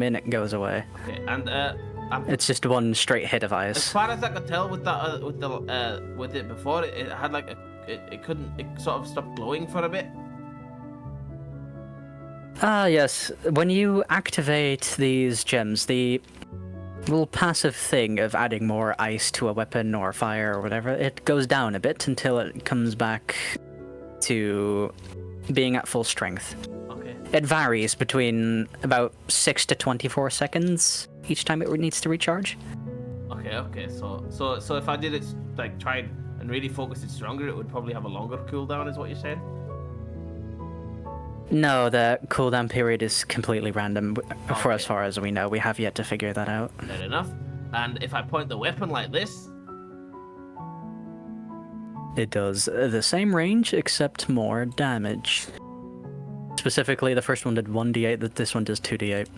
in, it goes away. Okay, and It's just one straight hit of as ice. far as I could tell with that with it before, it had like it sort of stopped glowing for a bit. Ah, yes. When you activate these gems, the little passive thing of adding more ice to a weapon or fire or whatever, it goes down a bit until it comes back to being at full strength. Okay. It varies between about 6 to 24 seconds each time it needs to recharge. Okay. So if I did it like tried and really focused it stronger, it would probably have a longer cooldown, is what you're saying? No, the cooldown period is completely random for as Okay. far as we know. We have yet to figure that out. Fair enough. And if I point the weapon like this, It does the same range except more damage. Specifically, the first one did 1d8, this one does 2d8.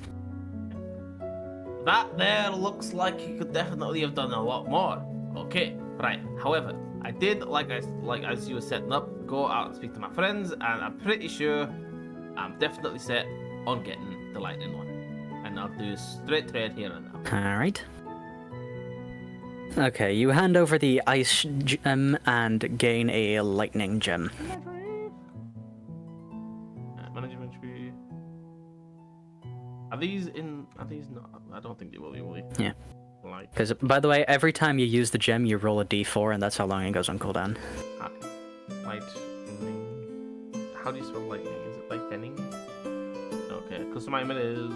that there looks like he could definitely have done a lot more. Okay, right. However, I did, like as you were setting up, go out and speak to my friends, and I'm pretty sure I'm definitely set on getting the lightning one. And I'll do straight trade here and now. Alright. Okay, you hand over the ice gem and gain a lightning gem. Management tree. Are these not? I don't think they will be, will they? Yeah. Like, Because, by the way, every time you use the gem, you roll a d4, and that's how long it goes on cooldown. lightning. How do you spell lightning? Is it like lightning? Okay, custom item is.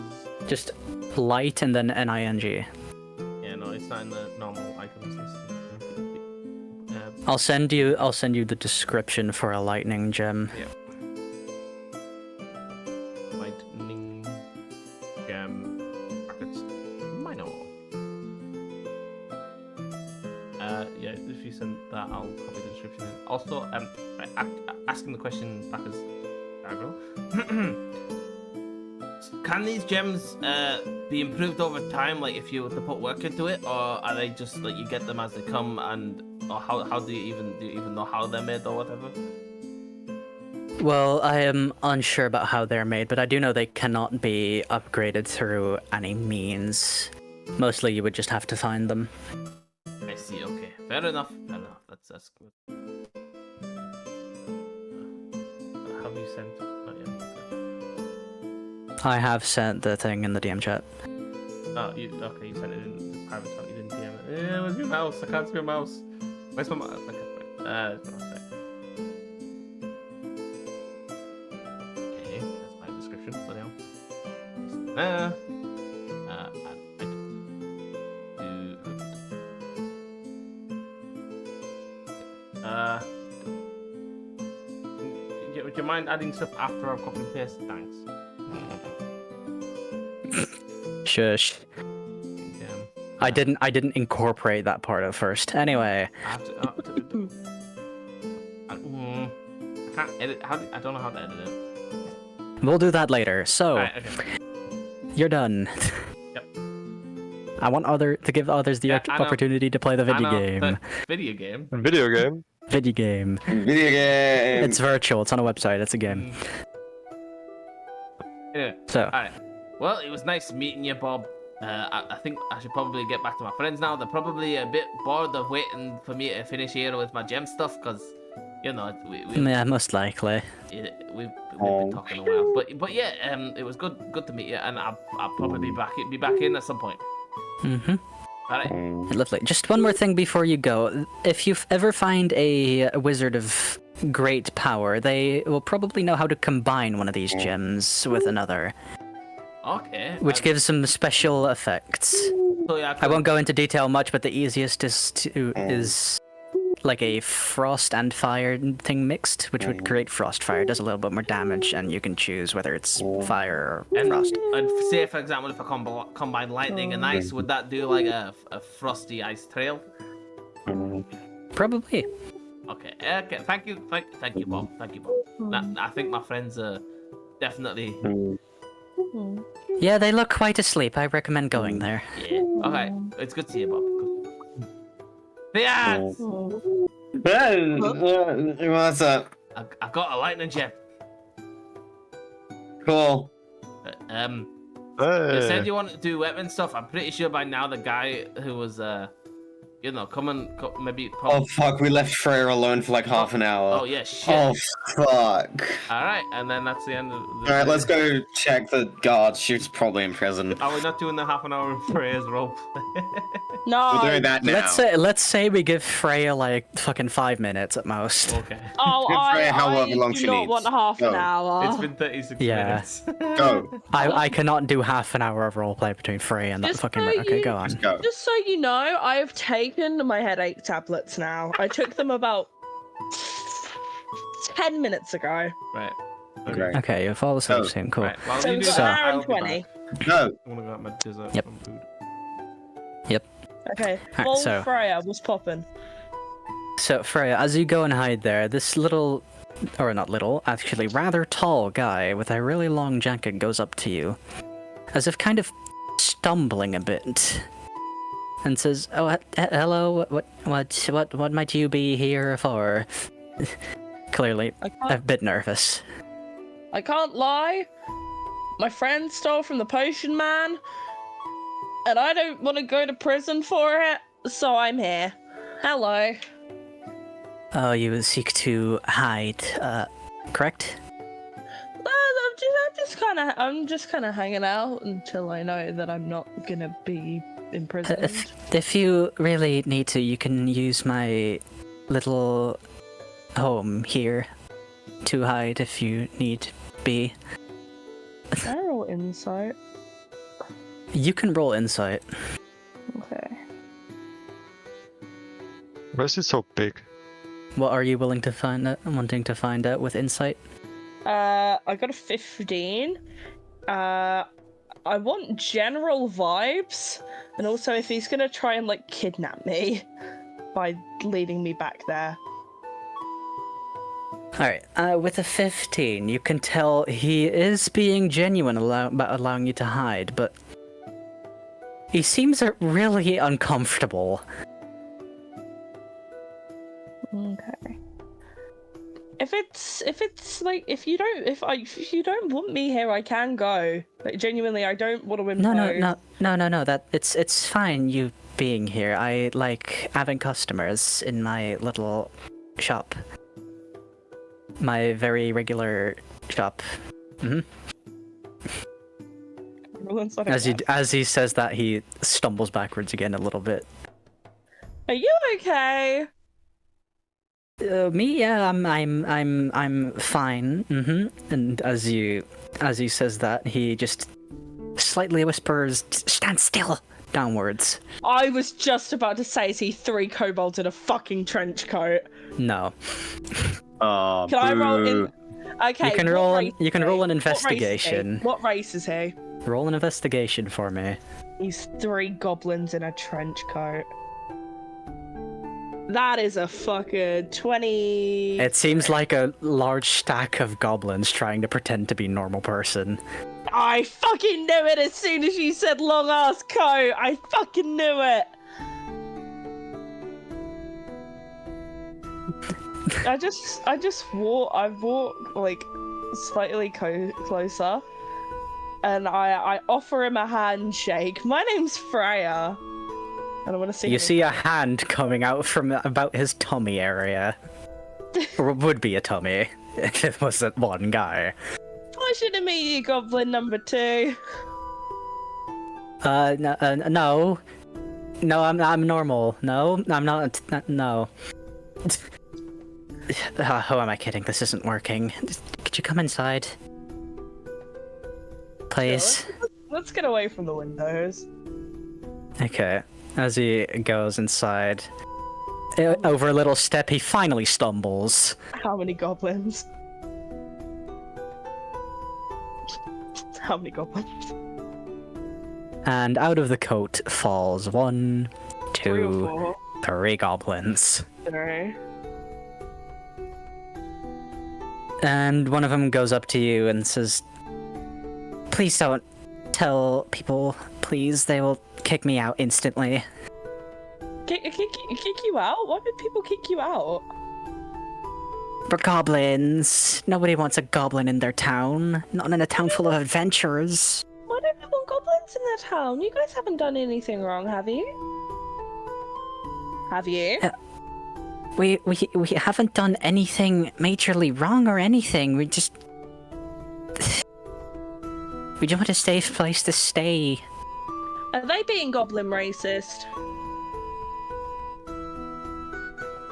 Just light and then N-I-N-G. Yeah, no, it's not in the normal items list. I'll send you the description for a lightning gem. Yeah. Lightning gem brackets minor. Yeah, if you send that, I'll copy the description. Also, asking the question back as Agro. Can these gems be improved over time, like if you were to put work into it, or are they just like you get them as they come, and or how do you even know how they're made or whatever? Well, I am unsure about how they're made, but I do know they cannot be upgraded through any means. Mostly you would just have to find them. I see. Okay, fair enough. Fair enough. That's good. Have you sent? Not yet. I have sent the thing in the DM chat. Oh, you sent it in the private chat. You didn't DM it. Yeah, where's your mouse? I can't see your mouse. Where's my mouse? Okay, right. It's not okay, that's my description. Bloody hell. Would you mind adding stuff after I've copy and pasted? Thanks. Shush. I didn't incorporate that part at first. Anyway. I have to, I can't edit. I don't know how to edit it. We'll do that later. So, Right, okay. you're done. Yep. I want to give others the Yeah, I know. opportunity to play the video game. Video game. Video game. Video game. Video game. It's virtual. It's on a website. It's a game. Anyway, So, alright. Well, it was nice meeting you, Bob. I think I should probably get back to my friends now. They're probably a bit bored of waiting for me to finish here with my gem stuff, because, you know, yeah, most likely. we've been talking a while. But yeah, it was good to meet you, and I'll probably be back in at some point. Mm-hmm. Alright. Lovely. Just one more thing before you go. If you ever find a wizard of great power, they will probably know how to combine one of these gems with another, Okay. which gives them special effects. So yeah, I won't go into detail much, but the easiest is like a frost and fire thing mixed, which would create frost fire. Does a little bit more damage, and you can choose whether it's fire or frost. And say, for example, if I combine lightning and ice, would that do like a frosty ice trail? Probably. Okay. Okay. Thank you, Bob. Thank you, Bob. I think my friends are definitely. Yeah, they look quite asleep. I recommend going there. Yeah. Okay. It's good to see you, Bob. Yes. What's up? I got a lightning gem. Cool. You Hey. said you wanted to do weapon stuff. I'm pretty sure by now the guy who was maybe. Oh fuck, we left Freya alone for like half an hour. Oh yeah, shit. Oh fuck. Alright, and then that's the end of the Alright, let's go check the guard. She's probably in prison. Are we not doing the half an hour of Freya's role? No. We're doing that now. Let's say we give Freya like fucking 5 minutes at most. Okay. Oh, Give Freya however long do she not needs. want half an Go. hour. It's been 36 Yeah. minutes. Go. I cannot do half an hour of roleplay between Freya and that Just fucking. so Okay, you- go on. Just go. Just so you know, I have taken my headache tablets now. I took them about 10 minutes ago. Right. Great. Okay, you'll fall asleep Oh, soon. Cool. Right. While So you we've do got So- an that, hour and I'll be 20. back. No. I'm gonna grab my dessert Yep. from food. Okay, Alright, full so- Freya was popping. So Freya, as you go and hide there, this little, or not little, actually rather tall guy with a really long jacket goes up to you, as if kind of stumbling a bit, and says, "Oh, hello. What might you be here for?" Clearly, a bit nervous. I can't lie. My friend stole from the potion man, and I don't want to go to prison for it, so I'm here. Hello. Oh, you seek to hide, correct? I'm just kind of hanging out until I know that I'm not gonna be imprisoned. If you really need to, you can use my little home here to hide if you need be. Can I roll insight? You can roll insight. Okay. Why is he so big? What are you wanting to find out with insight? I got a 15. I want general vibes, and also if he's gonna try and like kidnap me by leading me back there. Alright, with a 15, you can tell he is being genuine about allowing you to hide, but he seems really uncomfortable. Okay. If you don't want me here, I can go. Like genuinely, I don't want to impose. No. It's fine you being here. I like having customers in my little shop. My very regular shop. As he says that, he stumbles backwards again a little bit. Are you okay? Me? Yeah, I'm fine. And as he says that, he just slightly whispers, "Stand still!" downwards. I was just about to say, is he 3 kobolds in a fucking trench coat? No. Oh, Can I roll in? Okay. You can roll an investigation. What race is he? Roll an investigation for me. He's 3 goblins in a trench coat. That is a fucking 20. It seems like a large stack of goblins trying to pretend to be normal person. I fucking knew it as soon as you said long ass coat. I fucking knew it. I walk like slightly closer, and I offer him a handshake. My name's Freya. And I want to see. You see a hand coming out from about his tummy area. Or it would be a tummy if it wasn't one guy. Pleasure to meet you, Goblin number 2. No. No, I'm normal. No, I'm not. No. Who am I kidding? This isn't working. Could you come inside? Please. Yeah, let's get away from the windows. Okay. As he goes inside, over a little step, he finally stumbles. How many goblins? How many goblins? And out of the coat falls 1, 2, 3 goblins. 3. And one of them goes up to you and says, "Please don't tell people, please. They will kick me out instantly." Kick you out? Why would people kick you out? For goblins. Nobody wants a goblin in their town. Not in a town full of adventurers. Why don't we want goblins in their town? You guys haven't done anything wrong, have you? Have you? We haven't done anything majorly wrong or anything. We just want a safe place to stay. Are they being goblin racist?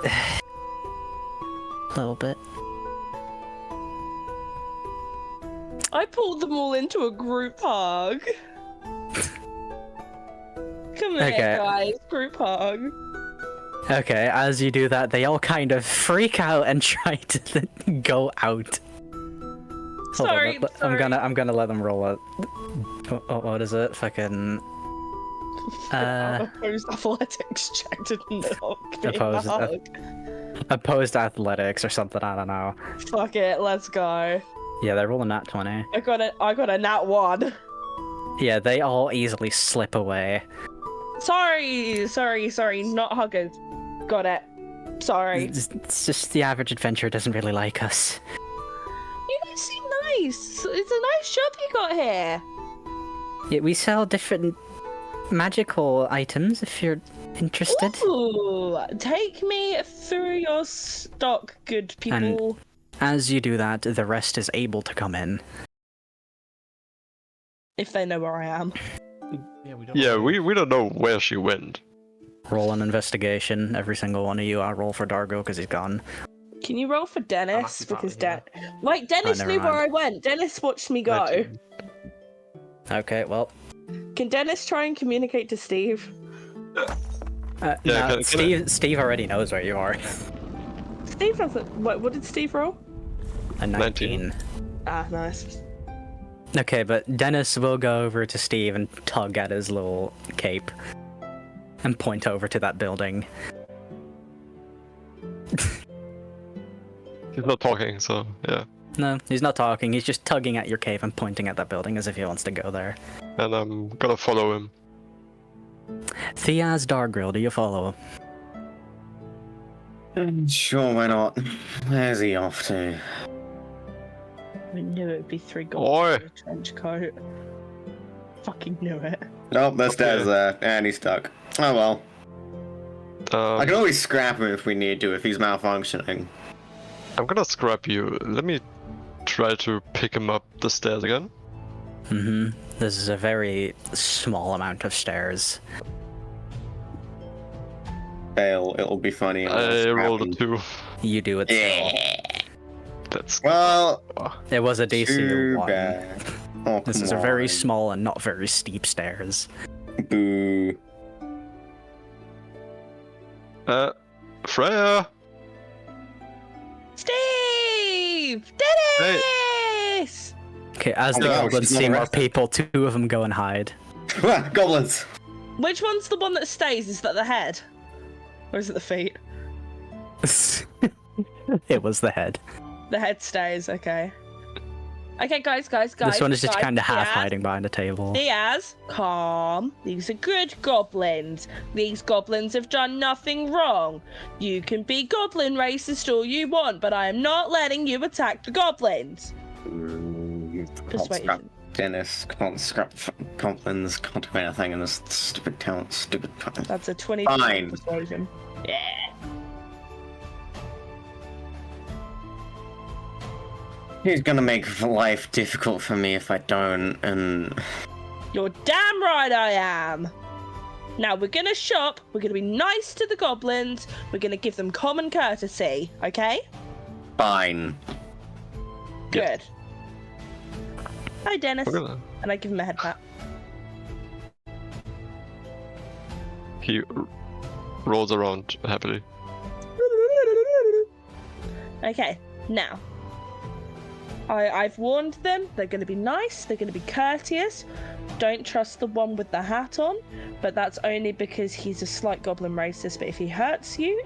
A little bit. I pulled them all into a group hug. Come here, guys. Group hug. Okay, as you do that, they all kind of freak out and try to go out. Sorry. I'm gonna let them roll it. What is it? Fucking. Opposed athletics check to not Opposed athletics or something. I don't know. Fuck it, let's go. Yeah, they're rolling nat 20. I got a nat 1. Yeah, they all easily slip away. Sorry, not huggers. Got it. Sorry. It's just the average adventurer doesn't really like us. You guys seem nice. It's a nice shop you got here. Yeah, we sell different magical items if you're interested. Ooh, take me through your stock, good people. As you do that, the rest is able to come in. If they know where I am. Yeah, we don't. Yeah, we don't know where she went. Roll an investigation, every single one of you. I'll roll for Dargo because he's gone. Can you roll for Dennis? actually Because partly Like, Dennis never knew where I mind. went. Dennis watched me go. 19. Okay, well. Can Dennis try and communicate to Steve? Yeah, no, can Steve already knows where you are. Steve doesn't. What did Steve roll? A 19. Ah, nice. Okay, but Dennis will go over to Steve and tug at his little cape. And point over to that building. He's not talking, so yeah. No, he's not talking, he's just tugging at your cape and pointing at that building as if he wants to go there. And I'm gonna follow him. Theaz Dargrill, do you follow? Sure, why not? Where's he off to? I knew it would be 3 Oi. gold in a trench coat. Fucking knew it. Nope, the stairs there, and he's stuck. Oh well. I can always scrap him if we need to, if he's malfunctioning. I'm gonna scrap you. Let me try to pick him up the stairs again. Mm-hmm. This is a very small amount of stairs. Fail, it'll be funny. I rolled a 2. You do it still. Yeah. That's Well, It was a DC too of 1. bad. Oh, This come is a very on. small and not very steep stairs. Boo. Freya! Steve! Dennis! Okay, as the Oh, wow, goblins she's not see more arrested. people, 2 of them go and hide. Ah, goblins! Which one's the one that stays? Is that the head? Or is it the feet? It was the head. The head stays, okay. Okay, guys. This one is just guys, kind of half Diaz, hiding behind a table. Diaz, calm. These are good goblins. These goblins have done nothing wrong. You can be goblin racist all you want, but I am not letting you attack the goblins. Can't Persuasion. scrap Dennis, can't scrap goblins, can't do anything in this stupid town, stupid town. That's a 20 Fine. persuasion. Yeah. He's gonna make life difficult for me if I don't, and... You're damn right I am. Now we're gonna shop, we're gonna be nice to the goblins, we're gonna give them common courtesy, okay? Fine. Good. Hi, Dennis. We're gonna... And I give him a head pat. He rolls around happily. Okay, now. I've warned them, they're going to be nice, they're going to be courteous. Don't trust the one with the hat on, but that's only because he's a slight goblin racist, but if he hurts you,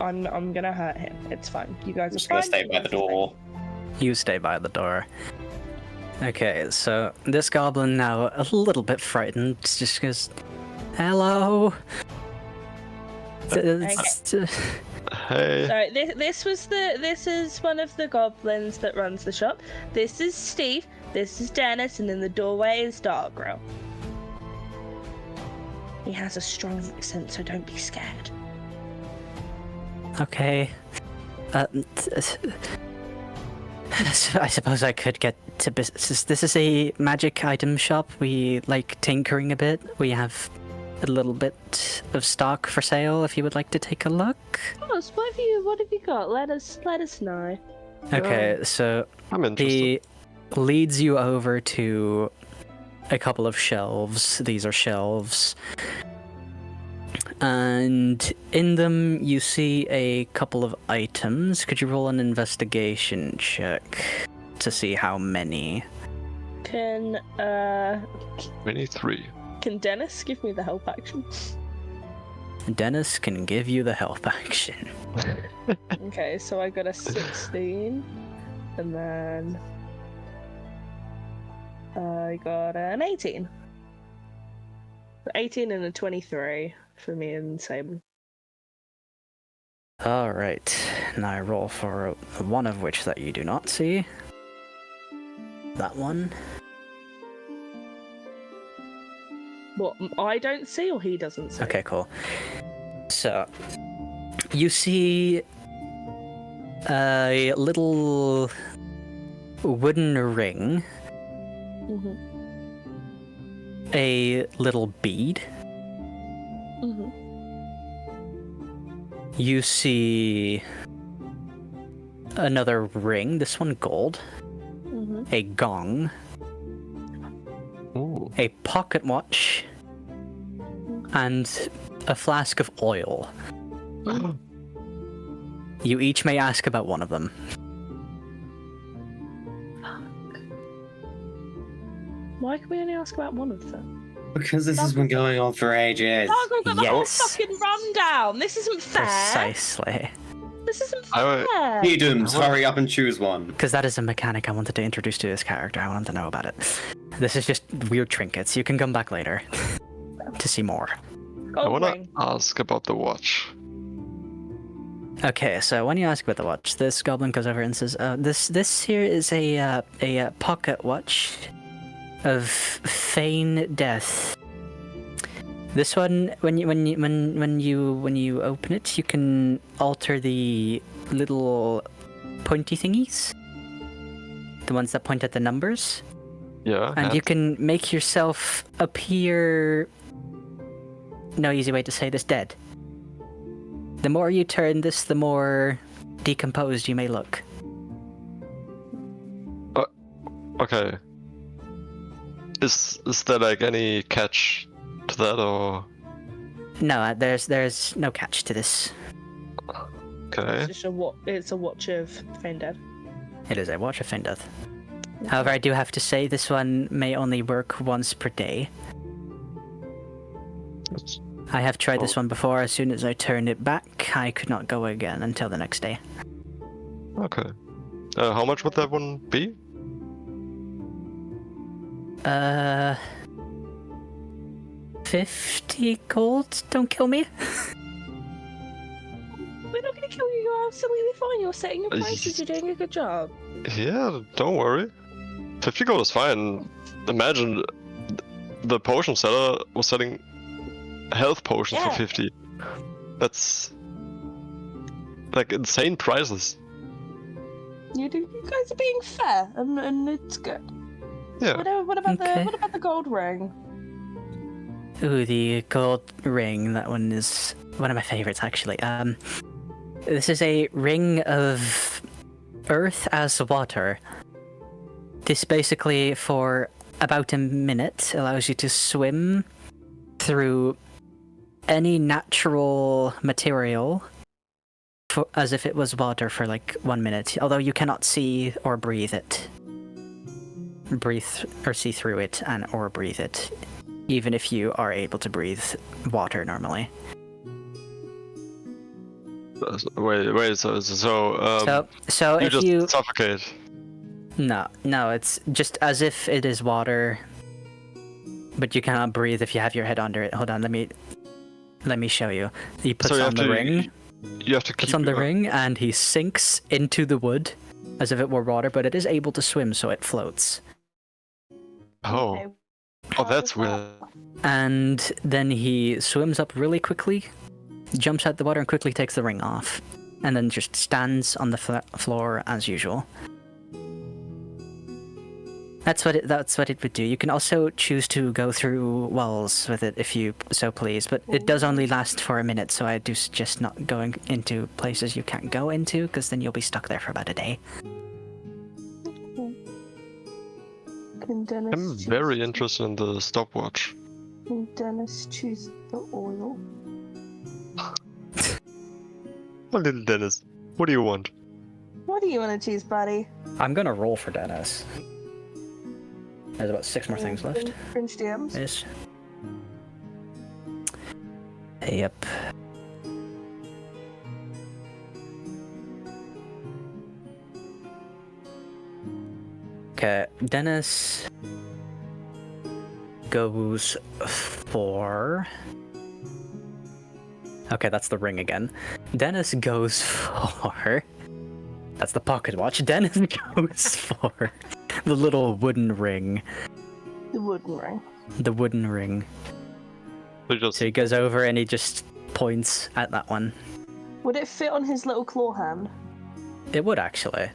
I'm going to hurt him. It's fine. You guys I'm are just gonna fine. stay You by guys the are fine. door. You stay by the door. Okay, so this goblin now a little bit frightened, just goes, "Hello." Hey. So this is one of the goblins that runs the shop. This is Steve. This is Dennis, and in the doorway is Dargrill. He has a strong accent, so don't be scared. Okay. I suppose I could get to business. This is a magic item shop. We like tinkering a bit. We have a little bit of stock for sale if you would like to take a look. Of course, what have you got? Let us know. Okay, so I'm interested. he leads you over to a couple of shelves. These are shelves. And in them you see a couple of items. Could you roll an investigation check to see how many? Can 23. Dennis give me the help action? Dennis can give you the help action. Okay, so I got a 16, and then I got an 18. 18 and a 23 for me and Sable. All right. Now I roll for one of which that you do not see. That one. What I don't see or he doesn't see? Okay, cool. So, you see a little wooden ring, Mm-hmm. a little bead. Mm-hmm. You see another ring, this one gold, Mm-hmm. a gong, Ooh. a pocket watch, and a flask of oil. You each may ask about one of them. Why can we only ask about one of them? Because this has been going on for ages. Dargo got the whole Yes. fucking rundown. This isn't fair. Precisely. This isn't I- fair. Pedums, hurry up and choose one. Because that is a mechanic I wanted to introduce to this character. I wanted to know about it. This is just weird trinkets. You can come back later to see more. I Gold wanna ring. ask about the watch. Okay, so when you ask about the watch, this goblin goes over and says, "This here is a pocket watch of feign death. This one, when you open it, you can alter the little pointy thingies, the ones that point at the numbers, Yeah. and you can make yourself appear. No easy way to say this: dead. The more you turn this, the more decomposed you may look. Okay. Is there like any catch to that or? No, there's no catch to this. Okay. It's just it's a watch of Fein Dead. It is a watch of feign death. However, I do have to say this one may only work once per day. That's- I have tried this one before. As soon as I turned it back, I could not go again until the next day. Okay. How much would that one be? 50 gold? Don't kill me. We're not going to kill you. You're absolutely fine. You're setting your prices. You're doing a good job. Yeah, don't worry. 50 gold is fine. Imagine the potion seller was selling health potions Yeah. for 50. That's like insane prices. You guys are being fair, and it's good. Yeah. What about Okay. the gold ring? Ooh, the gold ring. That one is one of my favorites, actually. This is a ring of earth as water. This basically, for about a minute, allows you to swim through any natural material as if it was water for like 1 minute, although you cannot see or breathe it. Breathe or see through it or breathe it, even if you are able to breathe water normally. Wait. So So you if just you suffocate. no, it's just as if it is water, but you cannot breathe if you have your head under it. Hold on, let me show you. He puts So you on have the to. ring. You have to Puts keep on the ring, and he sinks into the wood as if it were water, but it is able to swim, so it floats. Oh. Okay. Oh, that's weird. And then he swims up really quickly, jumps out the water, and quickly takes the ring off, and then just stands on the floor as usual. That's what it would do. You can also choose to go through walls with it if you so please, but it does only last for a minute, so I do suggest not going into places you can't go into, because then you'll be stuck there for about a day. Can Dennis I'm choose very interested in the stopwatch. Can Dennis choose the oil? Oh, little Dennis, what do you want? What do you want to choose, buddy? I'm gonna roll for Dennis. There's about 6 more things left. Fringe DMs. Yes. Yep. Okay, Dennis goes for. Okay, that's the ring again. Dennis goes for. That's the pocket watch. Dennis goes for the little wooden ring. The wooden ring. The wooden ring. So So he goes over and he just points at that one. Would it fit on his little claw hand? It would actually.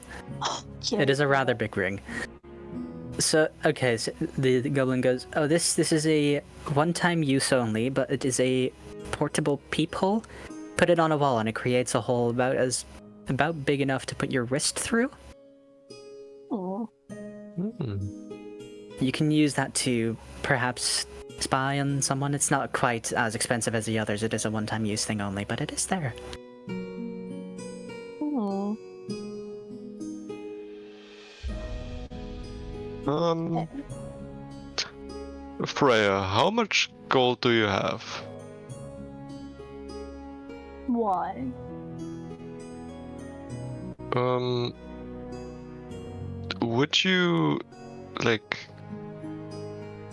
Yeah. It is a rather big ring. So okay, so the goblin goes, "Oh, this is a one-time use only, but it is a portable peephole. Put it on a wall and it creates a hole about big enough to put your wrist through. Aw. You can use that to perhaps spy on someone. It's not quite as expensive as the others. It is a one-time use thing only, but it is there." Aw. Freya, how much gold do you have? Why? Would you, like,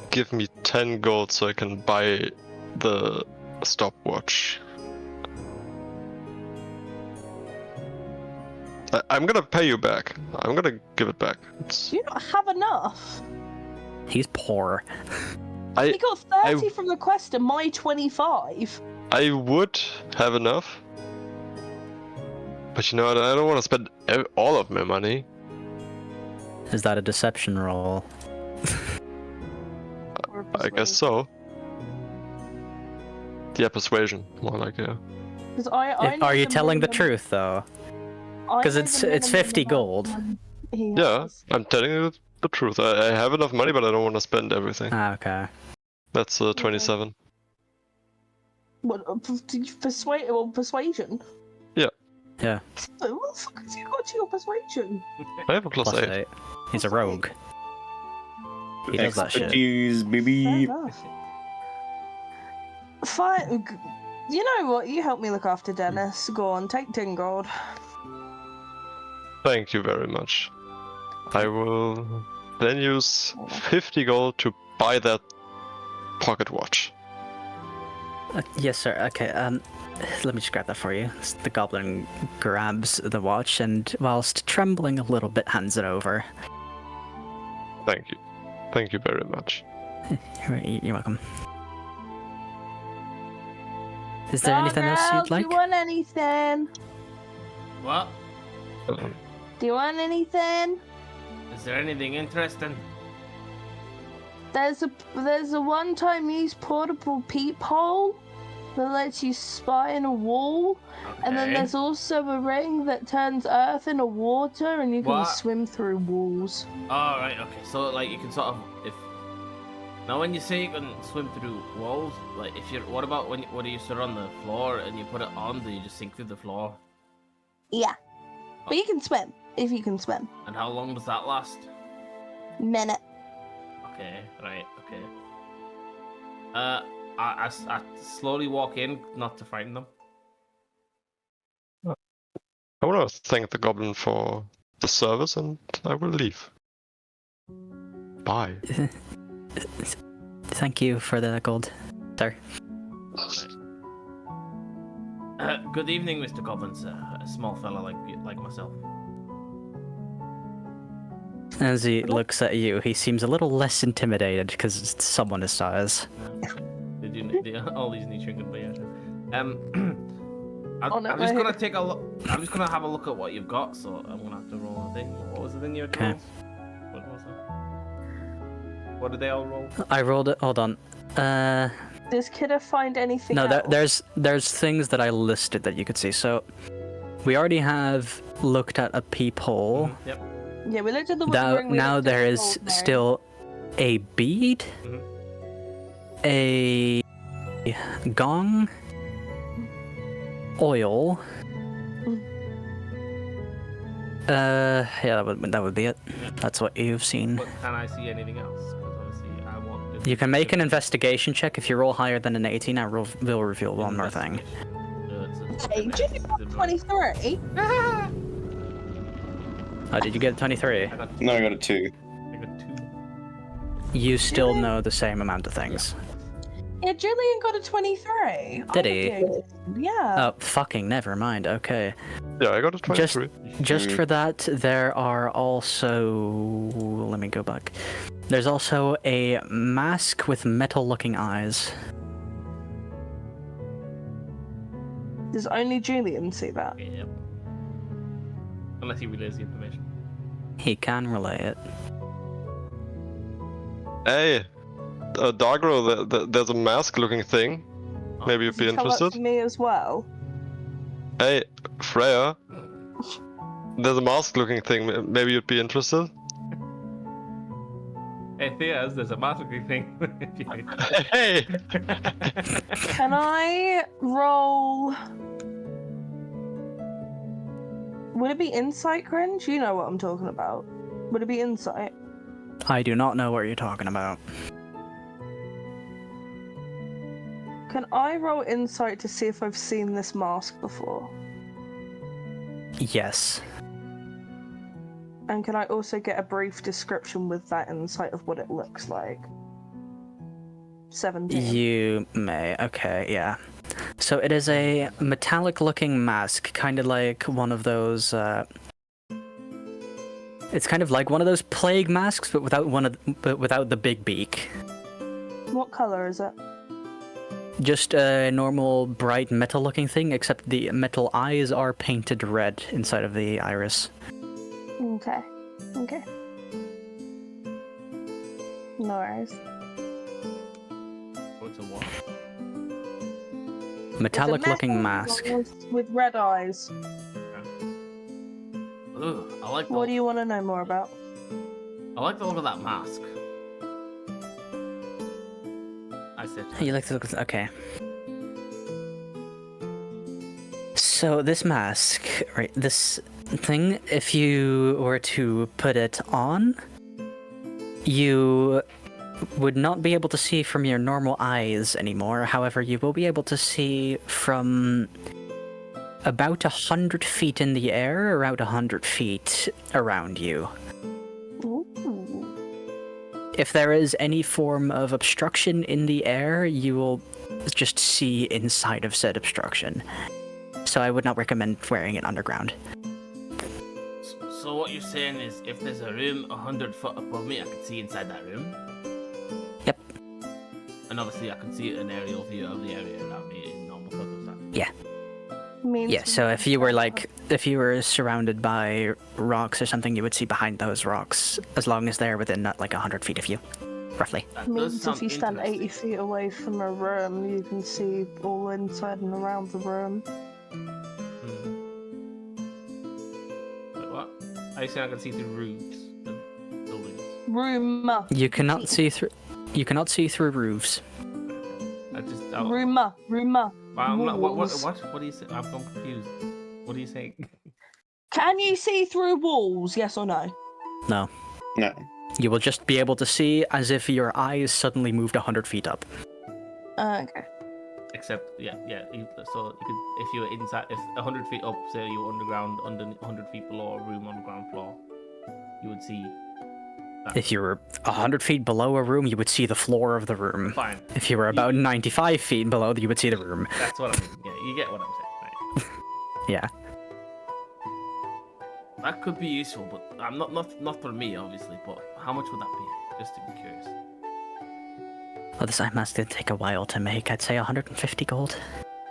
give me 10 gold so I can buy the stopwatch? I'm gonna pay you back. I'm gonna give it back. Do you not have enough? He's poor. He got 30 from the quest and my 25. I would have enough. But you know what? I don't want to spend all of my money. Is that a deception roll? I guess so. Yeah, persuasion. More like, yeah. Are you telling the truth though? Because it's 50 gold. Yeah, I'm telling you the truth. I have enough money, but I don't want to spend everything. Ah, okay. That's 27. What? Persuasion? Yeah. What the fuck have you got to your persuasion? I have a plus 8. He's a rogue. He does that shit. Expertise, Fair baby. enough. Fine. You know what? You help me look after Dennis. Go on, take 10 gold. Thank you very much. I will then use 50 gold to buy that pocket watch. Yes, sir. Okay. Let me just grab that for you. The goblin grabs the watch and, whilst trembling a little bit, hands it over. Thank you. Thank you very much. You're welcome. Is there anything else you'd like? Do you want anything? What? Do you want anything? Is there anything interesting? There's a one-time use portable peephole that lets you spy in a wall, and then Okay. there's also a ring that turns earth into water, and you can What? swim through walls. All right. Okay. So like you can sort of now when you say you can swim through walls, like if you're what about when you sit on the floor and you put it on, do you just sink through the floor? Yeah, but you can swim if you can swim. And how long does that last? Minute. Okay. Right. Okay. I slowly walk in, not to frighten them. I want to thank the goblin for the service, and I will leave. Bye. Thank you for the gold, sir. Good evening, Mr. Goblins. A small fella like myself. As he looks at you, he seems a little less intimidated because it's someone his size. All these new trinket players. On I'm it, just mate. gonna take a look. I'm just gonna have a look at what you've got. So I'm gonna have to roll a thing. What was the thing you had to Okay. roll? What was that? What did they all roll? I rolled it. Hold on. Does Kidda find anything No, else? there's things that I listed that you could see. So we already have looked at a peephole. Yep. Yeah, we looked at the wooden ring. we Now looked at there the is gold ring. still a bead, Mhm. a gong, oil. Yeah, that would be it. That's what you've seen. But can I see anything else? Because obviously I want. You can make an investigation check. If you roll higher than an 18, I will reveal one more thing. Hey, did you got 23? Oh, did you get 23? I got No, I got a 2. I got 2. you still Really? know the same amount of things. Yeah, Julian got a 23. Did he? Yeah. Oh, fucking never mind. Okay. Yeah, I got a 23. Just for that, there are also. Let me go back. There's also a mask with metal-looking eyes. Does only Julian see that? Yep. Unless he relays the information. He can relay it. Hey, Dagro, there's a mask-looking thing. Maybe you'd Does be he tell that interested. to me as well? Hey, Freya, there's a mask-looking thing. Maybe you'd be interested. Hey, Theas, there's a massacre thing. Hey! Can I roll? Would it be insight, Cringe? You know what I'm talking about. Would it be insight? I do not know what you're talking about. Can I roll insight to see if I've seen this mask before? Yes. And can I also get a brief description with that insight of what it looks like? 17. You may. Okay, yeah. So it is a metallic-looking mask, kind of like one of those. It's kind of like one of those plague masks, but without the big beak. What color is it? Just a normal bright metal-looking thing, except the metal eyes are painted red inside of the iris. Okay. Okay. No worries. What's a what? Metallic-looking mask. With red eyes. Ugh, I like the, What do you want to know more about? I like the look of that mask. I said. You like to look at... Okay. So this mask, right, this thing, if you were to put it on, you would not be able to see from your normal eyes anymore. However, you will be able to see from about 100 feet in the air, around 100 feet around you. Ooh. If there is any form of obstruction in the air, you will just see inside of said obstruction. So I would not recommend wearing it underground. So what you're saying is, if there's a room 100 foot above me, I can see inside that room? Yep. And obviously I can see an aerial view of the area around me in normal circumstances. Yeah. Means Yeah, so if you were surrounded by rocks or something, you would see behind those rocks, as long as they're within like 100 feet of you, roughly. That does means sound if you stand 80 interesting. feet away from a room, you can see all inside and around the room. Wait, what? Are you saying I can see through roofs of buildings? Room. You cannot see through. You cannot see through roofs. I just. Room. I'm not, what Walls. do you say? I'm confused. What are you saying? Can you see through walls? Yes or no? No. No. You will just be able to see as if your eyes suddenly moved 100 feet up. Okay. Except, yeah. So you could, if you were inside, if 100 feet up, say you were underground, under 100 feet below a room on the ground floor, you would see. That. If you were 100 feet below a room, you would see the floor of the room. Fine. If you were about 95 feet below, you would see the room. That's what I mean. Yeah, you get what I'm saying. Right. Yeah. That could be useful, but I'm not for me, obviously. But how much would that be? Just to be curious. Well, this eye mask did take a while to make. I'd say 150 gold.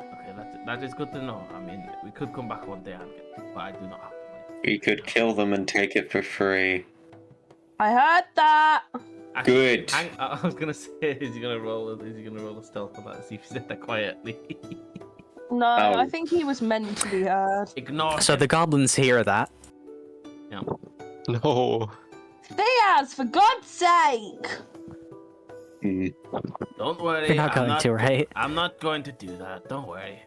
Okay, that is good to know. I mean, we could come back one day and get it, but I do not have the money. You could kill them and take it for free. I heard that. Good. I was gonna say, is he gonna roll a stealth on that? See if he said that quietly. No, Oh. I think he was meant to be heard. Ignore. So him. the goblins hear that. Yeah. No. Theas, for God's sake! Mm. Don't worry. You're not going to, right? I'm not going to do that. Don't worry.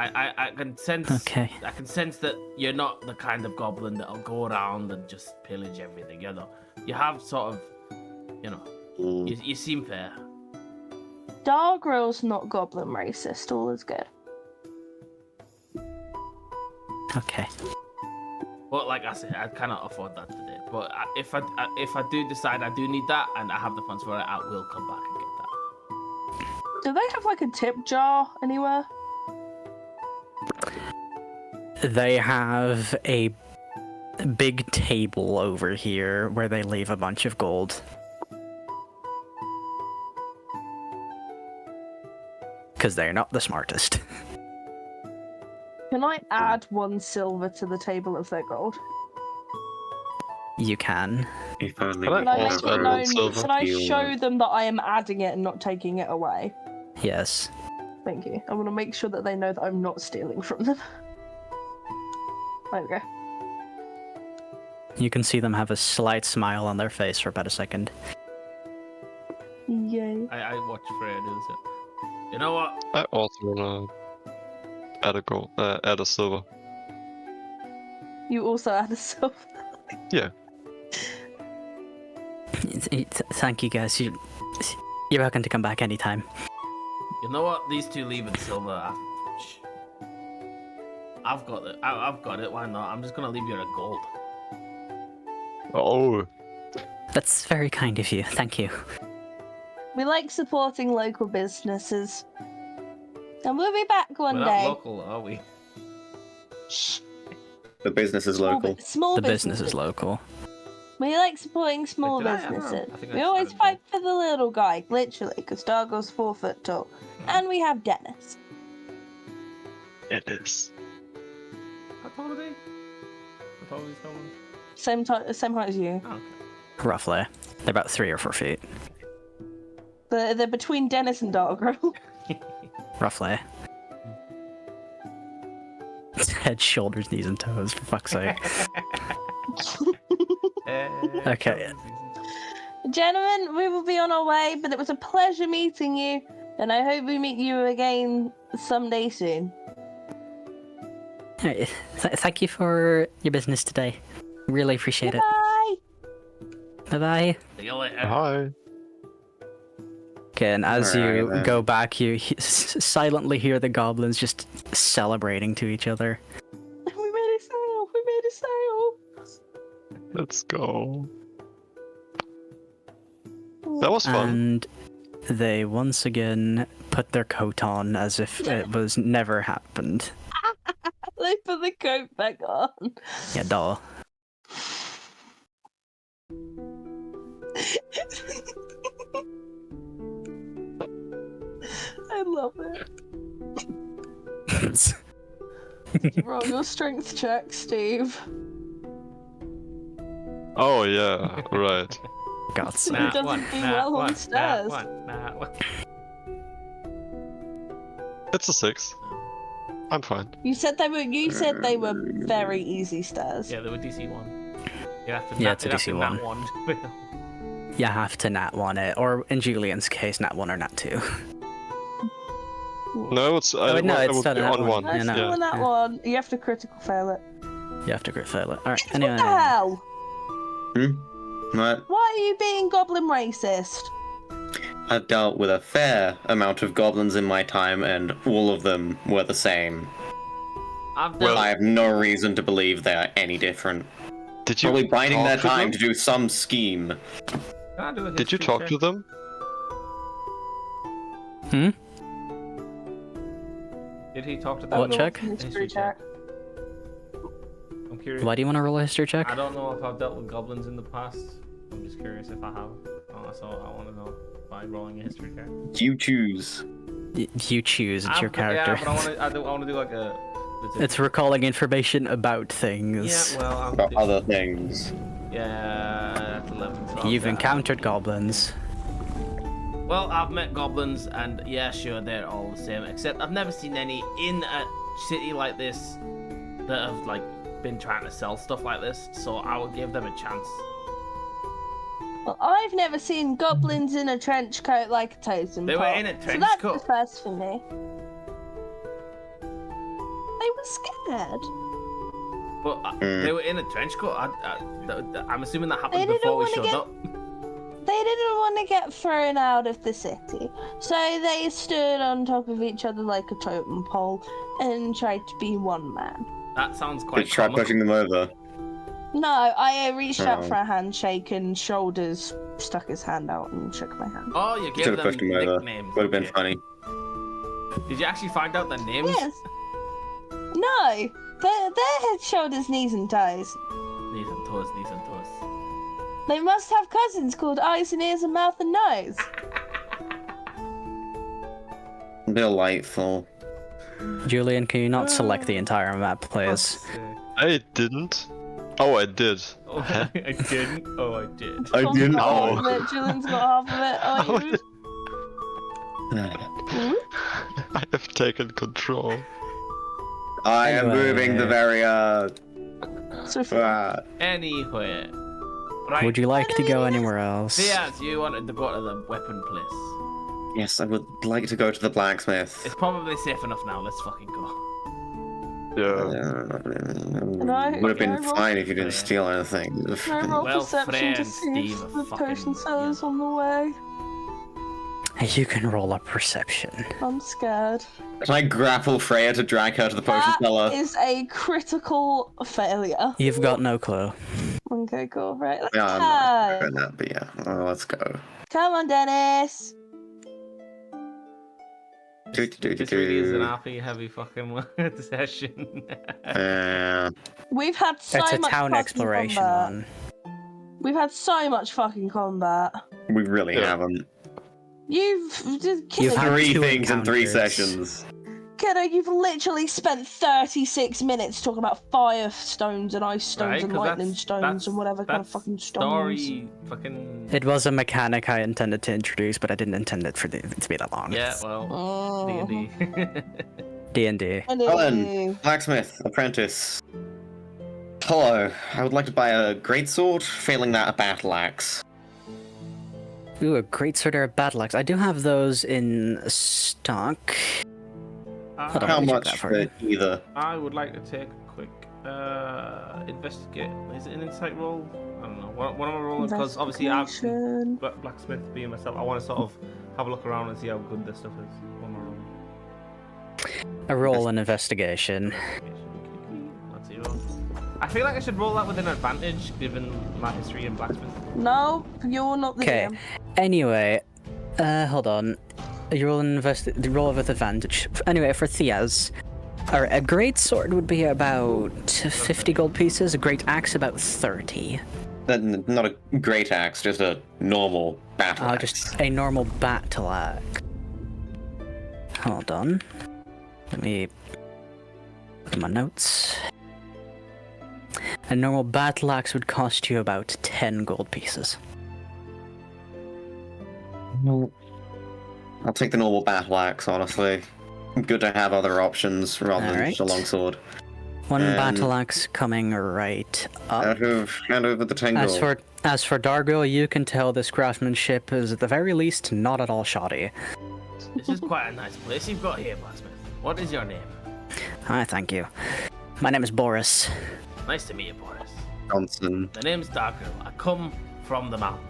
I can sense. Okay. I can sense that you're not the kind of goblin that'll go around and just pillage everything. You know, you have sort of, Mm. you seem fair. Dargrill's not goblin racist, all is good. Okay. But like I said, I cannot afford that today. But if I do decide I do need that and I have the funds for it, I will come back and get that. Do they have like a tip jar anywhere? They have a big table over here where they leave a bunch of gold. Because they're not the smartest. Can I add 1 silver to the table of their gold? You can. If only Can I we Can I had make also it add our one known? silver? Can I skill. show them that I am adding it and not taking it away? Yes. Thank you. I want to make sure that they know that I'm not stealing from them. There we go. You can see them have a slight smile on their face for about a second. Yay. I watch Freya do this. You know what? I also wanna add a gold, add a silver. You also add a silver. Yeah. Thank you guys. You're welcome to come back anytime. You know what? These two leaving silver. I've got it. I've got it. Why not? I'm just gonna leave you a gold. Oh. That's very kind of you. Thank you. We like supporting local businesses. And we'll be back one We're day. not local, are we? Shh. The business is local. Small The businesses. business is local. We like supporting small Wait, did I? I don't know. businesses. I think I We always started fight for the little guy, literally, because Dargo's 4 foot tall. And we have Dennis. It is. How tall are they? How tall are these goblins? Same height as you. Oh, okay. Roughly. They're about 3 or 4 feet. They're between Dennis and Dargo. Roughly. Head, shoulders, knees, and toes, for fuck's sake. Okay. Gentlemen, we will be on our way, but it was a pleasure meeting you, and I hope we meet you again someday soon. Thank you for your business today. Really appreciate it. Bye. Bye-bye. See you later. Hi. Okay, and as Alright, you then. go back, you silently hear the goblins just celebrating to each other. We made a sale. We made a sale. Let's go. That was fun. And they once again put their coat on as if it was never happened. They put the coat back on. Yeah, duh. I love it. Roll your strength check, Steve. Oh yeah, right. God's He sake. doesn't do well on stairs. It's a 6. I'm fine. You said they were. You said they were very easy stairs. Yeah, they were DC 1. You have to Yeah, it's a you'd have DC to 1. nat 1. You have to nat 1 it, or in Julian's case, nat 1 or nat 2. No, it's Oh, wait, no, I it's would not be an on at-one. one. Nice Yeah, no. yeah, on that one. You have to critical fail it. You have to crit fail it. Alright, What anyway. the hell? What? Why are you being goblin racist? I've dealt with a fair amount of goblins in my time, and all of them were the same. Well- I have no reason to believe they are any different. Did you Probably biding their talk to time them? to do some scheme. Did you talk to them? Hmm? Did he talk to them? What check? History check. I'm curious. Why do you want to roll a history check? I don't know if I've dealt with goblins in the past. I'm just curious if I have. Oh, that's all I want to know by rolling a history check. You choose. You choose, it's your character. Yeah, but I want to do like a. It's recalling information about things. Yeah, well, I'll About do, other things. yeah, that's 11. So I'll You've do that. encountered goblins. Well, I've met goblins, and yeah, sure, they're all the same. Except I've never seen any in a city like this that have like been trying to sell stuff like this. So I would give them a chance. Well, I've never seen goblins in a trench coat like a totem They were pole. in a trench so that's coat. the first for me. They were scared. But they were in a trench coat. I'm assuming that They happened didn't before we wanna showed get- up. They didn't want to get thrown out of the city, so they stood on top of each other like a totem pole and tried to be one man. That sounds Did quite you try comical. pushing them over? No, I reached out Oh. for a handshake and Shoulders stuck his hand out and shook my hand. Oh, you You gave should have them pushed him over. nicknames. Would have been okay. funny. Did you actually find out their names? Yes. No, they're head, shoulders, knees, and toes. Knees and toes, knees and toes. They must have cousins called eyes and ears and mouth and nose. Delightful. Julian, can you not select the entire map, please? I didn't. Oh, I did. Oh, I didn't. Oh, I did. I Tom's didn't got know. half of it, Julian's got half of it. Oh, you... I have taken control. I am Anyway. moving the barrier. So Anyway. Right. Would you like to go anywhere else? Diaz, you wanted to go to the weapon place. Yes, I would like to go to the blacksmith. It's probably safe enough now. Let's fucking go. Yeah. Would have been roll- fine if you didn't steal anything. Can I roll Well, perception to friends, see if Steve, the fucking- potion seller's on the way? You can roll a perception. I'm scared. Can I grapple Freya to drag her to the potion seller? That is a critical failure. You've got no clue. Okay, cool. Right, let's Yeah, I'm try. not doing that, but yeah. Oh, let's go. Come on, Dennis. This really is an RP heavy fucking session. We've had so It's a much town fucking exploration combat. one. We've had so much fucking combat. We really Yeah. haven't. You've You've had Three two things in 3 encounters. sessions. Kiddo, you've literally spent 36 minutes talking about fire stones and ice stones Right, and 'cause lightning that's- stones and whatever kind of that's fucking stones. Story, fucking. It was a mechanic I intended to introduce, but I didn't intend it for it to be that long. Yeah, well, Oh. D&D. D&D. Anyway. Blacksmith, apprentice. Hello, I would like to buy a greatsword, failing that a battle axe. Ooh, a great sword or a battle axe. I do have those in stock. Hold on, How let me check much that for for you. either? I would like to take a quick investigate. Is it an insight roll? I don't know. What am I rolling? Because obviously I'm Investigation. blacksmith being myself. I want to sort of have a look around and see how good this stuff is. What am I rolling? A roll in investigation. That's 0. I feel like I should roll that with an advantage given my history in blacksmith. No, you're not the Okay. DM. Anyway, hold on. You roll roll with advantage. Anyway, for Theaz, a great sword would be about 50 gold pieces. A great axe about 30. Not a great axe, just a normal battle axe. Just a normal battle axe. Hold on. Let me look at my notes. A normal battle axe would cost you about 10 gold pieces. I'll take the normal battle axe, honestly. Good to have other options rather than just a Alright. longsword. One And- battle axe coming right up. Hand over the 10 As gold. for Dargo, you can tell this craftsmanship is at the very least not at all shoddy. This is quite a nice place you've got here, blacksmith. What is your name? Hi, thank you. My name is Boris. Nice to meet you, Boris. Johnson. The name's Darkgirl. I come from the mountain.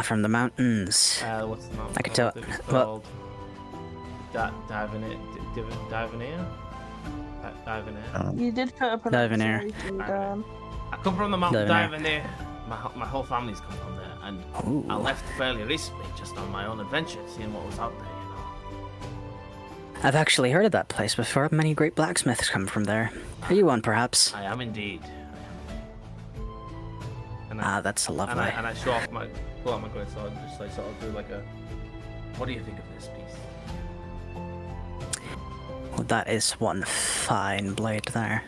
From the mountains. What's the mountain I could called? tell- It's well- called Diveneer. Diveneer. You did put a Diveneer. pronunciation down. I come from the mountain Diveneer. Diveneer. My whole family's come from there, and Ooh. I left fairly recently, just on my own adventure, seeing what was out there. I've actually heard of that place before. Many great blacksmiths come from there. Are you one, perhaps? I am indeed. And That's lovely. and I pull out my great sword and just like sort of do like a. What do you think of this piece? Well, that is one fine blade there.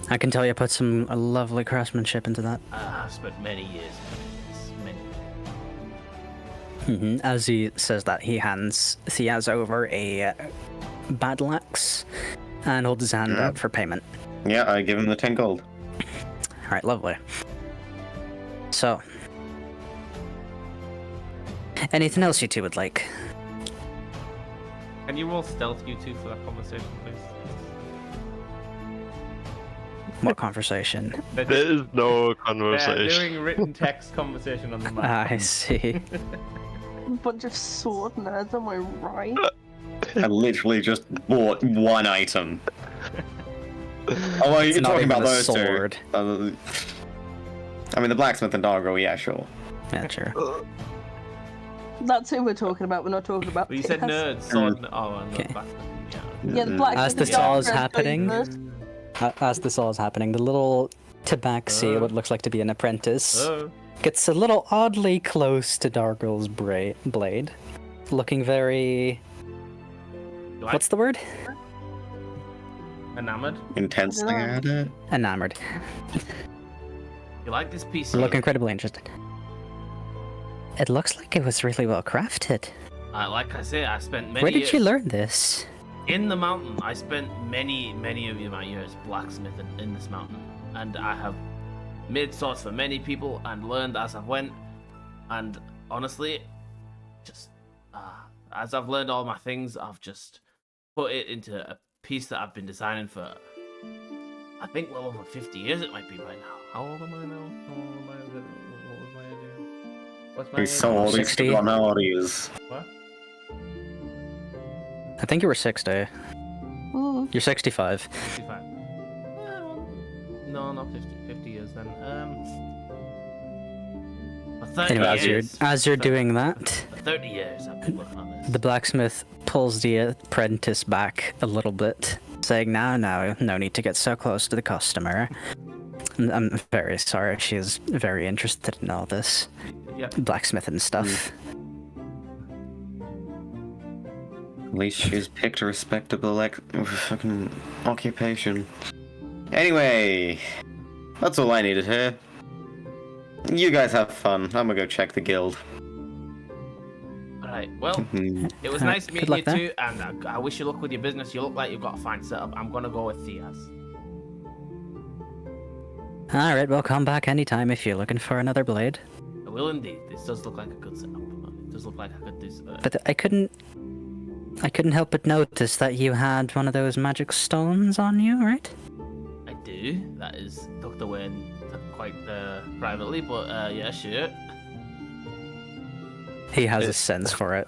I can tell you put some lovely craftsmanship into that. I've spent many years making this. As he says that, he hands Theaz over a battle axe and holds his hand out for payment. Yeah, I give him the 10 gold. Alright, lovely. So, anything else you two would like? Can you roll stealth, you two, for that conversation, please? What conversation? There is no They're conversation. doing written text conversation on the map. I see. A bunch of sword nerds, am I right? I literally just bought one item. Oh, well, It's you're not talking even about a those sword. two. I mean, the blacksmith and Dargo, yeah, sure. Yeah, sure. That's who we're talking about. We're not talking about. But you said PS. nerd, sword, and Okay. blacksmith. Yeah. Yeah, the blacksmith. As this and all is Dargo happening, first. as this all is happening, the little tabaxi, what looks like to be an apprentice, Oh. gets a little oddly close to Dargle's blade, looking very. You like What's the word? enamored? Intensely Yeah. at it. Enamored. You like this piece? Look here? incredibly interested. It looks like it was really well crafted. Like I say, I spent many Where did years you learn this? in the mountain. I spent many of my years blacksmithing in this mountain, and I have made swords for many people and learned as I went. And honestly, just as I've learned all my things, I've just put it into a piece that I've been designing for, I think, well over 50 years it might be by now. How old am I now? How old am I? What was my age? What's my He's age? so old, he's 60. forgotten how old he is. What? I think you were 60. Mm. You're 65. 55. No, not 50 years then. For 30 Anyway, years. as you're For- doing that, For 30 years I've been working on this. the blacksmith pulls the apprentice back a little bit, saying, no need to get so close to the customer. I'm very sorry, she is very interested in all this Yeah. blacksmithing stuff. At least she's picked a respectable fucking occupation. Anyway, that's all I needed here. You guys have fun. I'm gonna go check the guild. Alright, well, it was Alright, nice good meeting luck you there. too, and I wish you luck with your business. You look like you've got a fine setup. I'm gonna go with Thea's. Alright, well, come back anytime if you're looking for another blade. I will indeed. This does look like a good setup. It does look like I could do. But I couldn't help but notice that you had one of those magic stones on you, right? I do. That is tucked away quite privately, but yeah, sure. He has a sense for it.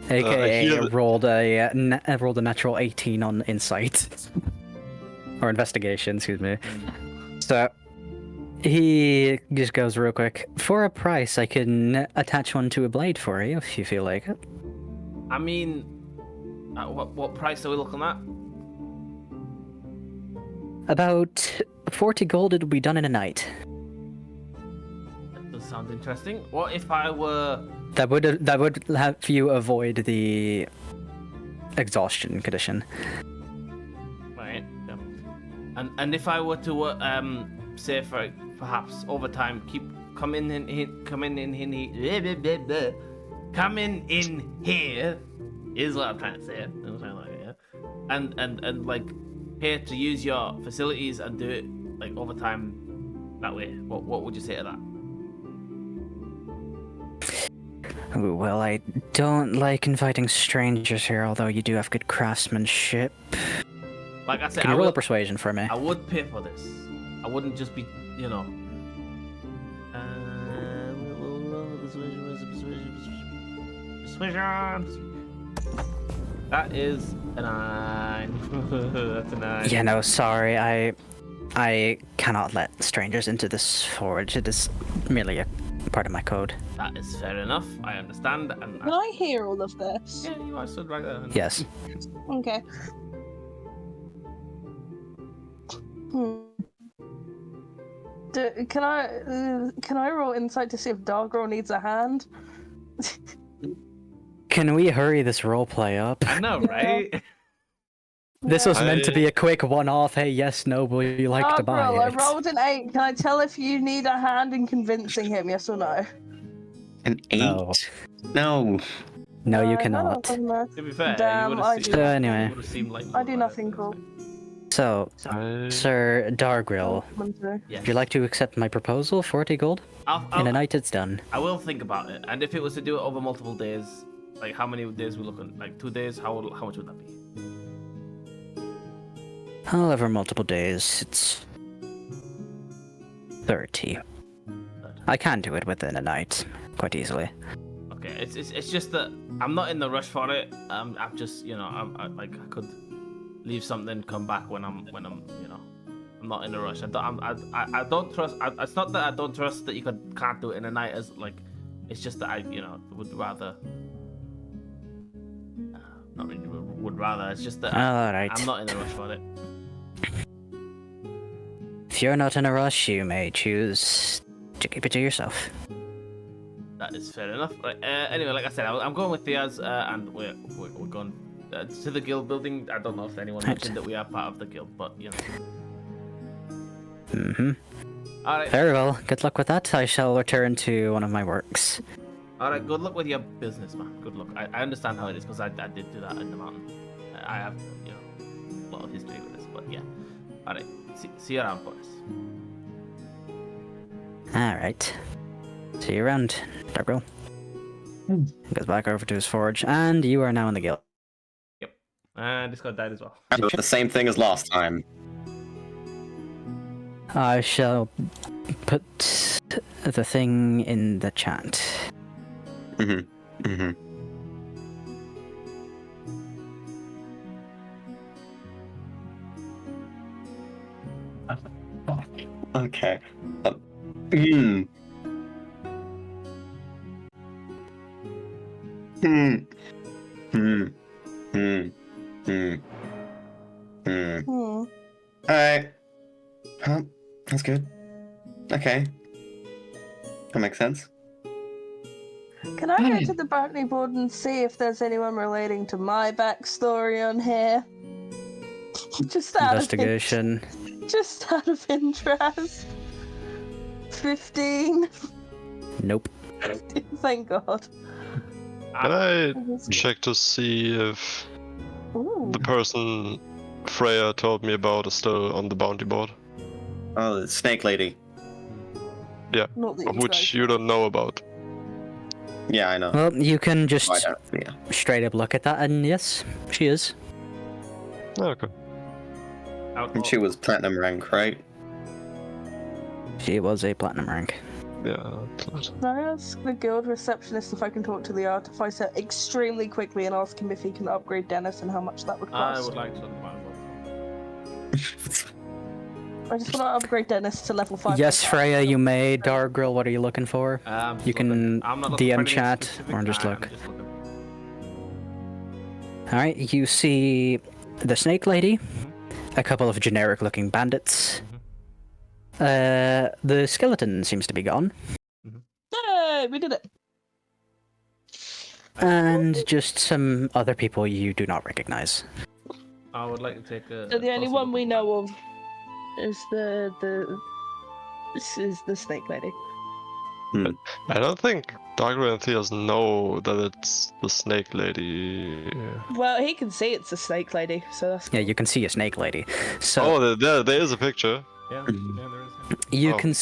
AKA hear that- rolled a natural 18 on insight or investigation, excuse me. So he just goes real quick. For a price, I can attach one to a blade for you if you feel like it. I mean, what price are we looking at? About 40 gold. It'll be done in a night. That does sound interesting. What if I were? That would have you avoid the exhaustion condition. Right. Yeah. And if I were to say for perhaps over time come in here is what I'm trying to say. And like pay to use your facilities and do it like over time that way. What would you say to that? Ooh, well, I don't like inviting strangers here, although you do have good craftsmanship. Like I said, Can you roll a persuasion for me? I would pay for this. I wouldn't just be, you know. Persuasion. That is a 9. That's a 9. Yeah, no, sorry. I cannot let strangers into this forge. It is merely a part of my code. That is fair enough. I understand. And Can I hear all of this? yeah, you are stood right there. Yes. Okay. Can I roll insight to see if Dargro needs a hand? Can we hurry this roleplay up? I know, right? This was meant to I- be a quick one-off. Hey, yes, no, will you like to buy Dargro, I it? rolled an 8. Can I tell if you need a hand in convincing him? Yes or no? An 8? No. No. No, you No, cannot. no. To be fair, Damn, you I would do. have Anyway. seemed like I do nothing cool. So, Sir Dargrill, Yes. would you like to accept my proposal? 40 gold? In a night it's done. I will think about it. And if it was to do it over multiple days, like how many days we looking? Like 2 days? How much would that be? All over multiple days, it's 30. I can do it within a night, quite easily. Okay, it's just that I'm not in the rush for it. I'm just, you know, I could leave something, come back when I'm you know, I'm not in a rush. I don't trust. It's not that I don't trust that you can't do it in a night. As like, it's just that I would rather. Not really would rather. It's just that All right. I'm not in a rush for it. If you're not in a rush, you may choose to keep it to yourself. That is fair enough. Right, anyway, like I said, I'm going with Diaz, and we're going to the guild building. I don't know if anyone mentioned that we are part of the guild, but you know. Mm-hmm. All right. Very well. Good luck with that. I shall return to one of my works. All right. Good luck with your business, man. Good luck. I understand how it is because I did do that in the mountain. I have a lot of history with this, but yeah. All right. See you around, Boris. All right. See you around, Darkgirl. Goes back over to his forge, and you are now in the guild. Yep. And this guy died as well. The same thing as last time. I shall put the thing in the chat. Okay. Alright. Huh, that's good. Okay. That makes sense. Can I go to the bounty board and see if there's anyone relating to my backstory on here? Just Investigation. Just out of interest. 15. Nope. Thank God. Can I check to see if Ooh. the person Freya told me about is still on the bounty board? Oh, the snake lady. Not that Which you don't know about. Yeah, I know. Well, you can just I don't. Yeah. straight up look at that, and yes, she is. Okay. And she was platinum rank, right? She was a platinum rank. Yeah. Can I ask the guild receptionist if I can talk to the artificer extremely quickly and ask him if he can upgrade Dennis and how much that would I cost? would like to undermine I just want to upgrade Dennis to level 5. Yes, Freya, you may. Darkgirl, what are you looking for? You can I'm not looking for DM anything chat specific, or just I'm look. just looking. Alright, you see the snake lady, a couple of generic looking bandits. The skeleton seems to be gone. Yay, we did it. And just some other people you do not recognize. I would like to take a. So the only closer one look we at know of is this is the snake lady. I don't think Darkgirl and Theos know that it's the snake lady. Well, he can see it's a snake lady, so that's Yeah, you can see a snake lady. So Oh, there is a picture. Yeah, there is. you Oh. can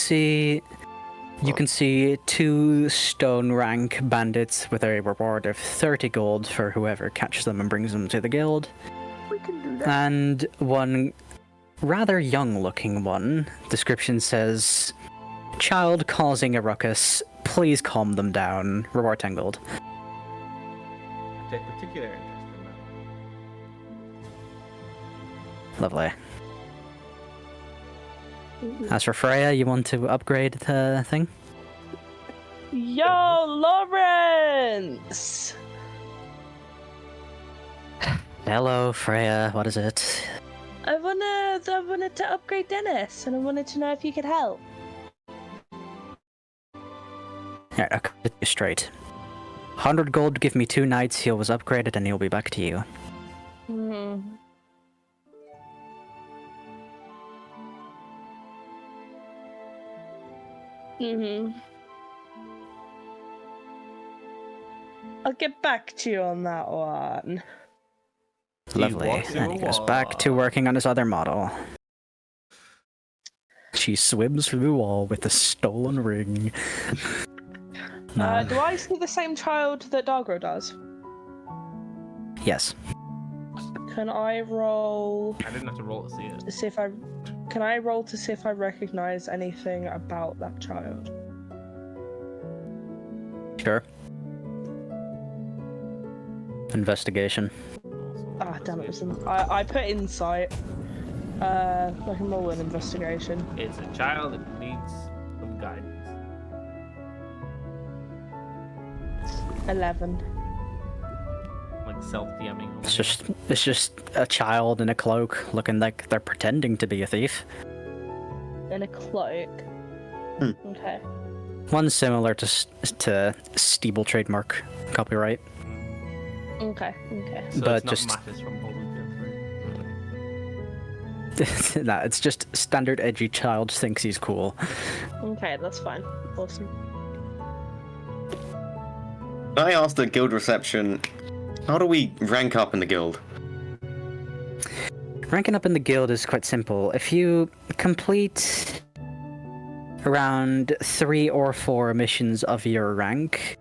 see two stone rank bandits with a reward of 30 gold for whoever catches them and brings them to the guild. we can do that. And one rather young looking one. Description says, child causing a ruckus, please calm them down. Reward 10 gold. I take particular interest in that. Lovely. As for Freya, you want to upgrade the thing? Yo, Lawrence! Hello, Freya, what is it? I wanted to upgrade Dennis, and I wanted to know if you could help. Alright, I'll cut it straight. 100 gold, give me 2 nights, he was upgraded, and he'll be back to you. I'll get back to you on that one. Lovely. walks And he through a goes back to wall. working on his other model. She swims through the wall with a stolen ring. Do I see the same child that Dargro does? Yes. Can I roll I didn't have to roll to see it. to see if I... Can I roll to see if I recognize anything about that child? Sure. Investigation. Also, Ah, damn it! I put insight. I can roll an investigation. It's a child that needs some guidance. 11. Like self-DMing. It's just a child in a cloak looking like they're pretending to be a thief. In a cloak. Hmm. Okay. One similar to Steeble trademark copyright. Okay. So but it's not just- Mattis from Baldur's Gate 3. Nah, it's just standard edgy child thinks he's cool. Okay, that's fine. Awesome. I asked at guild reception, how do we rank up in the guild? Ranking up in the guild is quite simple. If you complete around 3 or 4 missions of your rank,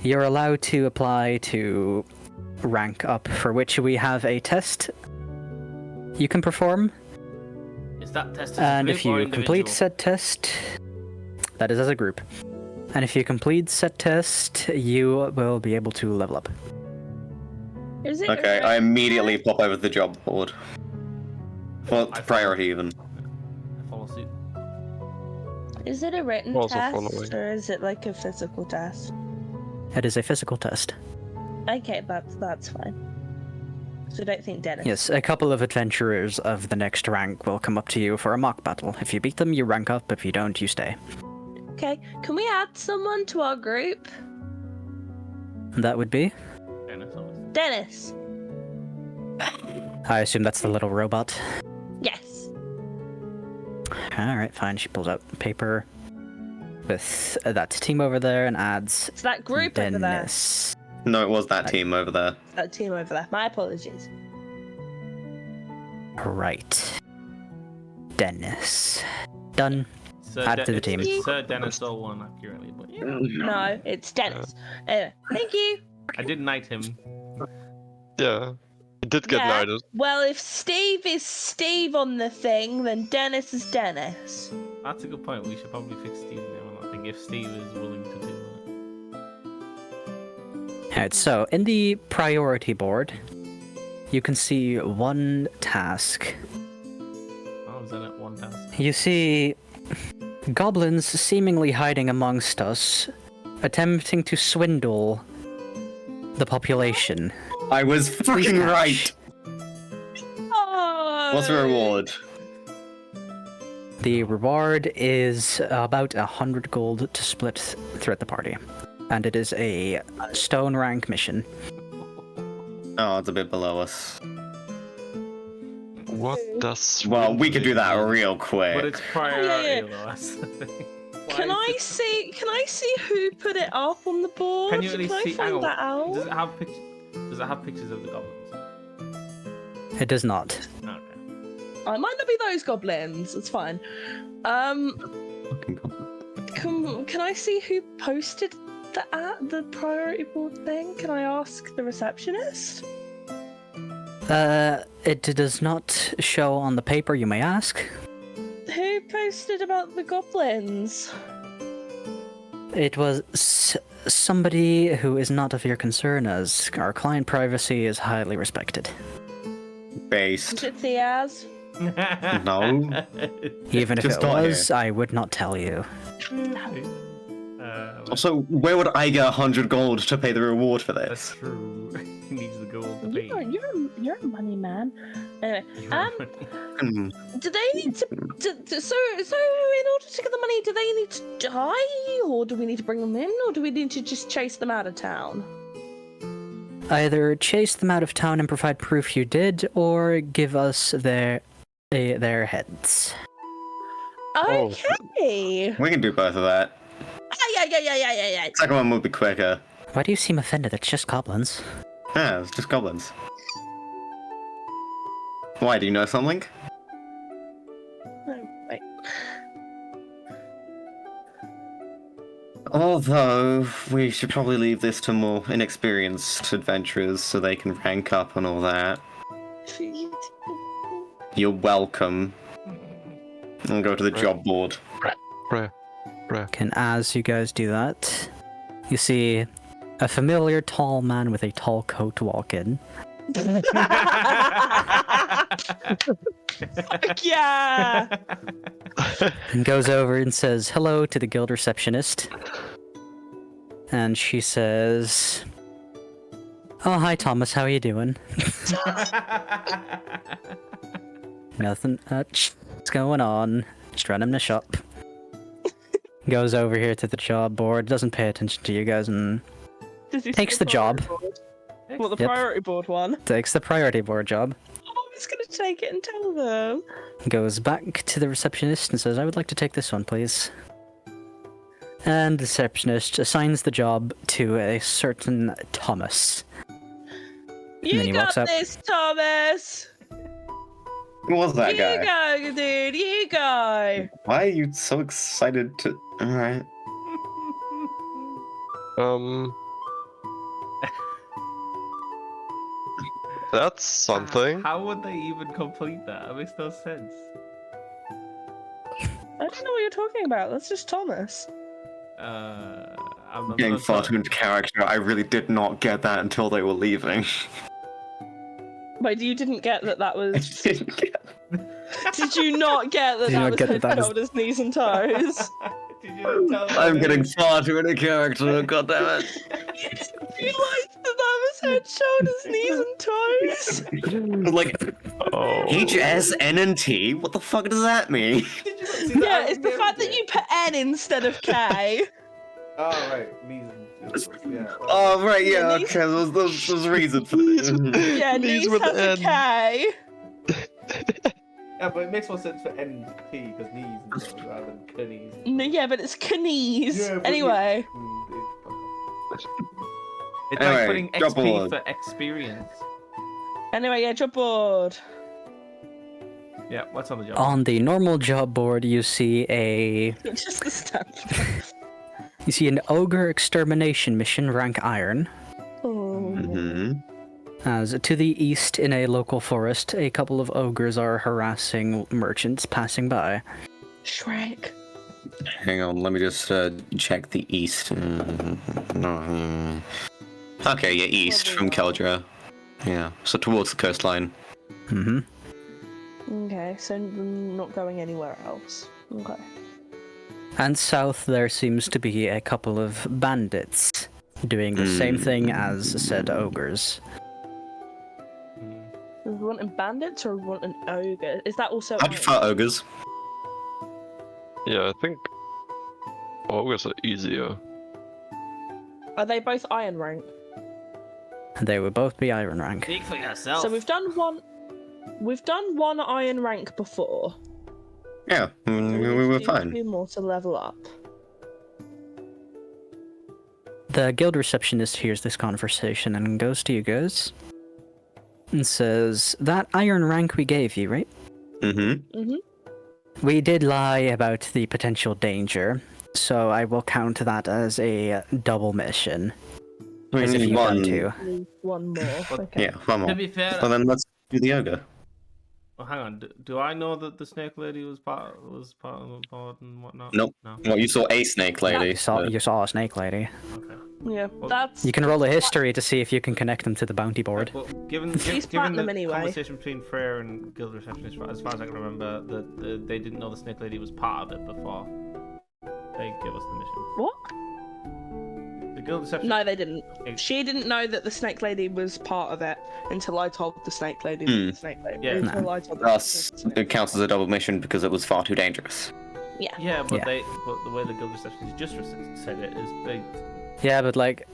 you're allowed to apply to rank up, for which we have a test you can perform. Is that test as a And group if or you complete individual? said test, that is as a group. And if you complete said test, you will be able to level up. Is it Okay, I immediately pop over to the job board. Well, I to priority even. I follow suit. Is it a written Also test following. or is it like a physical test? It is a physical test. Okay, that's fine. So I don't think Dennis. Yes, a couple of adventurers of the next rank will come up to you for a mock battle. If you beat them, you rank up. If you don't, you stay. Okay, can we add someone to our group? That would be? Dennis, obviously. Dennis. I assume that's the little robot. Yes. Alright, fine. She pulls out paper with that team over there and adds It's that group over there. Dennis. No, it was that team over there. That team over there. My apologies. Right. Dennis. Done. Sir Add to the it's- team. it's Sir Dennis Dolwan accurately, but yeah. No, it's Dennis. Anyway, thank you. I did knight him. Yeah. He did get Yeah. knighted. Well, if Steve is Steve on the thing, then Dennis is Dennis. That's a good point. We should probably fix Steve now. I think if Steve is willing to do Alright, so in the priority board, you can see one task. that. Oh, is that it? One task? You see goblins seemingly hiding amongst us, attempting to swindle the population. I was freaking Cash. right! Oh. What's the reward? The reward is about 100 gold to split throughout the party. And it is a stone rank mission. Oh, it's a bit below us. What does... Well, we could do that real But quick. it's priority yeah. though, that's the thing. Why Can is I it- see? Can I see who put it up on the board? Can you at least I see? hang find on, that out? Does it have Does it have pictures of the goblins? It does not. Okay. I might not be those goblins. It's fine. Can I see who posted the priority board thing? Can I ask the receptionist? It does not show on the paper, you may ask. Who posted about the goblins? It was somebody who is not of your concern, as our client privacy is highly respected. Is Based. it Theaz? No. Even if Just it not was, I would not tell you. No. Also, where would I get 100 gold to pay the reward for That's this? true. He needs the gold to pay. You're a money man. Anyway, Hmm. do they need to? So in order to get the money, do they need to die, or do we need to bring them in, or do we need to just chase them out of town? Either chase them out of town and provide proof you did, or give us their heads. Oh. Okay. We can do both of that. Yeah. Second one would be quicker. Why do you seem offended? It's just goblins. Yeah, it's just goblins. Why, do you know something? Oh, wait. Although, we should probably leave this to more inexperienced adventurers so they can rank up and all that. You're welcome. I'll go to the job board. Bruh. And as you guys do that, you see a familiar tall man with a tall coat walk in. Fuck yeah! And goes over and says hello to the guild receptionist. And she says, "Oh, hi Thomas, how are you doing?" "Nothing much. What's going on? Just running the shop." Goes over here to the job board, doesn't pay attention to you guys, and Does he takes see the job. priority board? What, the Yep. priority board one? Takes the priority board job. I'm just gonna take it and tell them. Goes back to the receptionist and says, "I would like to take this one, please." And the receptionist assigns the job to a certain Thomas. then You he got walks up. this, Thomas! Who was that You guy? go, dude, you go! Why are you so excited to? All right. That's something. How would they even complete that? That makes no sense. I don't know what you're talking about, that's just Thomas. I'm Getting not far sure. too into character. I really did not get that until they were leaving. Wait, you didn't get that I was... didn't get. Did you not get that Did you that not was get head, that was- shoulders, knees and toes? Did you not tell I'm them? getting far too into character. God damn it. You didn't realise that was head, shoulders, knees and toes? Like Oh. H, S, N, and T. What the fuck does that mean? Did you not see Yeah, that? it's the fact that you put N instead of K. Oh right, knees and yeah. Oh right, yeah, Yeah, okay. There's a reason for this. Yeah, Knees knees with has a N. K. Yeah, but it makes more sense for N and P because knees and those rather than knees. No, yeah, but it's knees. Yeah, but Anyway. It's Anyway, like putting drop XP board. for experience. Anyway, yeah, job board. Yeah, what's on the job? On the normal job board, you see Just the stamp. an ogre extermination mission, rank iron. Oh. Mm-hmm. As to the east, in a local forest, a couple of ogres are harassing merchants passing by. Shrek. Hang on, let me just check the east. No. Okay, yeah, east from Keldra. Yeah, so towards the coastline. Mm-hmm. Okay, so not going anywhere else. Okay. And south, there seems to be a couple of bandits doing the same thing as said ogres. Do we want a bandits or we want an ogre? Is that also I'd prefer ogres. Yeah, I think ogres are easier. Are they both iron rank? They would both be iron rank. Speak for yourself. So we've done one iron rank before. Yeah, we need were to do fine. 2 more to level up. The guild receptionist hears this conversation and goes to you guys and says, "That iron rank we gave you, right? Mm-hmm. We did lie about the potential danger, so I will count that as a double mission. We As if need you've done one. two. Need one more. Okay. Yeah, one To more. be fair, Well then let's do the ogre. oh, hang on. Do I know that the snake lady was part of the board and whatnot? Nope. No. Well, you saw a snake lady. You saw, but- you saw a snake lady. Okay. Yeah, Well, that's. You can roll a history to see if you can connect them to the bounty board. Well, given She's given the platinum anyway. conversation between Freya and Guild Receptionist, as far as I can remember, that they didn't know the snake lady was part of it before they gave us the mission. What? The Guild Receptionist. No, they didn't. It- She didn't know that the snake lady was part of it until I told the snake lady that the snake lady. Yeah. Until I told the Thus, snake it counts as a double mission because it was far too dangerous. Yeah, but Yeah. but the way the Guild Receptionist just said it is they. Yeah, but like,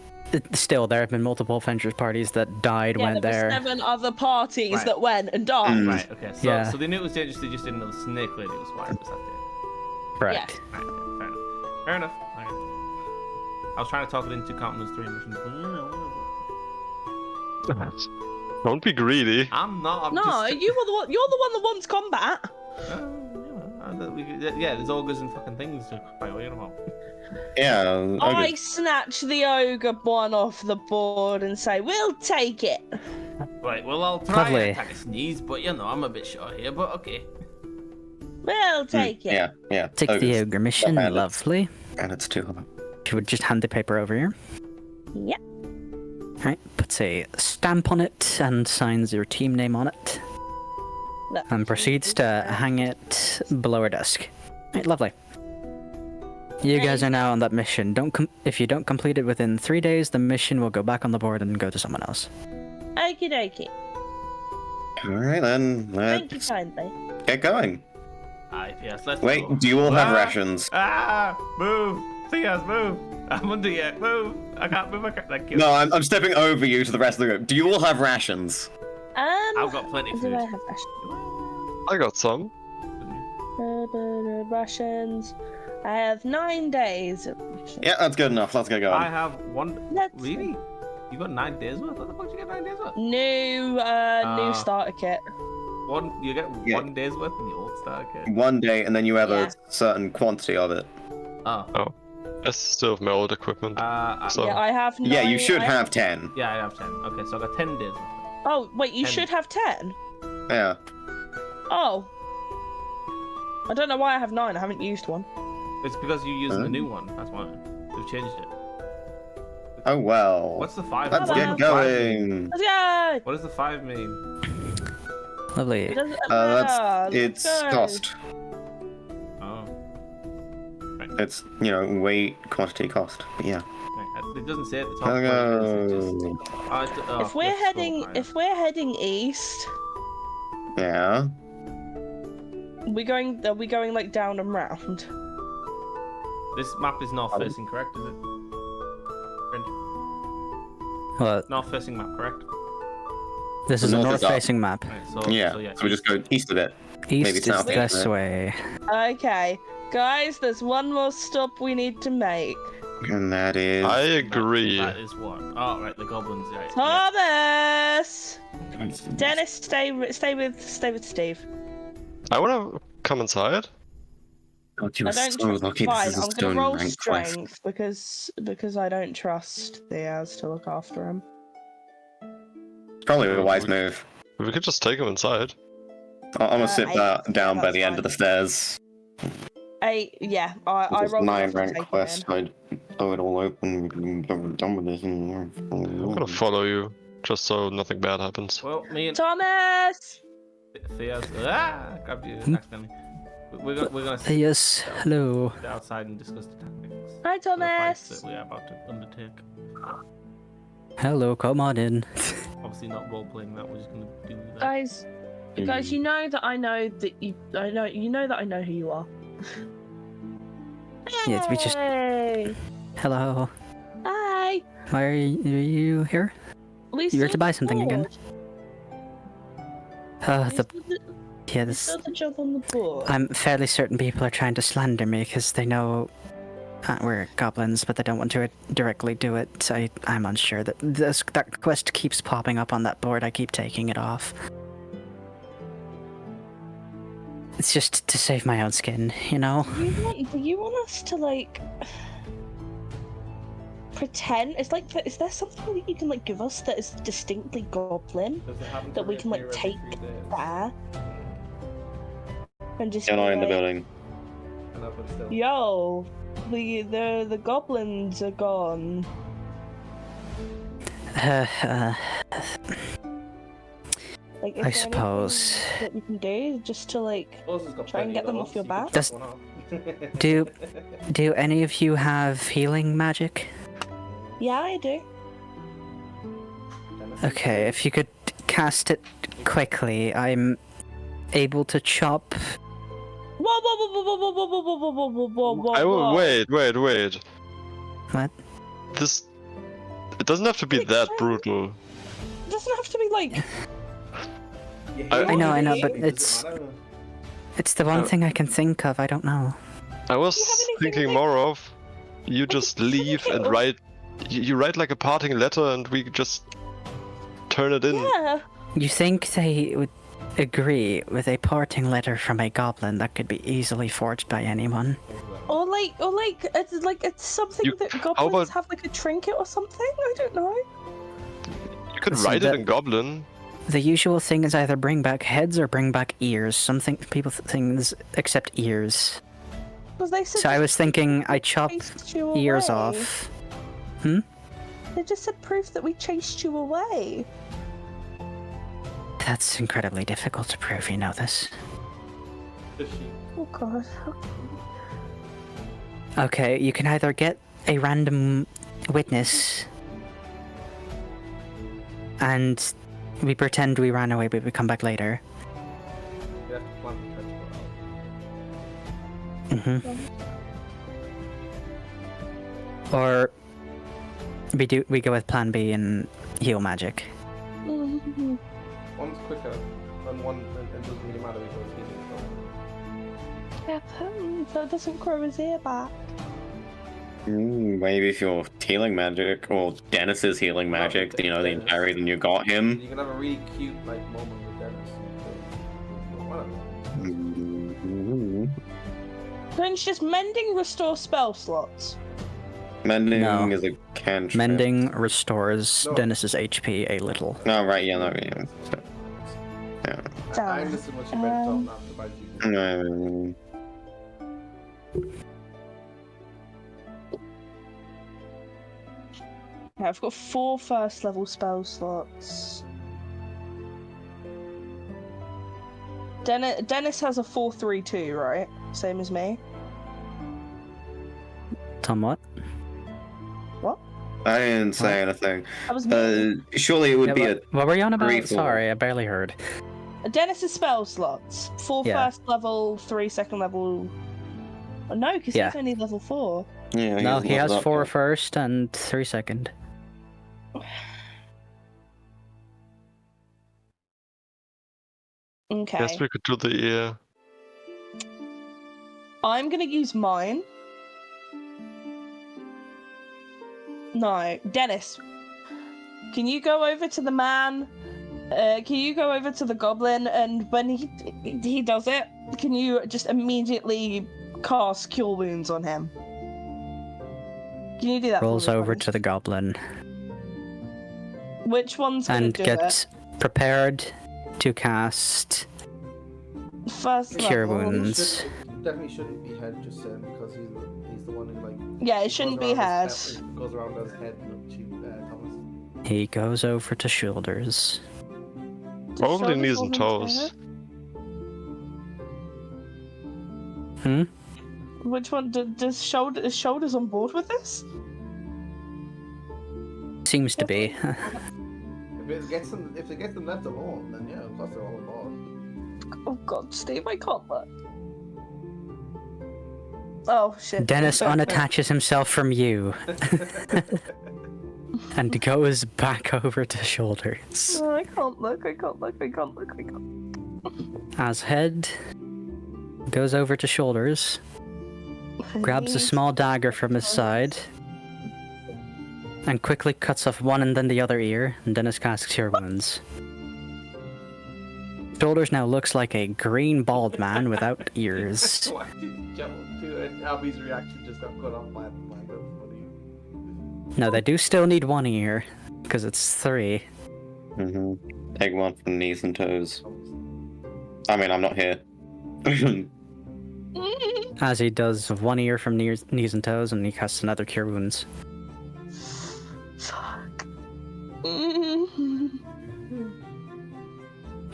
still, there have been multiple Avengers parties that died, Yeah, went there were there. 7 other parties Right. that went and died. Mm. Right. Okay. So Yeah. so they knew it was dangerous. They just didn't know the snake lady was why it was that day. Correct. Right. Okay. Fair enough. Okay. I was trying to talk it into counting as 3 missions, but you know. Don't be greedy. I'm not. I'm No, just... you were the one. You're the one that wants combat. Yeah, there's ogres and fucking things to fight. What are you about? Yeah, I ogre. snatch the ogre one off the board and say, "We'll take it." Right, well, I'll try Lovely. and attack a sneeze, but you know, I'm a bit short here, but okay. We'll take it. Yeah. Take the ogres. ogre mission, bandits. lovely. And it's 2 of them. She would just hand the paper over here. Yep. Alright, puts a stamp on it and signs your team name on it. And proceeds to hang it below her desk. Right, lovely. You guys are now on that mission. If you don't complete it within 3 days, the mission will go back on the board and go to someone else. Okie dokie. Alright then, Thank you let's kindly. get going. Aye, yes, let's Wait, go. do you all have Ah! rations? Move! Theas, move! I'm under you, move! I can't move, thank you. No, I'm stepping over you to the rest of the group. Do you all have rations? I've got plenty of Do food. I have rations? I got some. Rations. I have 9 days of rations. Yeah, that's good enough. Let's get going. I have one. Let's- Really? You got 9 days worth? What the fuck did you get 9 days worth? New starter kit. You get Yeah. 1 day's worth in the old star kit. One day, and then you have Yeah. a certain quantity of it. Oh. I still have my old equipment. So Yeah, I have. Yeah, you should I have 10. Yeah, I have 10. Okay, so I got 10 days worth. Oh wait, you 10. should have 10. Yeah. Oh. I don't know why I have 9. I haven't used one. It's because you're using the Huh? new one. That's why. They've changed it. Oh well. What's the 5? Let's what get does the 5 mean? going. Let's go. What does the 5 mean? Lovely. It doesn't That's matter. it's Let's go. cost. Oh. It's weight, quantity, cost. But yeah. Right. It doesn't say at the top. Let's what it is, it go. just- Oh, If we're let's heading, scroll higher. if we're heading east, Yeah. are we going like down and round? This map is north facing, correct? Is it? Friend? Well, North facing map, correct? this is a North is up. north-facing map. Right, so, Yeah. So, yeah. So we just go east of it. Maybe East is south, this isn't it? way. Okay, guys, there's one more stop we need to make. And that is. I agree. That is what? Oh, right, the goblins. Right. Yeah. Thomas, Dennis, stay with Steve. I wanna come inside. God, you I are don't so trust. lucky Fine, this is a I'm stone gonna roll rank quest. strength because I don't trust Diaz to look after him. Probably a wise move. We could just take him inside. I'm gonna sit down by that's the end of the stairs. I It's rolled 9 enough to rank take him quest. in. I'd throw it all open. We can be done with this. I'm gonna follow you, just so nothing bad happens. Well, me and Thomas. Thea's grabbed you accidentally. We're gonna sit Yes, hello. outside and discuss the tactics. Hi, for the fights Thomas. that we are about to undertake. Hello, come on in. Obviously not role playing that. We're just gonna do that. Guys, you know that I know that I know who you are. Yes, we just- Hey. Hello. Hi. Why are you here? We You're to saw buy the something again. board. Uh, We the saw the- yeah, we this. saw the job on the board. I'm fairly certain people are trying to slander me because they know we're goblins, but they don't want to directly do it. I'm unsure that that quest keeps popping up on that board. I keep taking it off. It's just to save my own skin, you know. Do you want us to like pretend? It's like, is there something that you can like give us that is distinctly goblin Does it happen that to we can like reappear every take 3 days? there and just You're be not in the like, building. I know, but still. Yo, the goblins are gone. Like, is I there suppose. anything that we can do just to like? Suppose it's got Try and plenty get them of off your those, you back? can Does- chop one off. Do any of you have healing magic? Yeah, I do. Okay, if you could cast it quickly, I'm able to chop. Whoa, whoa, whoa, whoa, whoa, whoa, whoa, whoa, whoa, whoa, whoa, whoa, I will whoa. wait. What? This. It doesn't have to be that brutal. It doesn't have to be like. I know, but Does it it's- matter? It's the one thing I can think of. I don't know. I was Do you have anything thinking like- more of you just leave and little- write. You write like a parting letter and we just turn it in. Yeah. You think they would agree with a parting letter from a goblin that could be easily forged by anyone? Or it's something You- that how goblins about- have like a trinket or something. I don't know. You could Listen, write it that- in Goblin. The usual thing is either bring back heads or bring back ears. People things accept ears. Because they said. So I was thinking I chop chased you ears away. off. They They just said proof that we chased you away. That's incredibly difficult to prove, you know this. Does she? Oh god. Okay, you can either get a random witness and we pretend we ran away but we come back later. You have to plan the festival out. Or we go with plan B and heal magic. One's quicker, and one it doesn't really matter because healing. Yeah, that doesn't grow his ear back. Maybe if you're healing magic, or Dennis is healing magic, you know, the entire reason you got him. You can have a really cute like moment with Dennis. Don't just mending restore spell slots. Mending No. is a cantrip. Mending restores No. Dennis's HP a little. No, right, yeah, no, yeah. Yeah. I understood what you meant Tom after by you. Yeah, I've got 4 first level spell slots. Dennis has a 4-3-2, right? Same as me. Tom, what? What? I didn't say anything. That was me. Surely it would be what were you on about? 3-4. Sorry, I barely heard. Dennis's spell slots. 4 Yeah. first level, 3 second level. Oh, no, because Yeah. he's only level 4. Yeah, No, he has leveled up 4 yet. first and 3 second. Okay. Guess we could do the ear. I'm gonna use mine. No, Dennis. Can you go over to the man? Can you go over to the goblin and when he does it, can you just immediately cast Cure Wounds on him? Can you do that? Rolls for me, over please? to the goblin Which one's gonna and do gets prepared to cast it? First Cure level. Wounds. It definitely shouldn't be head just saying because he's the one who like. Yeah, it goes shouldn't be around head. his head- Goes around his head, not Thomas. He goes over to shoulders. Does Probably shoulders knees fall and into toes. head? Hmm? Which one? Is shoulders on board with this? Seems to be. If it gets them left alone, then yeah, of course they're all on board. Oh god, Steve, I can't look. Oh shit. Dennis unattaches himself from you and goes back over to shoulders. No, I can't look. I can't. As head goes over to shoulders, grabs a small dagger from his side, and quickly cuts off one and then the other ear, and Dennis casts Cure Wounds. Shoulders now looks like a green bald man without ears. Why did jump to and Abby's reaction just got cut off by the mic? That's funny. No, they do still need one ear, because it's 3. Take one from knees and toes. I mean, I'm not here. As he does 1 ear from knees and toes, and he casts another Cure Wounds. Fuck.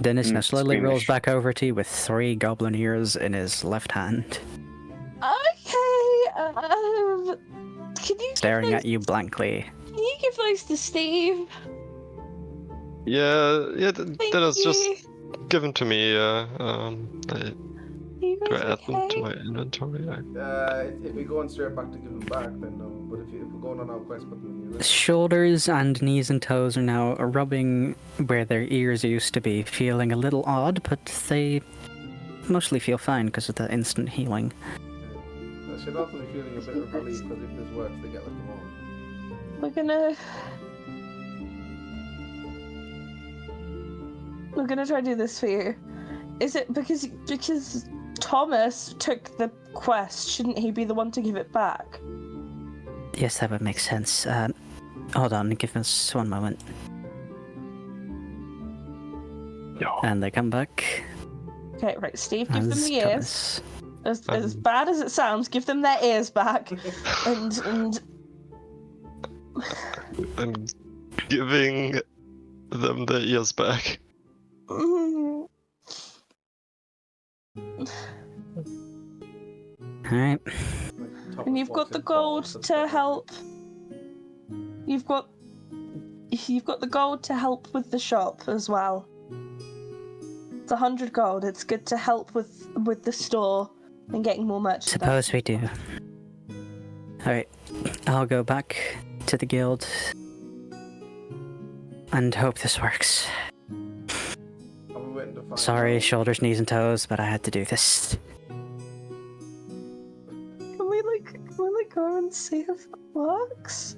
Dennis now slowly rolls squeamish. back over to you with 3 goblin ears in his left hand, Okay. Can you staring give at you blankly. Can you give those to Steve? Yeah, Thank Dennis, you. just give them to me. You Do guys I add them to okay? my inventory? If we're going straight back to give them back, then no. But if we're going on our quest, put them in your list. Shoulders and knees and toes are now rubbing where their ears used to be, feeling a little odd, but they mostly feel fine because of the instant healing. I should also be feeling a bit of relief because if this works, they get left alone. We're gonna try to do this for you. Is it because Thomas took the quest? Shouldn't he be the one to give it back? Yes, that would make sense. Hold on, give us 1 moment. Yeah. And they come back. Okay, right, Steve, give them As the ears. Thomas. As bad as it sounds, give them their ears back. and I'm giving them their ears back. Mm. Alright. And you've got the gold to help. You've got the gold to help with the shop as well. It's 100 gold. It's good to help with the store and getting more merchandise. Suppose we do. Alright. I'll go back to the guild and hope this works. Sorry, shoulders, knees, and toes, but I had to do this. Can we go and see if it works?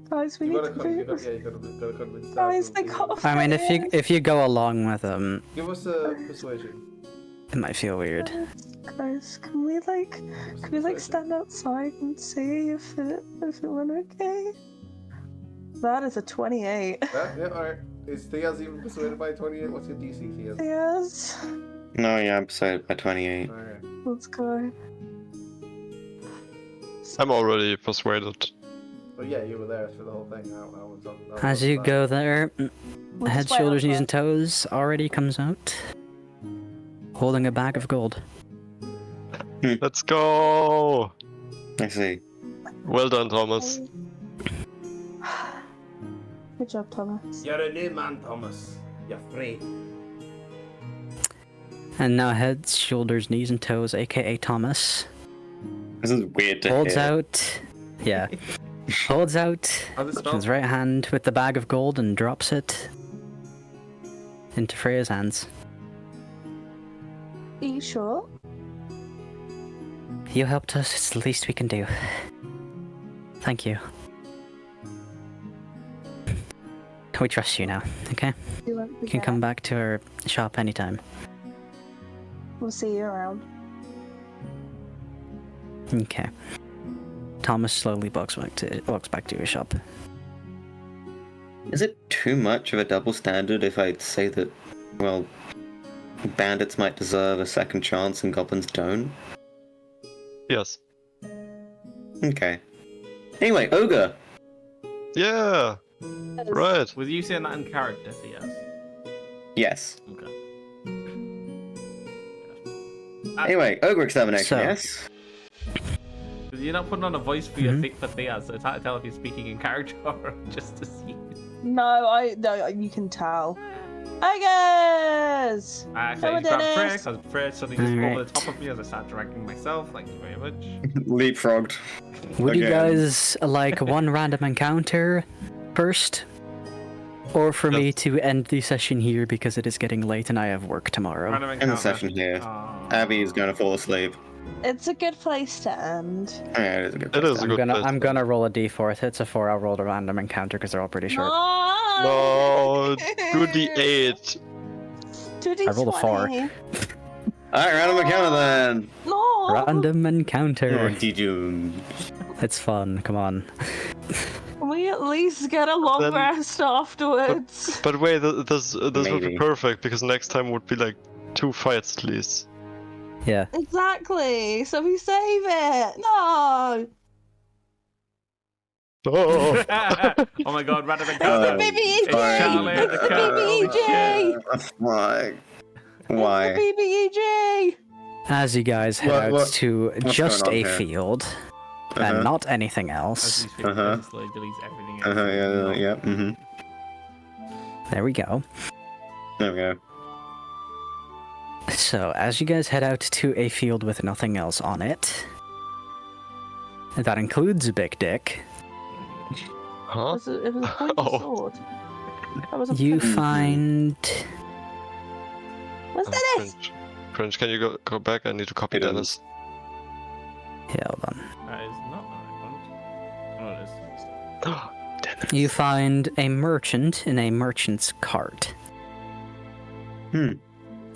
Guys, we need to be. Guys, they got. I mean, if you go along with them, Give us a persuasion. it might feel weird. Guys, can we stand outside and see if it went okay? That is a 28. Yeah, alright. Is Thea's even persuaded by 28? What's your DC, Thea? Yes. No, yeah, I'm persuaded by 28. Alright. Let's go. I'm already persuaded. Well, yeah, you were there for the whole thing. I was on, As you go there, We'll head, just wait shoulders, knees, outside. and toes already comes out, holding a bag of gold. Let's go! I see. Well done, Thomas. Good job, Thomas. You're a new man, Thomas. You're free. And now head, shoulders, knees, and toes, aka Thomas, This is weird to holds hear. out. Yeah. Holds out How's it spelled? his right hand with the bag of gold and drops it into Freya's hands. Are you sure? You helped us, it's the least we can do. Thank you. We trust you now, okay? You won't You can forget. come back to our shop anytime. We'll see you around. Okay. Thomas slowly walks back to his shop. Is it too much of a double standard if I'd say that, well, bandits might deserve a second chance and goblins don't? Yes. Okay. Anyway, Ogre! Yeah! Right. Was you saying that in character, Thea? Yes. Okay. Anyway, Ogre Extermination, So- yes? You're not putting on a voice for your for Thea, so it's hard to tell if you're speaking in character or just to see. No, you can tell. I guess. I actually Hello, grabbed Freya Dennis. because Freya suddenly just over the Alright. top of me as I started ranking myself. Thank you very much. Leapfrogged. Would you Again. guys like one random encounter first? Or for me to end the session here because it is getting late and I have work tomorrow? Random End the encounter. session here. Aw. Abby is going to fall asleep. It's a good place to end. Yeah, it is a good It is a I'm good gonna place. I'm gonna roll a d4. It's a 4. I'll roll a random encounter because they're all pretty short. No, do the 8. I rolled a 4. Alright, random encounter then! No. Random Oh, encounter. did you... It's fun. Come on. We at least get a long Then- rest afterwards. But wait, this would be Maybe. perfect because next time would be like 2 fights at least. Yeah. Exactly. So we save it. No. Oh, Oh my god, random It's encounter. the BBEJ. It's Charlie It's the the cat. Holy BBEJ. Why? It's Why? the BBEJ. As you guys head What- out to what's just going a on here? field Uh-huh. and not anything As else. we speak, Uh-huh. it slowly deletes everything Yeah, else. mm-hmm. There we go. There we go. So, as you guys head out to a field with nothing else on it, that includes a big dick, huh? It was a pointy Oh. sword. That was a you pointy- find. What's that? French, can you go back? I need to copy It is. Dennis. Yeah, hold on. That is not what I want. Oh, it is. Dennis. You find a merchant in a merchant's cart. Hmm.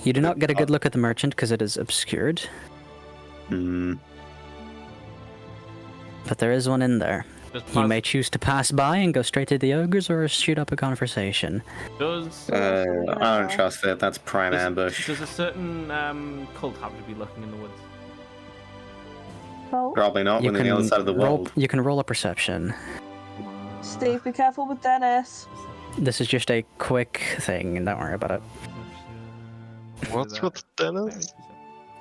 You do not get a good look at the merchant because it is obscured, Hmm. but there is one in there. Just You pause. may choose to pass by and go straight to the ogres or shoot up a conversation. Does I don't trust it. That's prime ambush. does a certain cult happen to be lurking in the woods? Oh, Probably not when they're on the other side of the roll, world. you can roll a perception. Steve, be careful with Dennis. This is just a quick thing, and don't worry about it. What's with Dennis?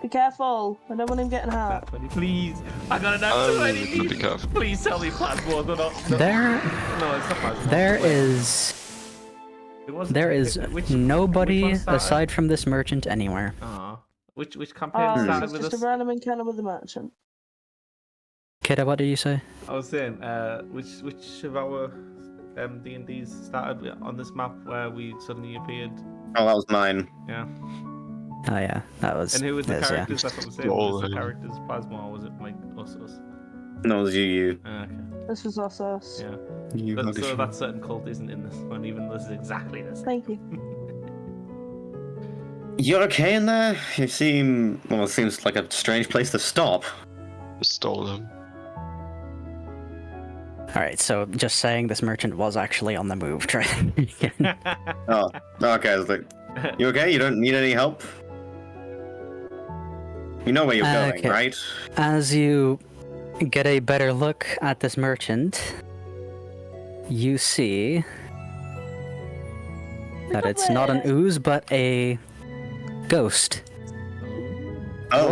Be careful. I don't want him getting hurt. 20, please. I got an nat I'm 20. gonna be careful. Please tell me plasmos or not. No, There, no, it's not plasmos. there Wait, is, it wasn't- there is which nobody one started? aside from this merchant anywhere. Aw. Which campaign Oh, started it's with just us? a random encounter with the merchant. Kidda, what did you say? I was saying, which of our D&Ds started on this map where we suddenly appeared? Oh, that was mine. Yeah. Oh yeah, that was. And who was the this, yeah. characters? That's what I'm saying. Was it the characters Plasma or was it like us? No, it was you. Okay. This was us. Yeah. You So that certain cult isn't in this one, even though this is exactly this. Thank you. You're okay in there? You seem... Well, it seems like a strange place to stop. Stole him. All right, so just saying this merchant was actually on the move. Try again. Oh, okay. I was like, you okay? You don't need any help? You know where you're going, Okay. right? As you get a better look at this merchant, you see that it's not an ooze, but a ghost. Oh,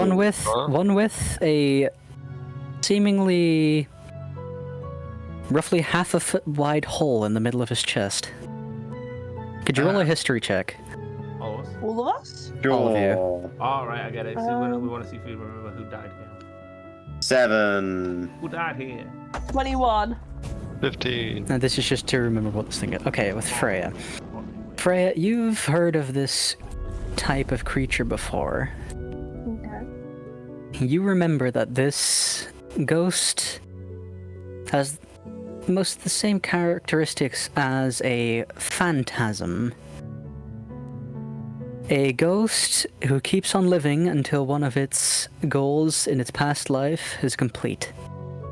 One with a seemingly roughly half a foot wide hole in the middle of his chest. Could you roll a history check? All of us? All of us? all of you. sure. All right, I get it. So we want to see if we remember who died here. 7. Who died here? 21. 15. Now this is just to remember what this thing is. Okay, with Freya. Freya, you've heard of this type of creature before. Okay. You remember that this ghost has most of the same characteristics as a phantasm. A ghost who keeps on living until one of its goals in its past life is complete,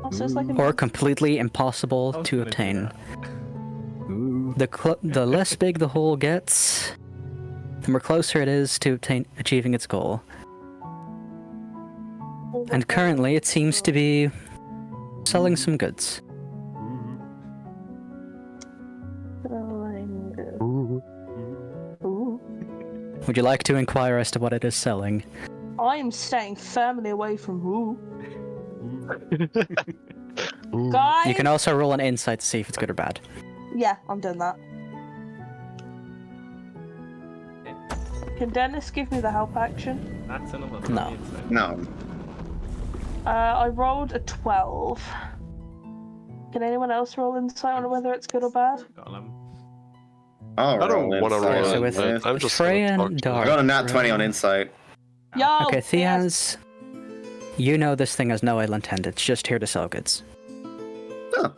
Also, it's like a or completely impossible I was to gonna do obtain. that. The less big the hole gets, the more closer it is to achieving its goal. And currently, it seems to be selling some goods. Ooh. Would you like to inquire as to what it is selling? I'm staying firmly away from who. Guys! You can also roll an insight to see if it's good or bad. Yeah, I'm doing that. Can Dennis give me the help action? That's another. No. No. I rolled a 12. Can anyone else roll insight on whether it's good or bad? Got 11. I'll I don't roll want to insight roll So on with this. I'm just Freya gonna and talk to I Dark. got a nat 20 on insight. Yo! Okay, yes. Theaz, you know this thing has no ill intent. It's just here to sell goods. Oh.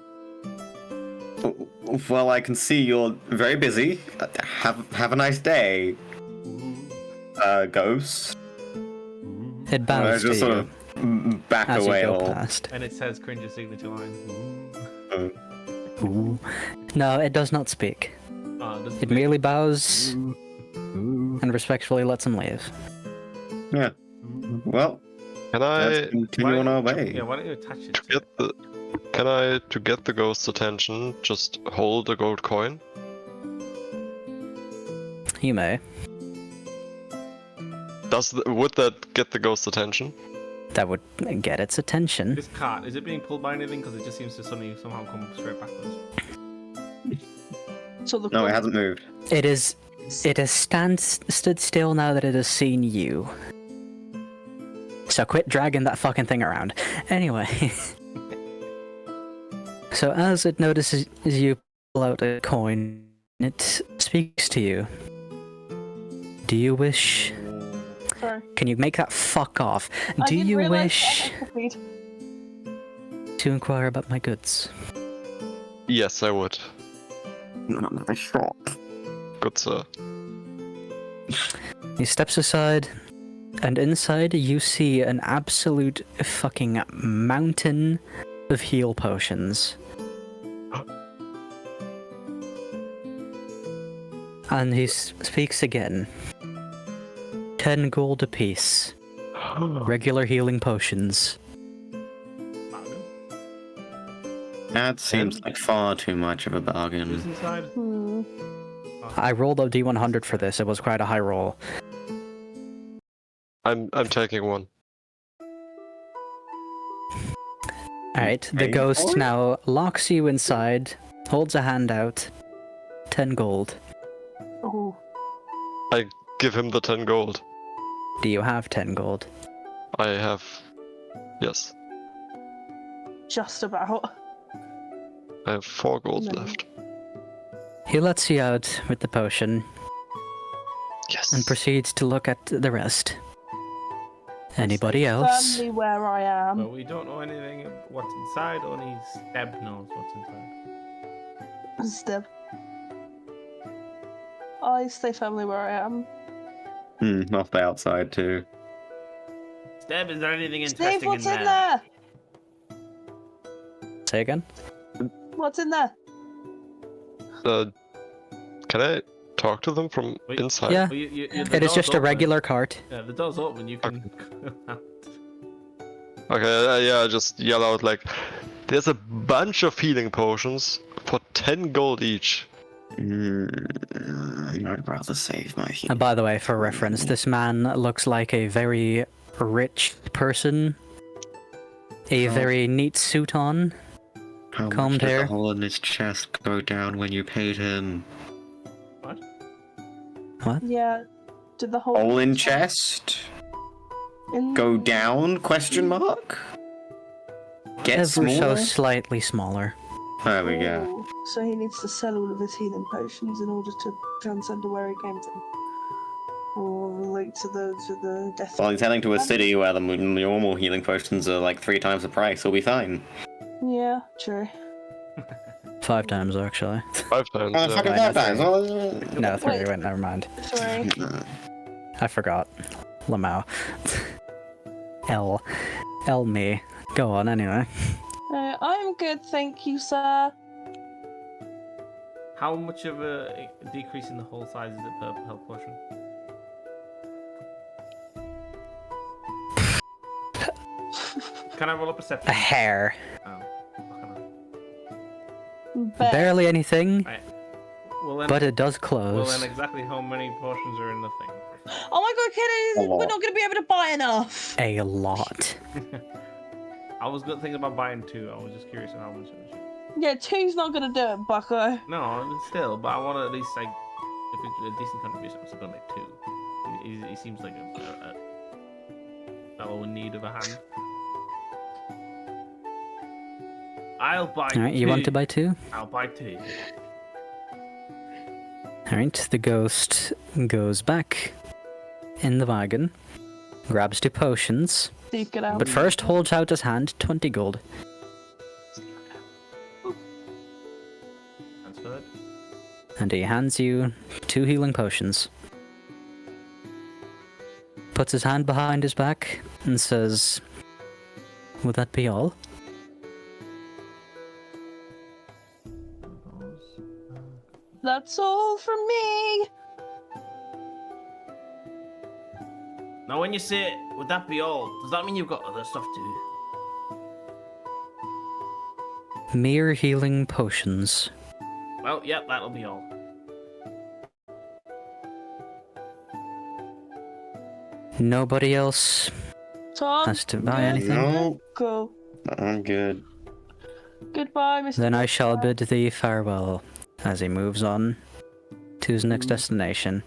Well, I can see you're very busy. Have a nice day, ghost. It bows to just you sort of back as you away a go little. past. And it says cringe's signature line. No, it does not speak. Does It merely bows and respectfully lets him leave. Yeah. Well, Can let's I continue on our way. Yeah, why don't you attach it to get the? Can I, to get the ghost's attention, just hold a gold coin? You may. Would that get the ghost's attention? That would get its attention. this cart? Is it being pulled by anything? Because it just seems to somehow come straight backwards. So the No, it hasn't moved. It has stood still now that it has seen you. So quit dragging that fucking thing around. Anyway. So as it notices you pull out a coin, it speaks to you. Do you wish... Sorry. Can you make that fuck off? I Do didn't you realise wish that I copied. to inquire about my goods? Yes, I would. Another shot. Good sir. He steps aside, and inside you see an absolute fucking mountain of heal potions. And he speaks again. 10 gold apiece. Regular healing potions. That seems like far too much of a Who's bargain. inside? Hmm. I rolled a D100 for this. It was quite a high roll. I'm taking one. Alright, the Paid ghost for it? now locks you inside, holds a hand out. 10 gold. Oh, I give him the 10 gold. Do you have 10 gold? I have. Yes. just about. I have 4 gold No. left. He lets you out with the potion Yes. and proceeds to look at the rest. Anybody Stay else? Firmly where I am. Well, we don't know anything of what's inside, only Steb knows what's inside. Step. I stay firmly where I am. Off the outside too. Steb, is there anything Steve, interesting what's in in there? there? Say again? What's in there? Can I talk to them from Wait. inside? Yeah. Well, the It is door's just a open. regular cart. Yeah, the door's open. You can. Okay, yeah, just yell out like, there's a bunch of healing potions for 10 gold each. I'd rather save my heat. And by the way, for reference, this man looks like a very rich person. A Oh. very neat suit on. How much combed did hair. the hole in his chest go down when you paid him? What? Yeah. Did the whole Hole in chest? in Go down? Question mark? Get Ever so smaller? slightly smaller. There we go. Oh, so he needs to sell all of his healing potions in order to transcend to where he came from. Or relate to the death. Well, he's heading to a city where the normal healing potions are like 3 times the price. He'll be fine. Yeah, true. 5 times, actually. 5 times. Oh, yeah. fucking Why 5 not times. No, 3. Wait. Wait, never mind. Sorry. I forgot. Lamau. L me. Go on, anyway. I'm good, thank you, sir. How much of a decrease in the whole size is it per health potion? Can I roll a perception? A hair. Oh, fucking Bet. Barely anything, hell. Right. Well then, but it does well close. then, exactly how many potions are in the thing? Oh my god, A kid, lot. we're not going to be able to buy enough. A lot. I was good thinking about buying 2. I was just curious on how much it was. Yeah, 2's not going to do it, bucko. No, still, but I want to at least like if it's a decent contribution, I'm still gonna make 2. He seems like a fellow in need of a hand. I'll buy. Alright, you 2. want to buy 2? I'll buy 2. Alright, the ghost goes back in the wagon, grabs 2 potions, Steve, get out. but first holds out his hand 20 gold. Transferred. And he hands you 2 healing potions. Puts his hand behind his back and says, "Would that be all?" That's all from me. Now, when you say, "Would that be all?" does that mean you've got other stuff too? Mere healing potions. Well, yep, that'll be all. Nobody else Tom, has to buy good. anything. No, Cool. I'm good. Goodbye, Mr. Then I shall bid thee farewell as he moves on to his next destination.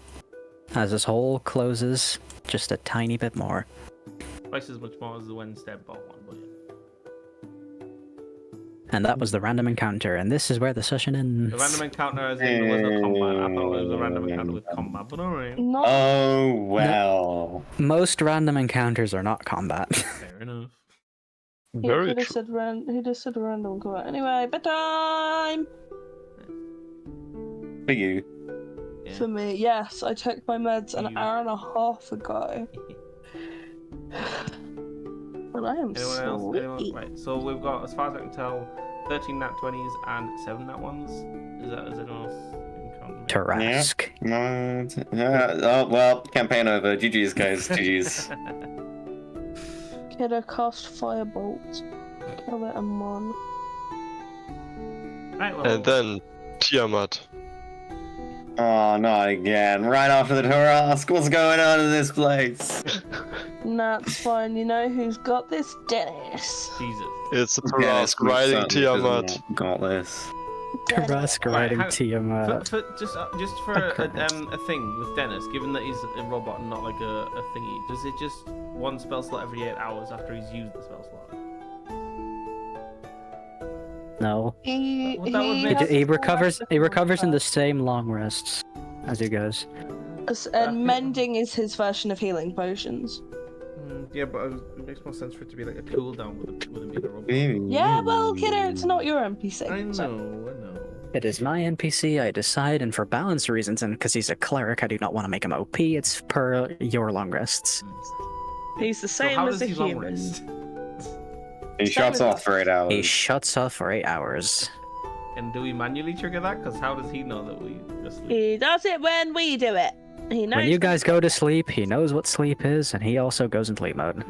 As his hole closes just a tiny bit more. Twice as much more as the Wednesday bought one, but yeah. And that was the random encounter, and this is where the session ends. The random encounter as in there was no combat. I thought it was a random encounter with combat, but alright. Not Oh, well. Most random encounters are not combat. Fair enough. Very he true. just said random comment. Anyway, bedtime For you. Yeah. for me. Yes, I took my meds an You- hour and a half ago. But I am Anyone else? Anyone? sleepy. Right. So we've got, as far as I can tell, 13 nat 20s and 7 nat 1s. Is anyone else in count? Tarask. No, oh, well, campaign over. GG's, guys. GG's. Kiddo cast firebolt. Kill it and one. Right, well, And then Tiamat. Oh, not again. Right after the Tarask. What's going on in this place? That's fine. You know who's got this? Dennis. Jesus. It's a Dennis Tarask riding certainly does Tiamat. not got this. Tarask Right, riding hang- Tiamat. Just for a thing with Dennis, given that he's a robot and not like a thingy, does it just one spell slot every 8 hours after he's used the spell slot? No. He, Well, that would he make- has He full recovers. rest He of recovers in the combat. same long rests as he goes. And mending is his version of healing potions. Yeah, but it makes more sense for it to be like a cooldown with him being a robot. Yeah, well, kiddo, it's not your NPC. I so- know. It is my NPC. I decide, and for balance reasons, and because he's a cleric, I do not want to make him OP. It's per your long rests. He's the So same how as does a he long human. rest? He shuts Same as off for 8 hours. He shuts off for 8 hours. And do we manually trigger that? Because how does he know that we just sleep? He does it when we do it. He knows. When you guys go to sleep, he knows what sleep is, and he also goes in sleep mode. Okay,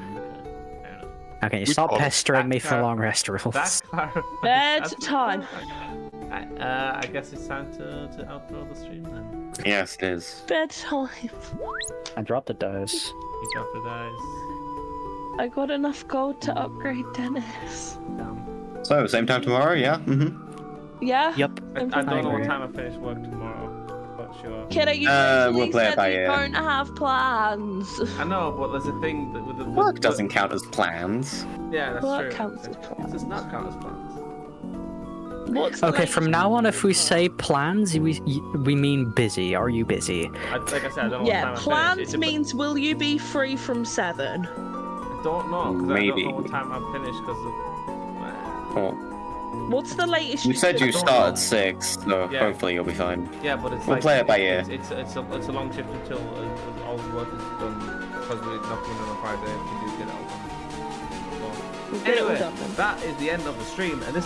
fair enough. How can you We stop call it pestering me for back- long rest rules? That clarifies. Bedtime. I guess it's time to outro the stream then. Yes, it is. Bedtime. I dropped the dice. You got the dice. I got enough gold to upgrade Dennis. Damn. So, same time tomorrow, yeah? Mm-hmm. Yeah. Yep. I don't know what agree. time I finish work tomorrow, but sure. Kiddo, you We'll usually play it said by you ear. don't have plans. I know, but there's a thing that with the Work doesn't count as plans. Yeah, that's Work true. counts as It plans. does not count as plans. What's the Okay, from latest now on, you if we got? say plans, we mean busy. Are you busy? Like I said, I don't know Yeah, what time I plans finish. It means will you be free from 7? I don't know, because I Maybe. don't know what time I finish because of. Well, What's the latest you said you don't start know. at 6, so Yeah. hopefully you'll be fine. Yeah, but it's We'll like play it by ear. It's a long shift until all the work is done because we're not going on a Friday if we do get it all done. So, We'll get it all anyway, done then. that is the end of the stream, and this